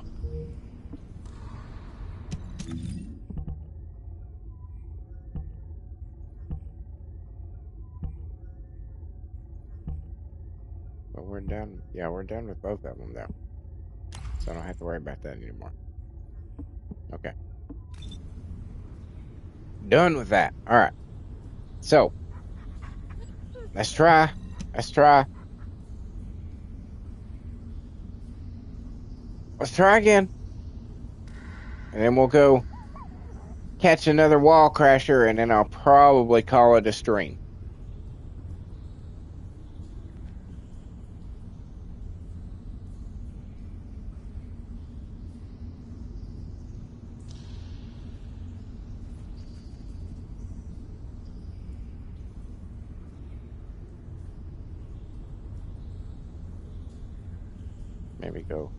But we're done. Yeah, we're done with both of them, though. So I don't have to worry about that anymore. Okay. Done with that. All right. So, let's try. Let's try. Let's try again. And then we'll go catch another wall crasher, and then I'll probably call it a stream. Maybe go.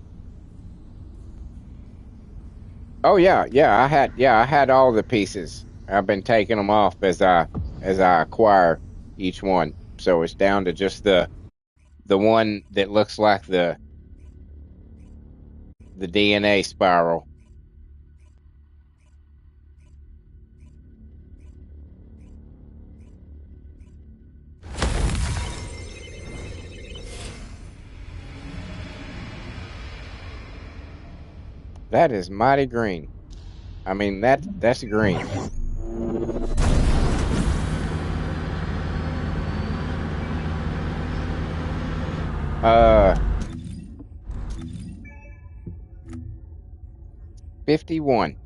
Oh yeah, I had all the pieces. I've been taking them off as I acquire each one. So it's down to just the one that looks like the DNA spiral. That is mighty green. I mean that's green. 51.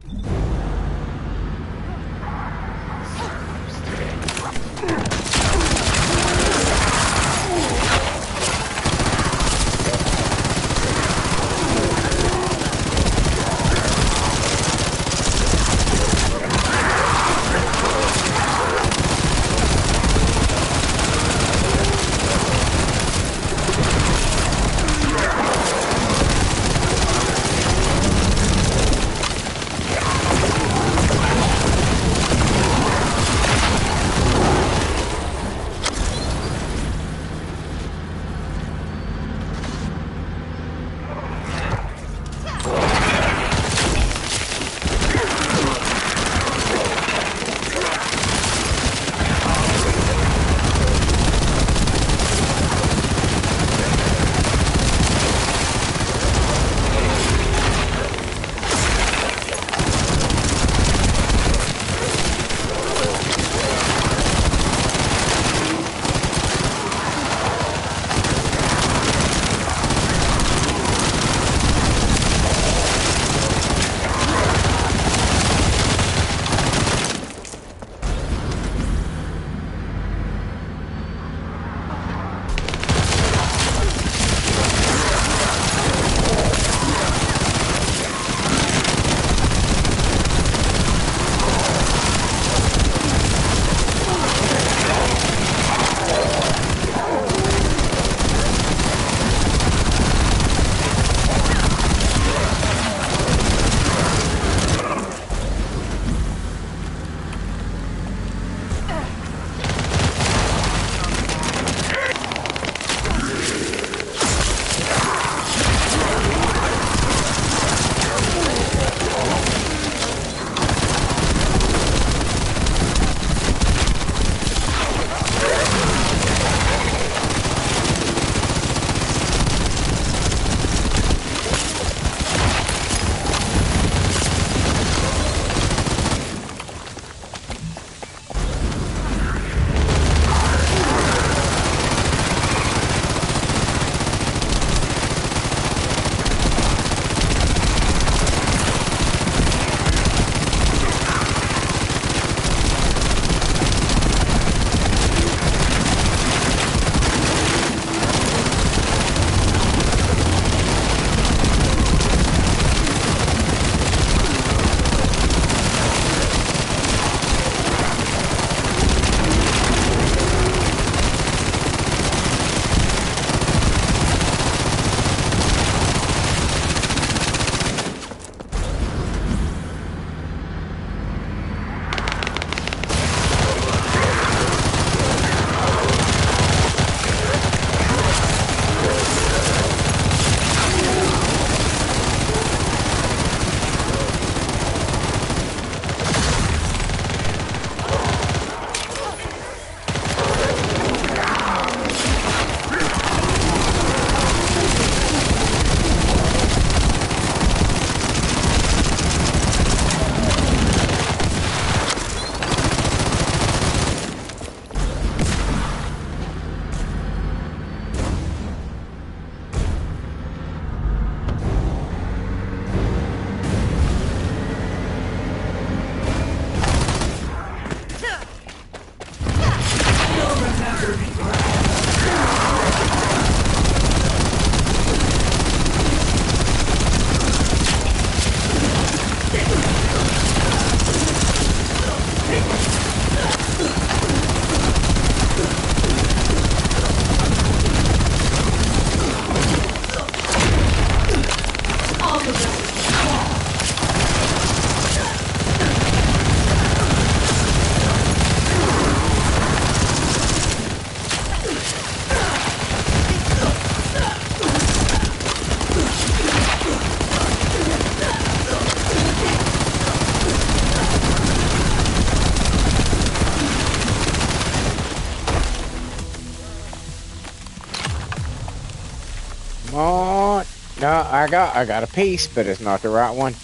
No, I got a piece, but it's not the right one.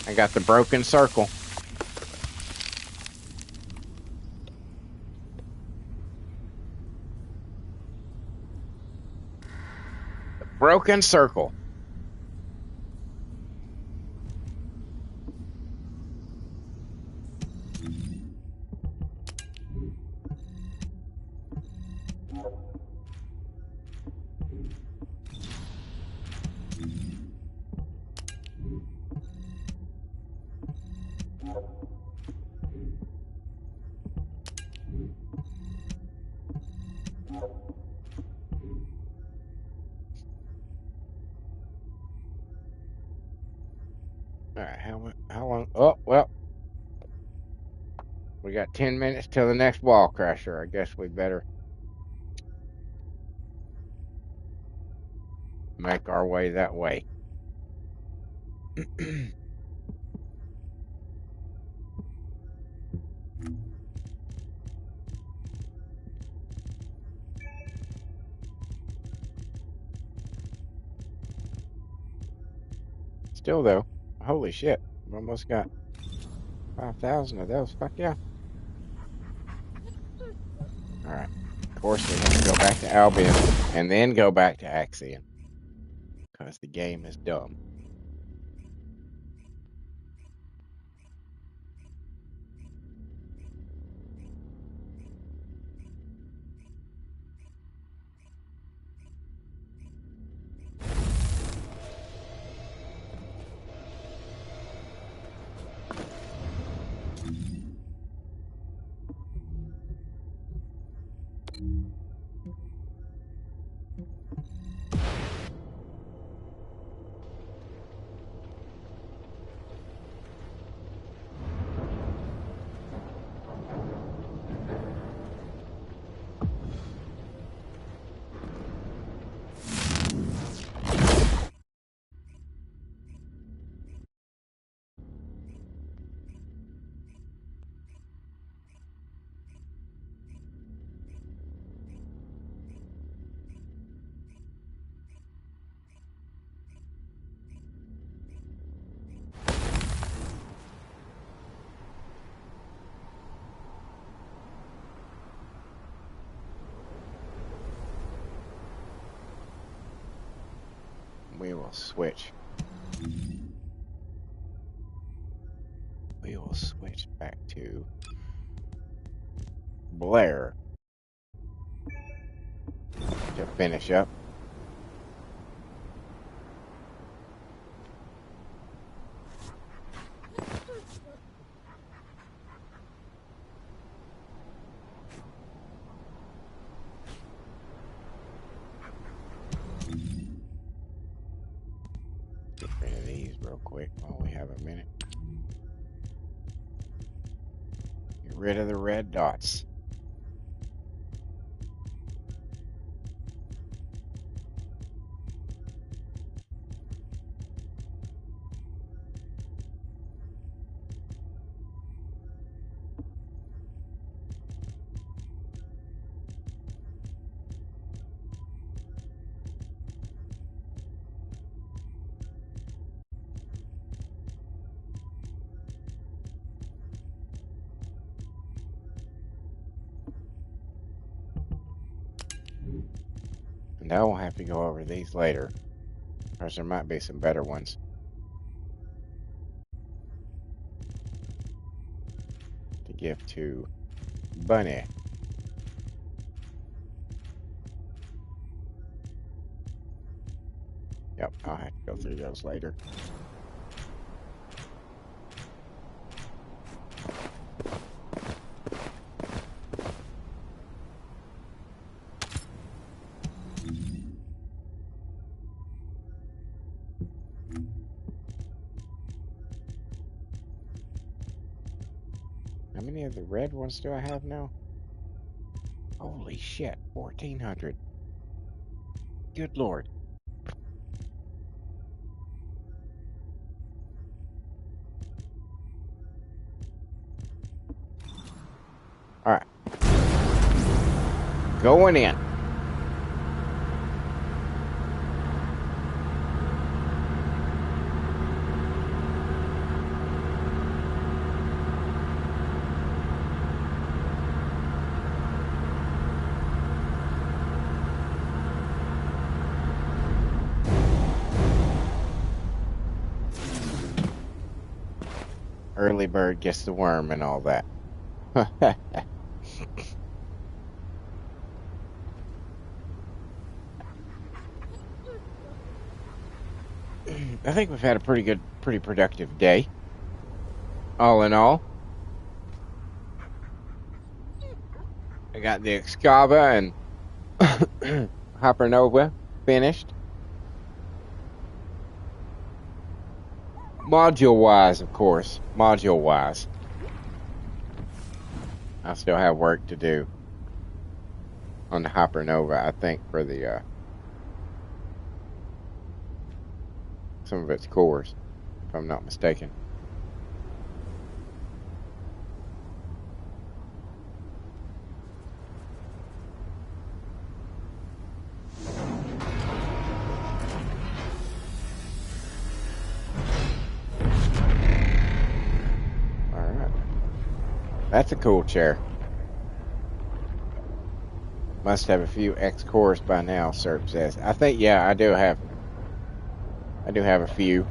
I got the broken circle. The broken circle. All right, how long? Oh, well, we got 10 minutes till the next wall crasher. I guess we better make our way that way. Still, though, holy shit, we almost got 5,000 of those. Fuck yeah. All right. Of course, we have to go back to Albion and then go back to Axion because the game is dumb. We will switch. We will switch back to Blair to finish up. Get rid of these real quick while we have a minute. Get rid of the red dots. And I will have to go over these later, because there might be some better ones to give to Bunny. Yep, I'll have to go through those later. How many of the red ones do I have now? Holy shit, 1,400. Good lord. Alright. Going in. Early bird gets the worm and all that. I think we've had a pretty productive day. All in all. I got the Excava and Hypernova finished. Module-wise, of course. Module-wise. I still have work to do on the Hypernova, I think, for the some of its cores, if I'm not mistaken. That's a cool chair. Must have a few X cores by now, Serp says. I think, yeah, I do have a few.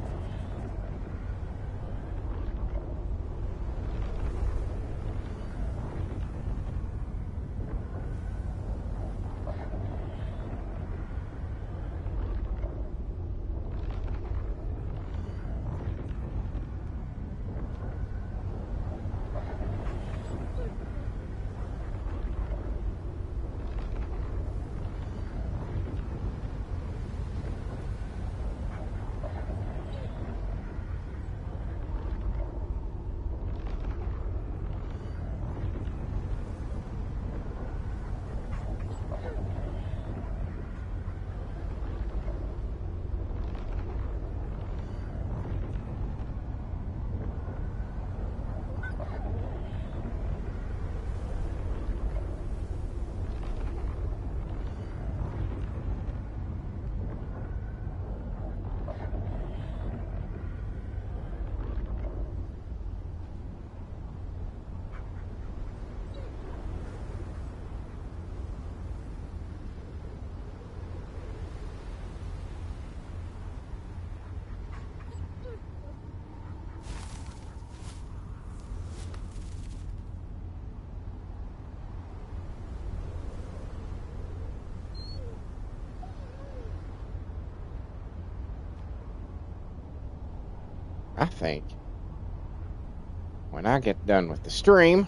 I think when I get done with the stream,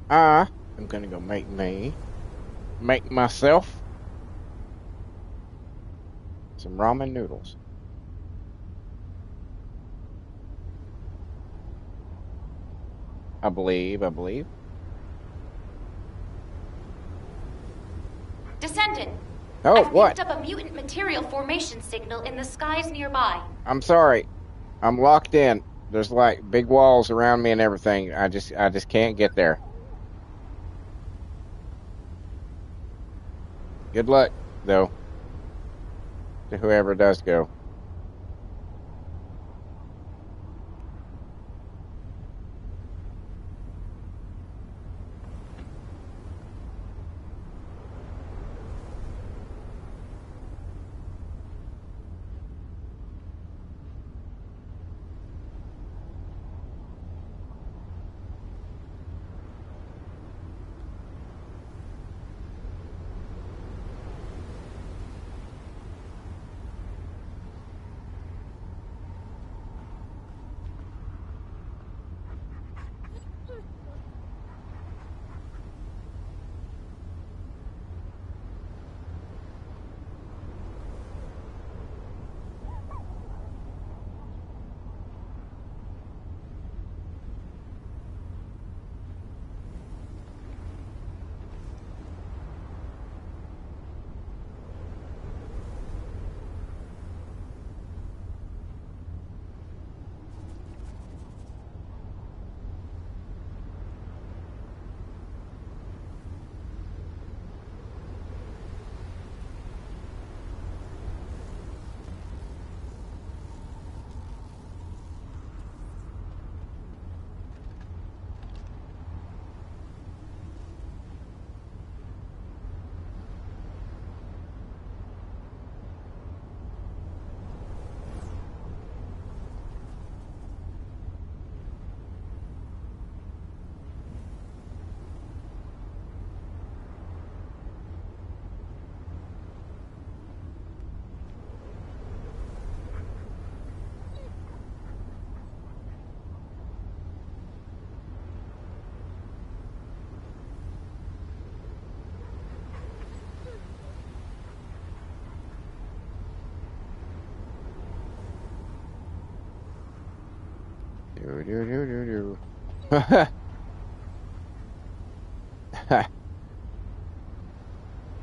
I am gonna go make myself some ramen noodles. I believe. Descendant. Oh, I've what? picked up a mutant material formation signal in the skies nearby. I'm sorry. I'm locked in. There's like big walls around me and everything. I just can't get there. Good luck, though, to whoever does go.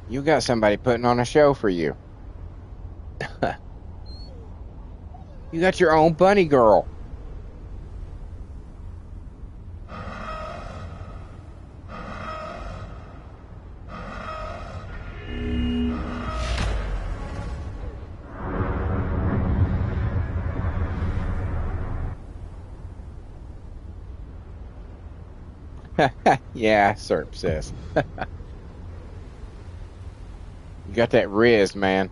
You got somebody putting on a show for you. You got your own bunny girl. Yeah, Serp says. You got that Riz, man.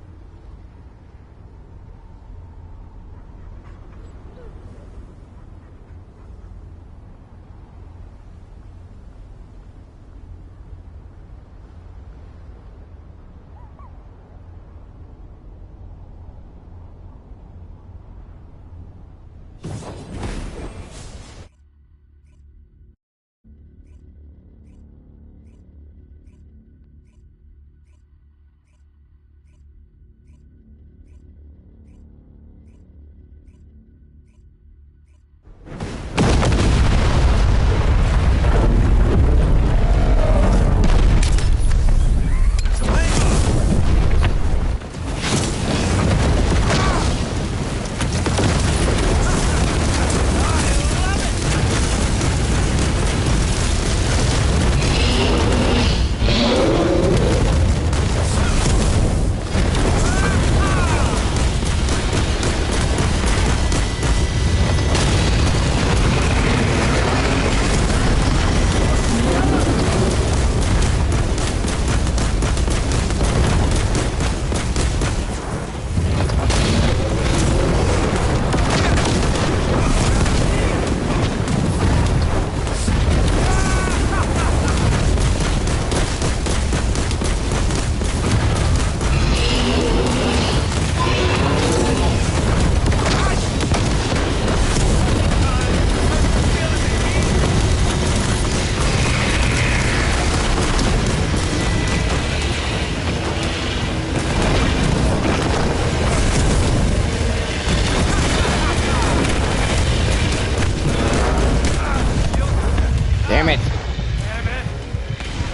Damn it!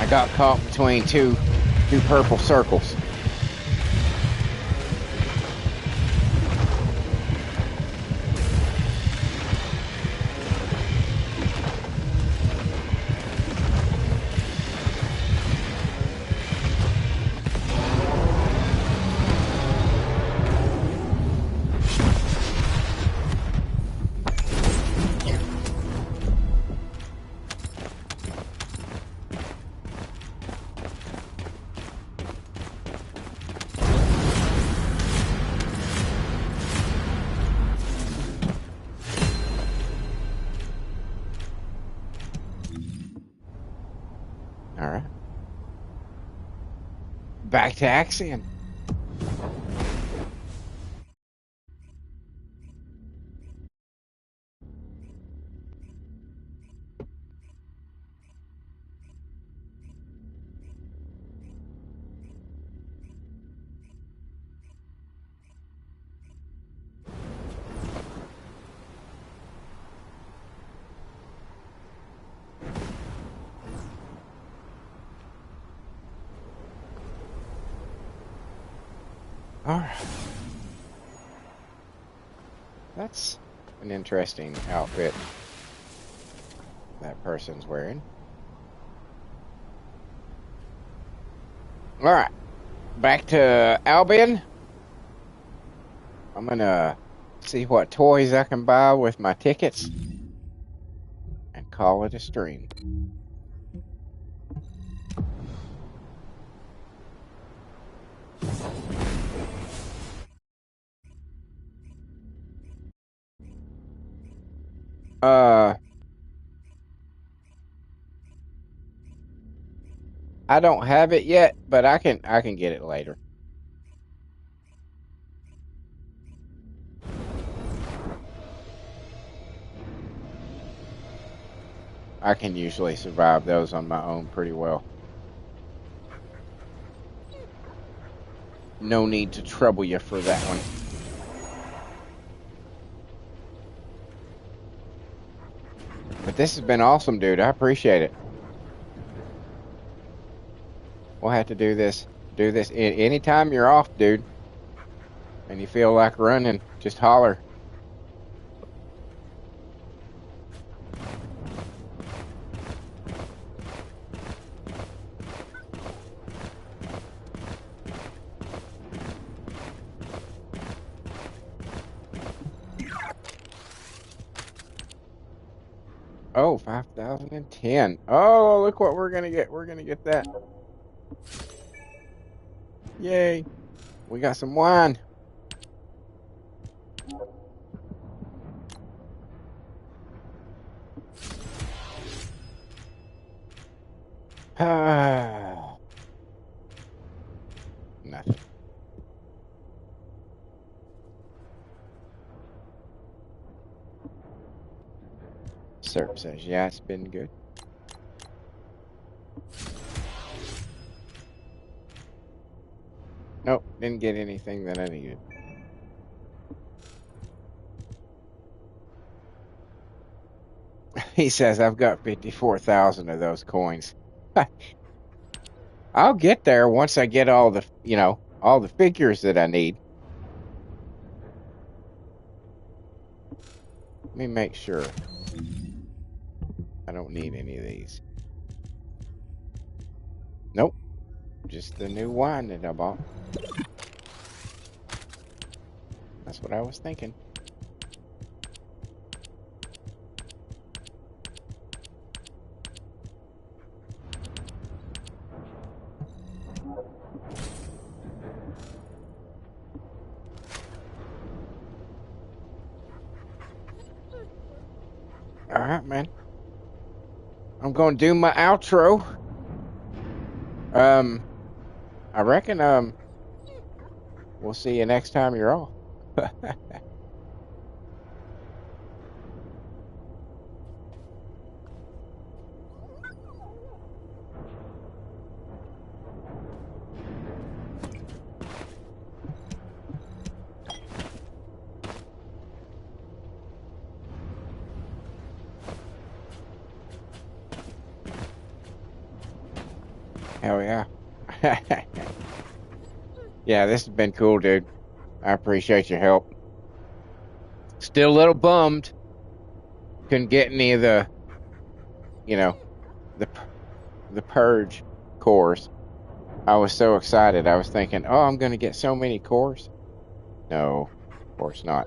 I got caught between two purple circles. Alright. Back to Axion. Alright. That's an interesting outfit that person's wearing. Alright. Back to Albion. I'm gonna see what toys I can buy with my tickets and call it a stream. I don't have it yet, but I can get it later. I can usually survive those on my own pretty well. No need to trouble you for that one. But this has been awesome, dude. I appreciate it. We'll have to do this anytime you're off, dude, and you feel like running, just holler. Oh, 5,010. Oh, look what we're gonna get. We're gonna get that. Yay. We got some wine. Nothing. Serp says, yeah, it's been good. Nope, didn't get anything that I needed. He says, I've got 54,000 of those coins. I'll get there once I get all the, all the figures that I need. Let me make sure. I don't need any of these. Nope. Just the new wine that I bought. That's what I was thinking. All right, man. I'm going to do my outro. I reckon, we'll see you next time you're off. Hell yeah. Yeah, this has been cool, dude. I appreciate your help. Still a little bummed. Couldn't get any of the, the purge cores. I was so excited. I was thinking, oh, I'm going to get so many cores. No, of course not.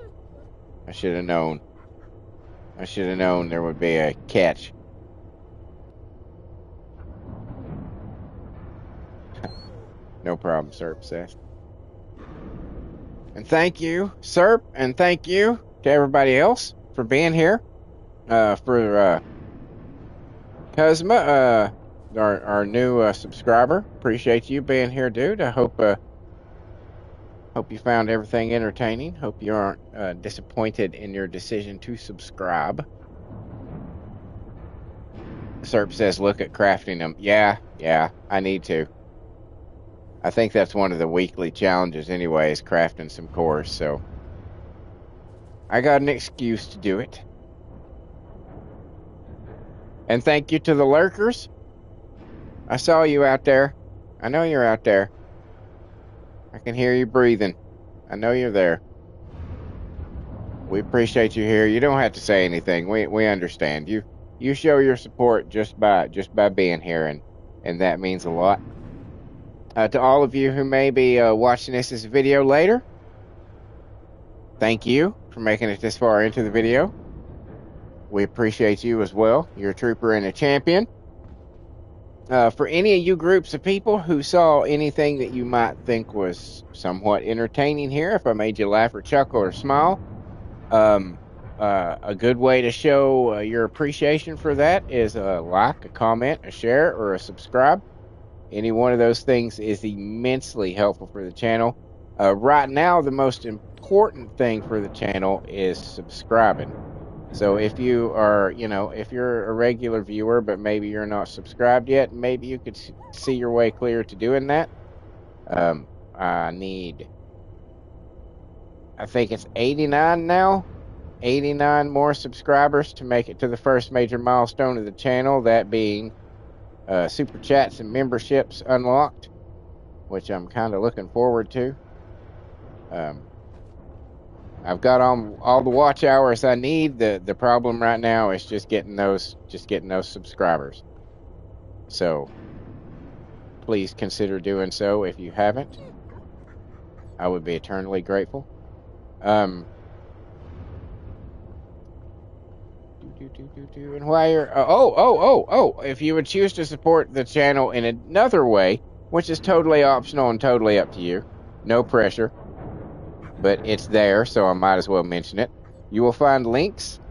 I should have known. I should have known there would be a catch. No problem, Serp says. And thank you, Serp, and thank you to everybody else for being here. For Cosma, our new subscriber. Appreciate you being here, dude. I hope you found everything entertaining. Hope you aren't disappointed in your decision to subscribe. Serp says, look at crafting them. Yeah, I need to. I think that's one of the weekly challenges anyway, is crafting some cores, so I got an excuse to do it. And thank you to the lurkers. I saw you out there. I know you're out there. I can hear you breathing. I know you're there. We appreciate you here. You don't have to say anything. We understand. You show your support just by being here, and that means a lot. To all of you who may be watching this as a video later, thank you for making it this far into the video. We appreciate you as well. You're a trooper and a champion. For any of you groups of people who saw anything that you might think was somewhat entertaining here, if I made you laugh or chuckle or smile, a good way to show your appreciation for that is a like, a comment, a share, or a subscribe. Any one of those things is immensely helpful for the channel. Right now, the most important thing for the channel is subscribing. So if you are, if you're a regular viewer, but maybe you're not subscribed yet, maybe you could see your way clear to doing that. I think it's 89 now. 89 more subscribers to make it to the first major milestone of the channel, that being super chats and memberships unlocked, which I'm kind of looking forward to. I've got all the watch hours I need. The problem right now is just getting those subscribers. So please consider doing so if you haven't. I would be eternally grateful. And while you're if you would choose to support the channel in another way, which is totally optional and totally up to you, no pressure, but it's there, so I might as well mention it. You will find links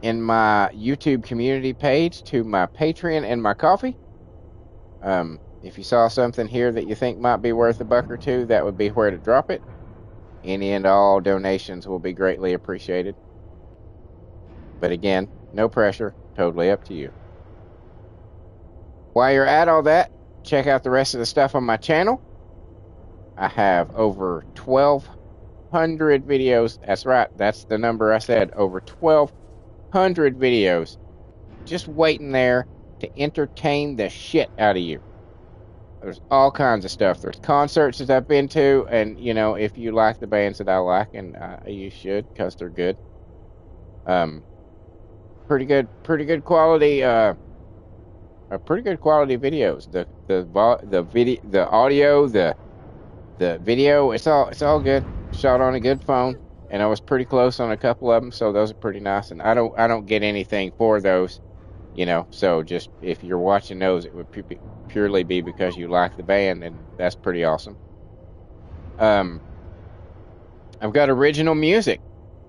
in my YouTube community page to my Patreon and my Ko-fi. If you saw something here that you think might be worth $1 or $2, that would be where to drop it. Any and all donations will be greatly appreciated. But again, no pressure, totally up to you. While you're at all that, check out the rest of the stuff on my channel. I have over 1,200 videos. That's right, that's the number I said. Over 1,200 videos just waiting there to entertain the shit out of you. There's all kinds of stuff. There's concerts that I've been to, and you know, if you like the bands that I like, and you should, because they're good. Pretty good quality videos. The audio, the video, it's all good. Shot on a good phone, and I was pretty close on a couple of them, so those are pretty nice. And I don't get anything for those, you know. So just if you're watching those, it would purely be because you like the band, and that's pretty awesome. I've got original music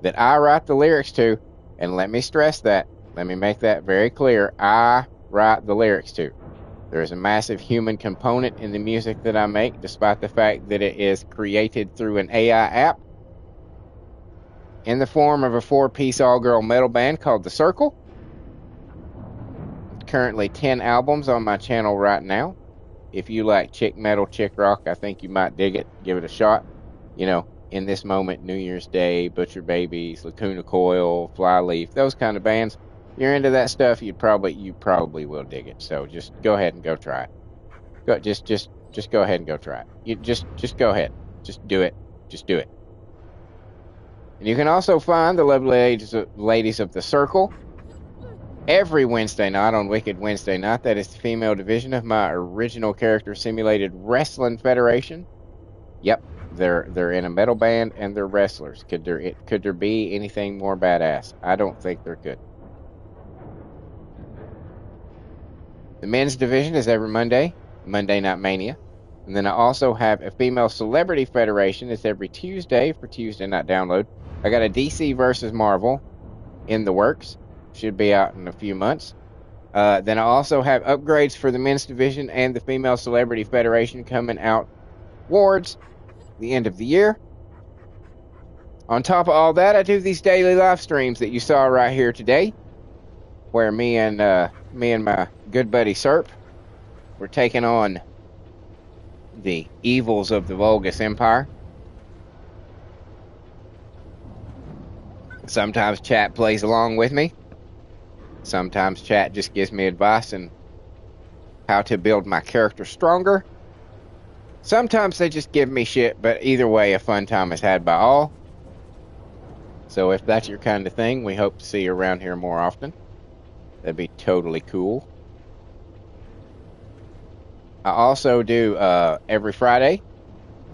that I write the lyrics to. And let me stress that. Let me make that very clear. I write the lyrics to. There is a massive human component in the music that I make, despite the fact that it is created through an AI app in the form of a 4-piece all-girl metal band called The Circle. Currently 10 albums on my channel right now. If you like chick metal, chick rock, I think you might dig it. Give it a shot. You know, in this moment, New Year's Day, Butcher Babies, Lacuna Coil, Flyleaf, those kind of bands. If you're into that stuff, you probably will dig it. So just go ahead and go try it. Just go ahead and go try it. You just go ahead. Just do it. Just do it. And you can also find the lovely ladies of The Circle every Wednesday night on Wicked Wednesday Night. That is the female division of my original character simulated wrestling federation. Yep. They're in a metal band and they're wrestlers. Could there be anything more badass? I don't think there could. The men's division is every Monday Night Mania. And then I also have a female celebrity federation. It's every Tuesday for Tuesday Night Download. I got a DC versus Marvel in the works. Should be out in a few months. Then I also have upgrades for the men's division and the female celebrity federation coming out towards the end of the year. On top of all that, I do these daily live streams that you saw right here today, where me and my good buddy Serp, we're taking on the evils of the Vulgus Empire. Sometimes chat plays along with me. Sometimes chat just gives me advice on how to build my character stronger. Sometimes they just give me shit, but either way, a fun time is had by all. So if that's your kind of thing, we hope to see you around here more often. That'd be totally cool. I also do every Friday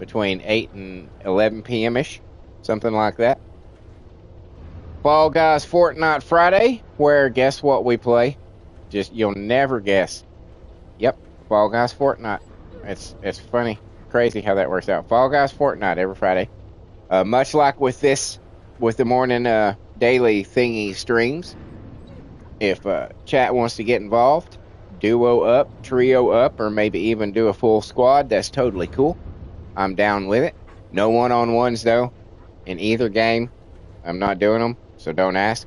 between 8 and 11 p.m.-ish, something like that. Fall Guys Fortnite Friday, where guess what we play? Just, you'll never guess. Yep, Fall Guys Fortnite. It's funny, crazy how that works out. Fall Guys Fortnite every Friday. Much like with the morning daily thingy streams, if chat wants to get involved, duo up, trio up, or maybe even do a full squad, that's totally cool. I'm down with it. No one-on-ones though, in either game. I'm not doing them, so don't ask.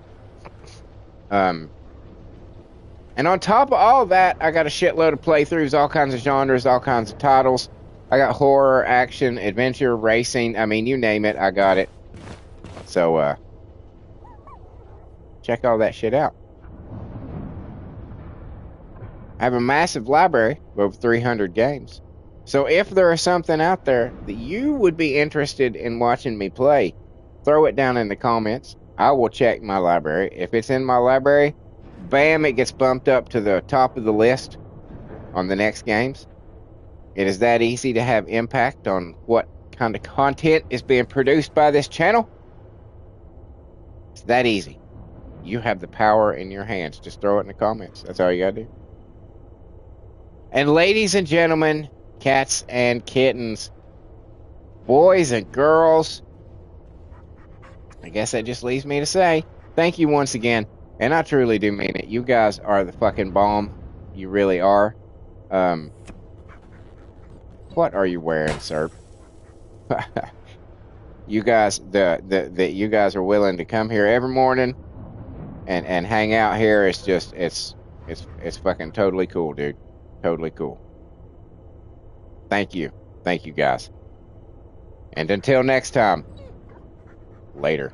And on top of all that, I got a shitload of playthroughs, all kinds of genres, all kinds of titles. I got horror, action, adventure, racing. I mean, you name it, I got it. So, check all that shit out. I have a massive library of over 300 games. So if there is something out there that you would be interested in watching me play, throw it down in the comments. I will check my library. If it's in my library, bam, it gets bumped up to the top of the list on the next games. It is that easy to have impact on what kind of content is being produced by this channel. It's that easy. You have the power in your hands. Just throw it in the comments. That's all you gotta do. And ladies and gentlemen, cats and kittens, boys and girls, I guess that just leaves me to say thank you once again. And I truly do mean it. You guys are the fucking bomb. You really are. What are you wearing, sir? You guys, you guys are willing to come here every morning and hang out here. It's just, it's fucking totally cool, dude. Totally cool. Thank you. Thank you, guys. And until next time, later.